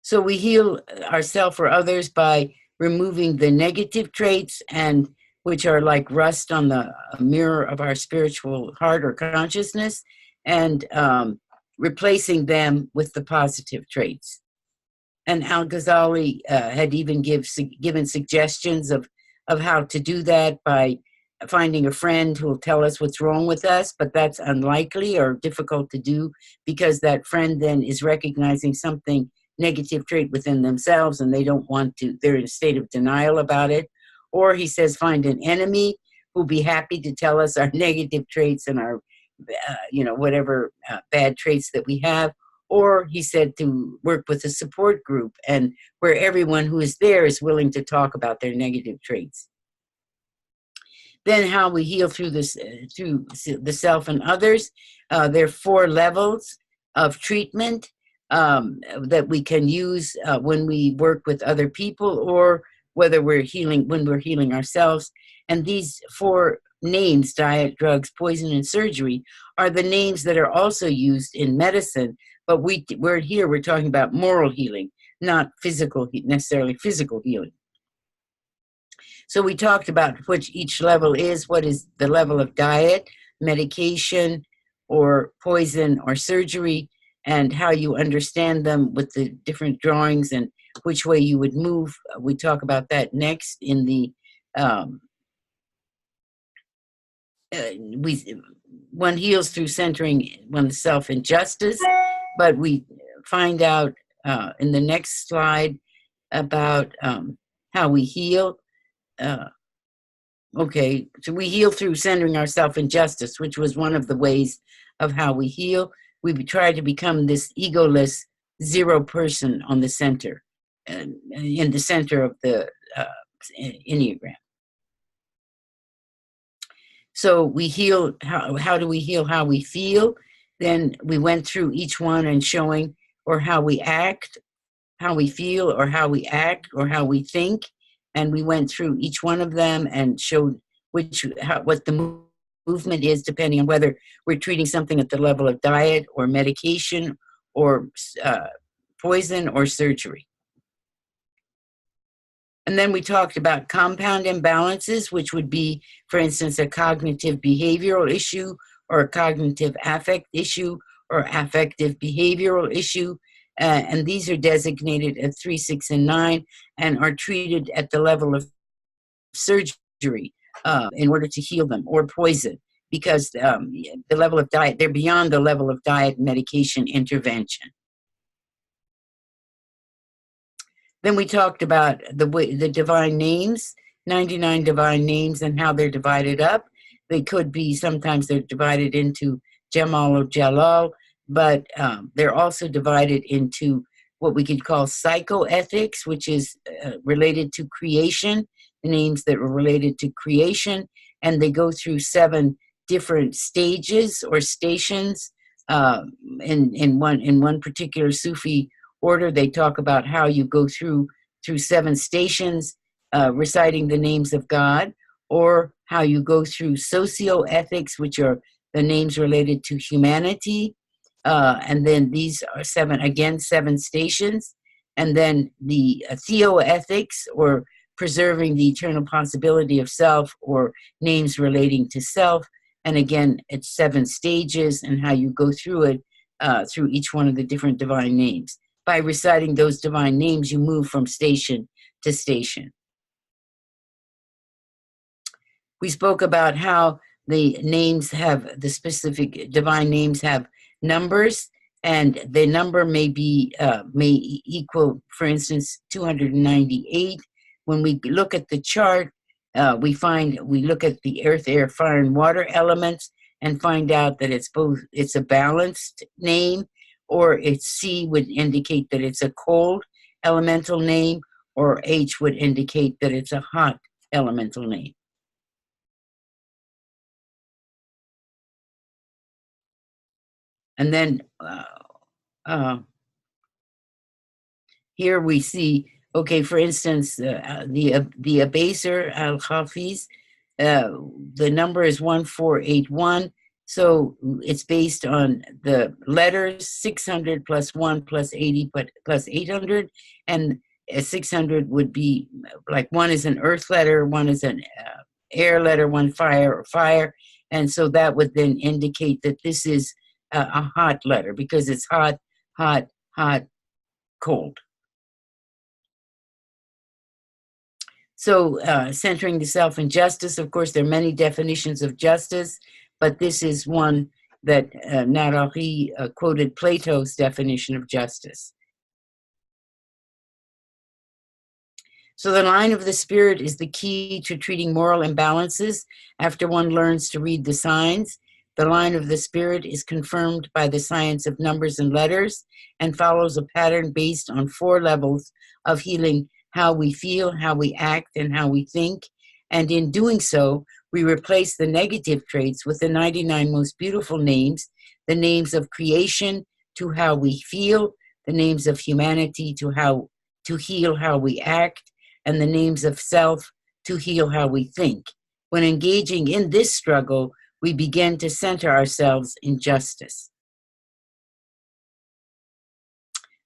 So we heal ourselves or others by removing the negative traits, and which are like rust on the mirror of our spiritual heart or consciousness, and replacing them with the positive traits. And Al-Ghazali had even given suggestions of how to do that by finding a friend who will tell us what's wrong with us, but that's unlikely or difficult to do because that friend then is recognizing something negative trait within themselves and they don't want to, they're in a state of denial about it. Or he says, find an enemy who'll be happy to tell us our negative traits and our, whatever bad traits that we have. Or he said to work with a support group and where everyone who is there is willing to talk about their negative traits. Then how we heal through this, through the self and others. There are 4 levels of treatment that we can use when we work with other people or whether we're healing, when we're healing ourselves. And these 4 names, diet, drugs, poison, and surgery, are the names that are also used in medicine. But we're talking about moral healing, not necessarily physical healing. So we talked about what each level is. What is the level of diet, medication, or poison, or surgery, and how you understand them with the different drawings and which way you would move. We talk about that next in the, one heals through centering oneself in justice, but we find out in the next slide about how we heal. Okay, so we heal through centering ourselves in justice, which was one of the ways of how we heal. We try to become this egoless zero person on the center, in the center of the Enneagram. So we heal, how do we heal how we feel? Then we went through each one and showing, or how we act, how we feel, or how we act, or how we think. And we went through each one of them and showed what the movement is, depending on whether we're treating something at the level of diet or medication or poison or surgery. And then we talked about compound imbalances, which would be, for instance, a cognitive behavioral issue or a cognitive affect issue or affective behavioral issue. And these are designated at 3, 6, and 9 and are treated at the level of surgery in order to heal them, or poison, because the level of diet, they're beyond the level of diet medication intervention. Then we talked about the divine names, 99 divine names, and how they're divided up. They could be, sometimes they're divided into Jamal or Jalal, but they're also divided into what we could call psychoethics, which is related to creation, the names that were related to creation, and they go through 7 different stages or stations. In one particular Sufi order, they talk about how you go through 7 stations, reciting the names of God, or how you go through socioethics, which are the names related to humanity. And then these are 7 stations. And then the theoethics, or preserving the eternal possibility of self, or names relating to self. And again, it's 7 stages and how you go through it, through each one of the different divine names. By reciting those divine names, you move from station to station. We spoke about how the names have, the specific divine names have numbers, and the number may equal, for instance, 298. When we look at the chart, we look at the earth, air, fire, and water elements and find out that it's a balanced name, or it's C would indicate that it's a cold elemental name, or H would indicate that it's a hot elemental name. And then here we see, okay, for instance, the abaser al-Hafiz, the number is 1481. So it's based on the letters 600 plus 1 plus 80 plus 800. And 600 would be like, 1 is an earth letter, 1 is an air letter, 1 fire or fire. And so that would then indicate that this is a hot letter, because it's hot, hot, hot, cold. So centering the self in justice, of course, there are many definitions of justice, but this is one that Narari quoted Plato's definition of justice. So the line of the spirit is the key to treating moral imbalances after one learns to read the signs. The line of the spirit is confirmed by the science of numbers and letters and follows a pattern based on 4 levels of healing: how we feel, how we act, and how we think. And in doing so, we replace the negative traits with the 99 most beautiful names, the names of creation to how we feel, the names of humanity to heal how we act, and the names of self to heal how we think. When engaging in this struggle, we begin to center ourselves in justice.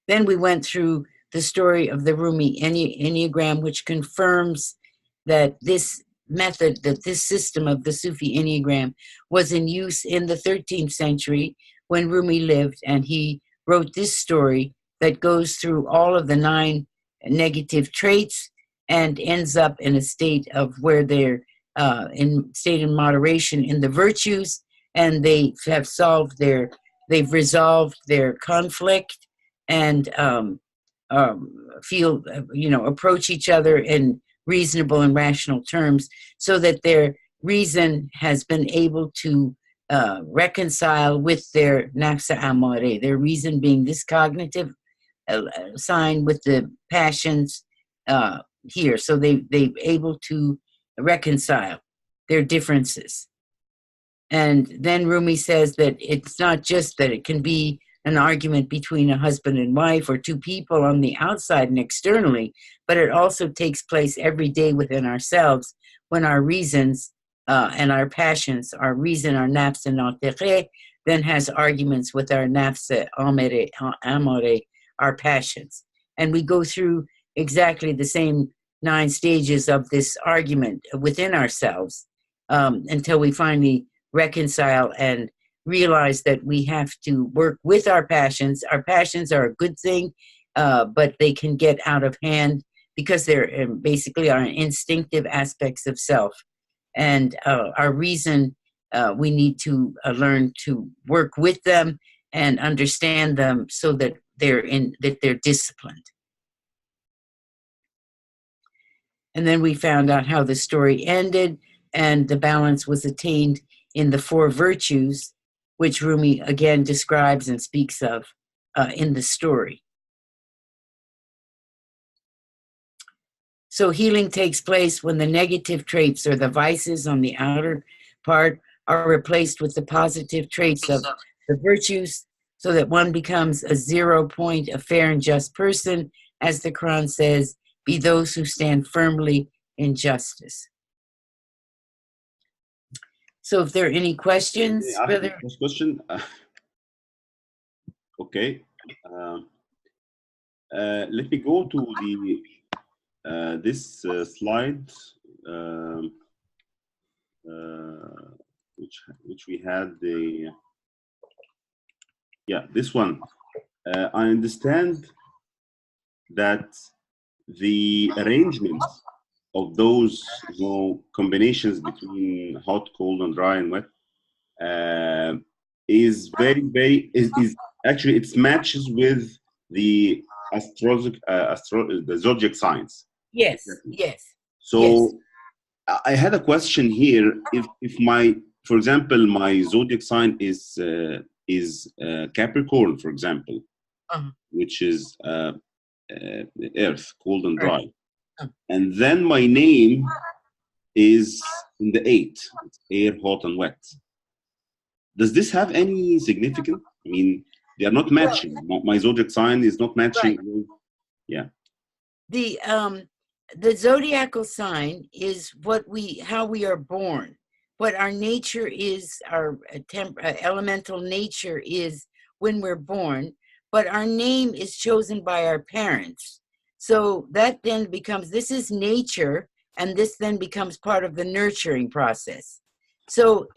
Then we went through the story of the Rumi Enneagram, which confirms that this method, that this system of the Sufi Enneagram was in use in the 13th century when Rumi lived, and he wrote this story that goes through all of the 9 negative traits and ends up in a state of where they're in moderation in the virtues, and they have they've resolved their conflict and feel, approach each other in reasonable and rational terms, so that their reason has been able to reconcile with their nafsa amare, their reason being this cognitive sign with the passions here. So they're able to reconcile their differences. And then Rumi says that it's not just that it can be an argument between a husband and wife or 2 people on the outside and externally, but it also takes place every day within ourselves when our reasons and our passions, our reason, our nafs and then has arguments with our nafs amare, our passions. And we go through exactly the same 9 stages of this argument within ourselves until we finally reconcile and realize that we have to work with our passions. Our passions are a good thing, but they can get out of hand because they're basically our instinctive aspects of self. And our reason, we need to learn to work with them and understand them so that they're disciplined. And then we found out how the story ended, and the balance was attained in the 4 virtues, which Rumi again describes and speaks of in the story. So healing takes place when the negative traits or the vices on the outer part are replaced with the positive traits of the virtues, so that one becomes a 0 point, a fair and just person, as the Quran says, be those who stand firmly in justice. So if there are any questions, brother? First question. Okay. Let me go to the this slide, which we had this one. I understand that the arrangements of those combinations between hot, cold, and dry and wet is very actually it matches with the the zodiac signs. Yes, yes. So yes. I had a question here. If for example, my zodiac sign is Capricorn, for example, which is earth, cold and dry. And then my name is in the 8, it's air, hot, and wet. Does this have any significance? I mean, they are not matching. My zodiac sign is not matching. Right. Yeah. The zodiacal sign is how we are born. What our nature is, our elemental nature is when we're born. But our name is chosen by our parents. So that then becomes, this is nature, and this then becomes part of the nurturing process. So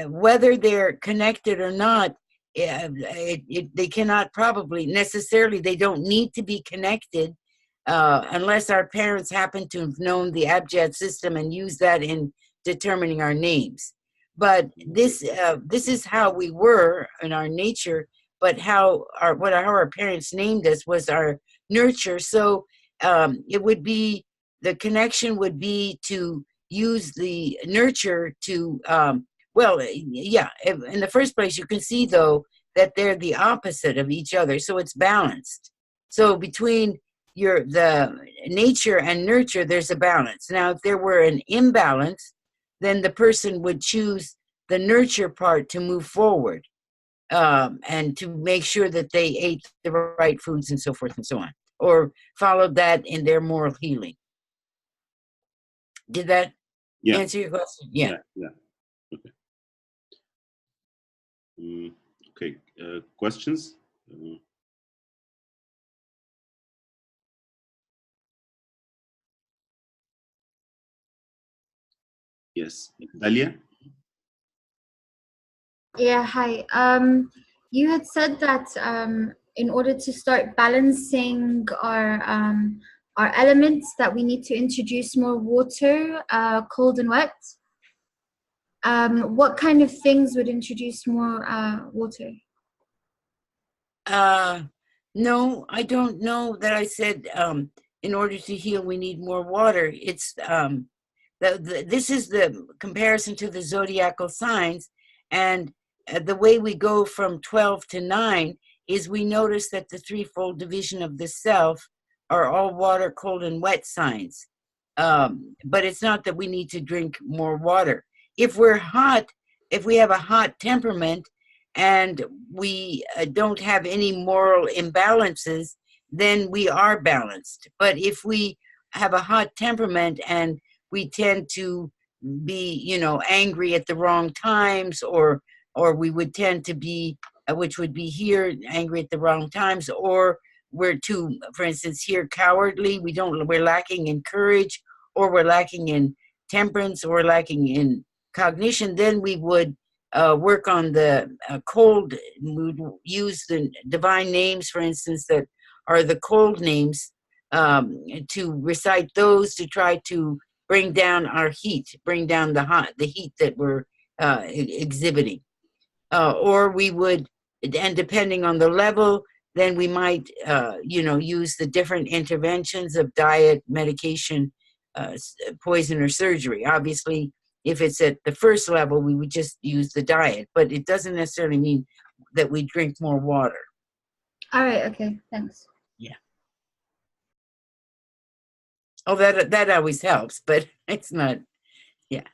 whether they're connected or not, they cannot probably necessarily, they don't need to be connected, unless our parents happen to have known the abjad system and use that in determining our names. But this is how we were in our nature, but how our parents named us was our nurture. So it would be, the connection would be to use the nurture to, in the first place, you can see though that they're the opposite of each other. So it's balanced. So between the nature and nurture, there's a balance. Now, if there were an imbalance, then the person would choose the nurture part to move forward, and to make sure that they ate the right foods and so forth and so on, or followed that in their moral healing. Did that answer your question? Yeah. Okay. Okay. Questions? Yes, Dalia. Yeah, hi. You had said that in order to start balancing our elements, that we need to introduce more water, cold and wet. What kind of things would introduce more water? No, I don't know that I said in order to heal we need more water. It's this is the comparison to the zodiacal signs, and the way we go from 12 to 9 is we notice that the threefold division of the self are all water, cold, and wet signs. But it's not that we need to drink more water. If we're hot, if we have a hot temperament and we don't have any moral imbalances, then we are balanced. But if we have a hot temperament and we tend to be, angry at the wrong times, or we would tend to be, which would be here, angry at the wrong times, or we're too, for instance, here, cowardly. We're lacking in courage, or we're lacking in temperance, or we're lacking in cognition. Then we would work on the cold. We would use the divine names, for instance, that are the cold names, to recite those to try to bring down our heat, bring down the heat that we're exhibiting. Or we would, and depending on the level, then we might, use the different interventions of diet, medication, poison, or surgery. Obviously, if it's at the first level, we would just use the diet, but it doesn't necessarily mean that we drink more water. All right, okay, thanks. Yeah. Oh, that always helps, but it's not, yeah.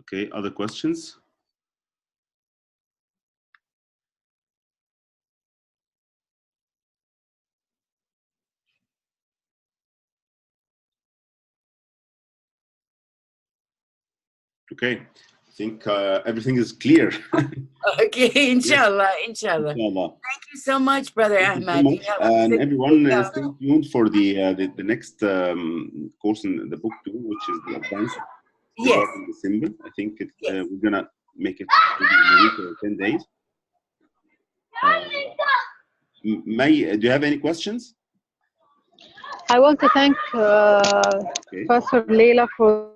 Okay, other questions? Okay, I think everything is clear. Okay, inshallah, inshallah. Inshallah. Thank you so much, Brother Thank Ahmad. you so much. And everyone, stay tuned for the next course in the book 2, which is the advanced regarding the symbol. I think we're gonna make it in a week or 10 days. May, do you have any questions? I want to thank Professor Laleh for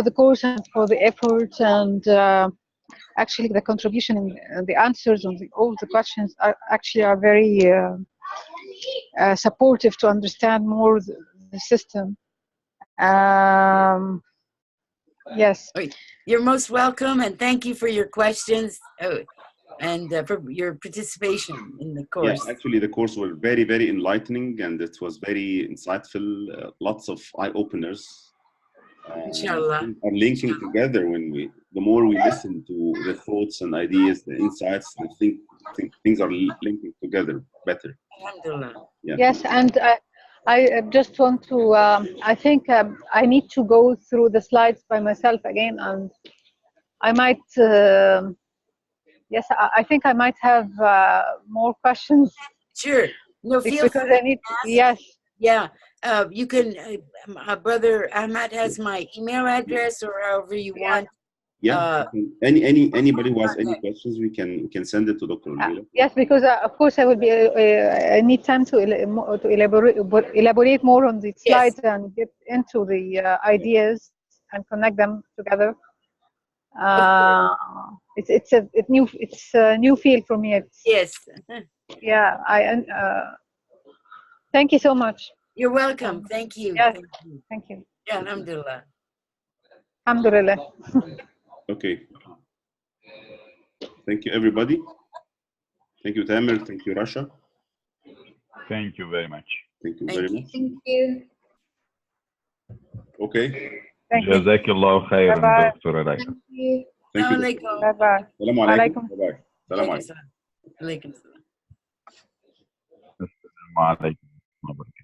the course and for the effort, and actually the contribution and the answers on all the questions are very supportive to understand more the system. Yes. You're most welcome, and thank you for your questions and for your participation in the course. Yeah, actually the course was very, very enlightening, and it was very insightful, lots of eye-openers. Inshallah. Are linking together the more we listen to the thoughts and ideas, the insights, I think things are linking together better. Alhamdulillah. Yeah. Yes, and I just want to, I think I need to go through the slides by myself again, and I might, yes, I think I might have more questions. Sure. No, feel because free I need to ask. Yes. Yeah, you can, Brother Ahmad has my email address, or however you want. Yeah. Anybody who has any questions, we can send it to Dr. Leila. Yes, because of course I will be. I need time to elaborate more on the slides and get into the ideas and connect them together. It's a new field for me. Yes. Yeah. Thank you so much. You're welcome. Thank you. Yes. Thank you. Thank you. Yeah, alhamdulillah. Alhamdulillah. Okay. Thank you, everybody. Thank you, Tamer. Thank you, Rasha. Thank you very much. Thank you very much. Thank you. Okay. جزاك الله خيرا دكتورة رايحة. Thank you. Thank you. Alaikum. Bye bye. Assalamu alaikum. Bye-bye. Assalamu alaikum. Alaikum salam. السلام عليكم ورحمة الله وبركاته.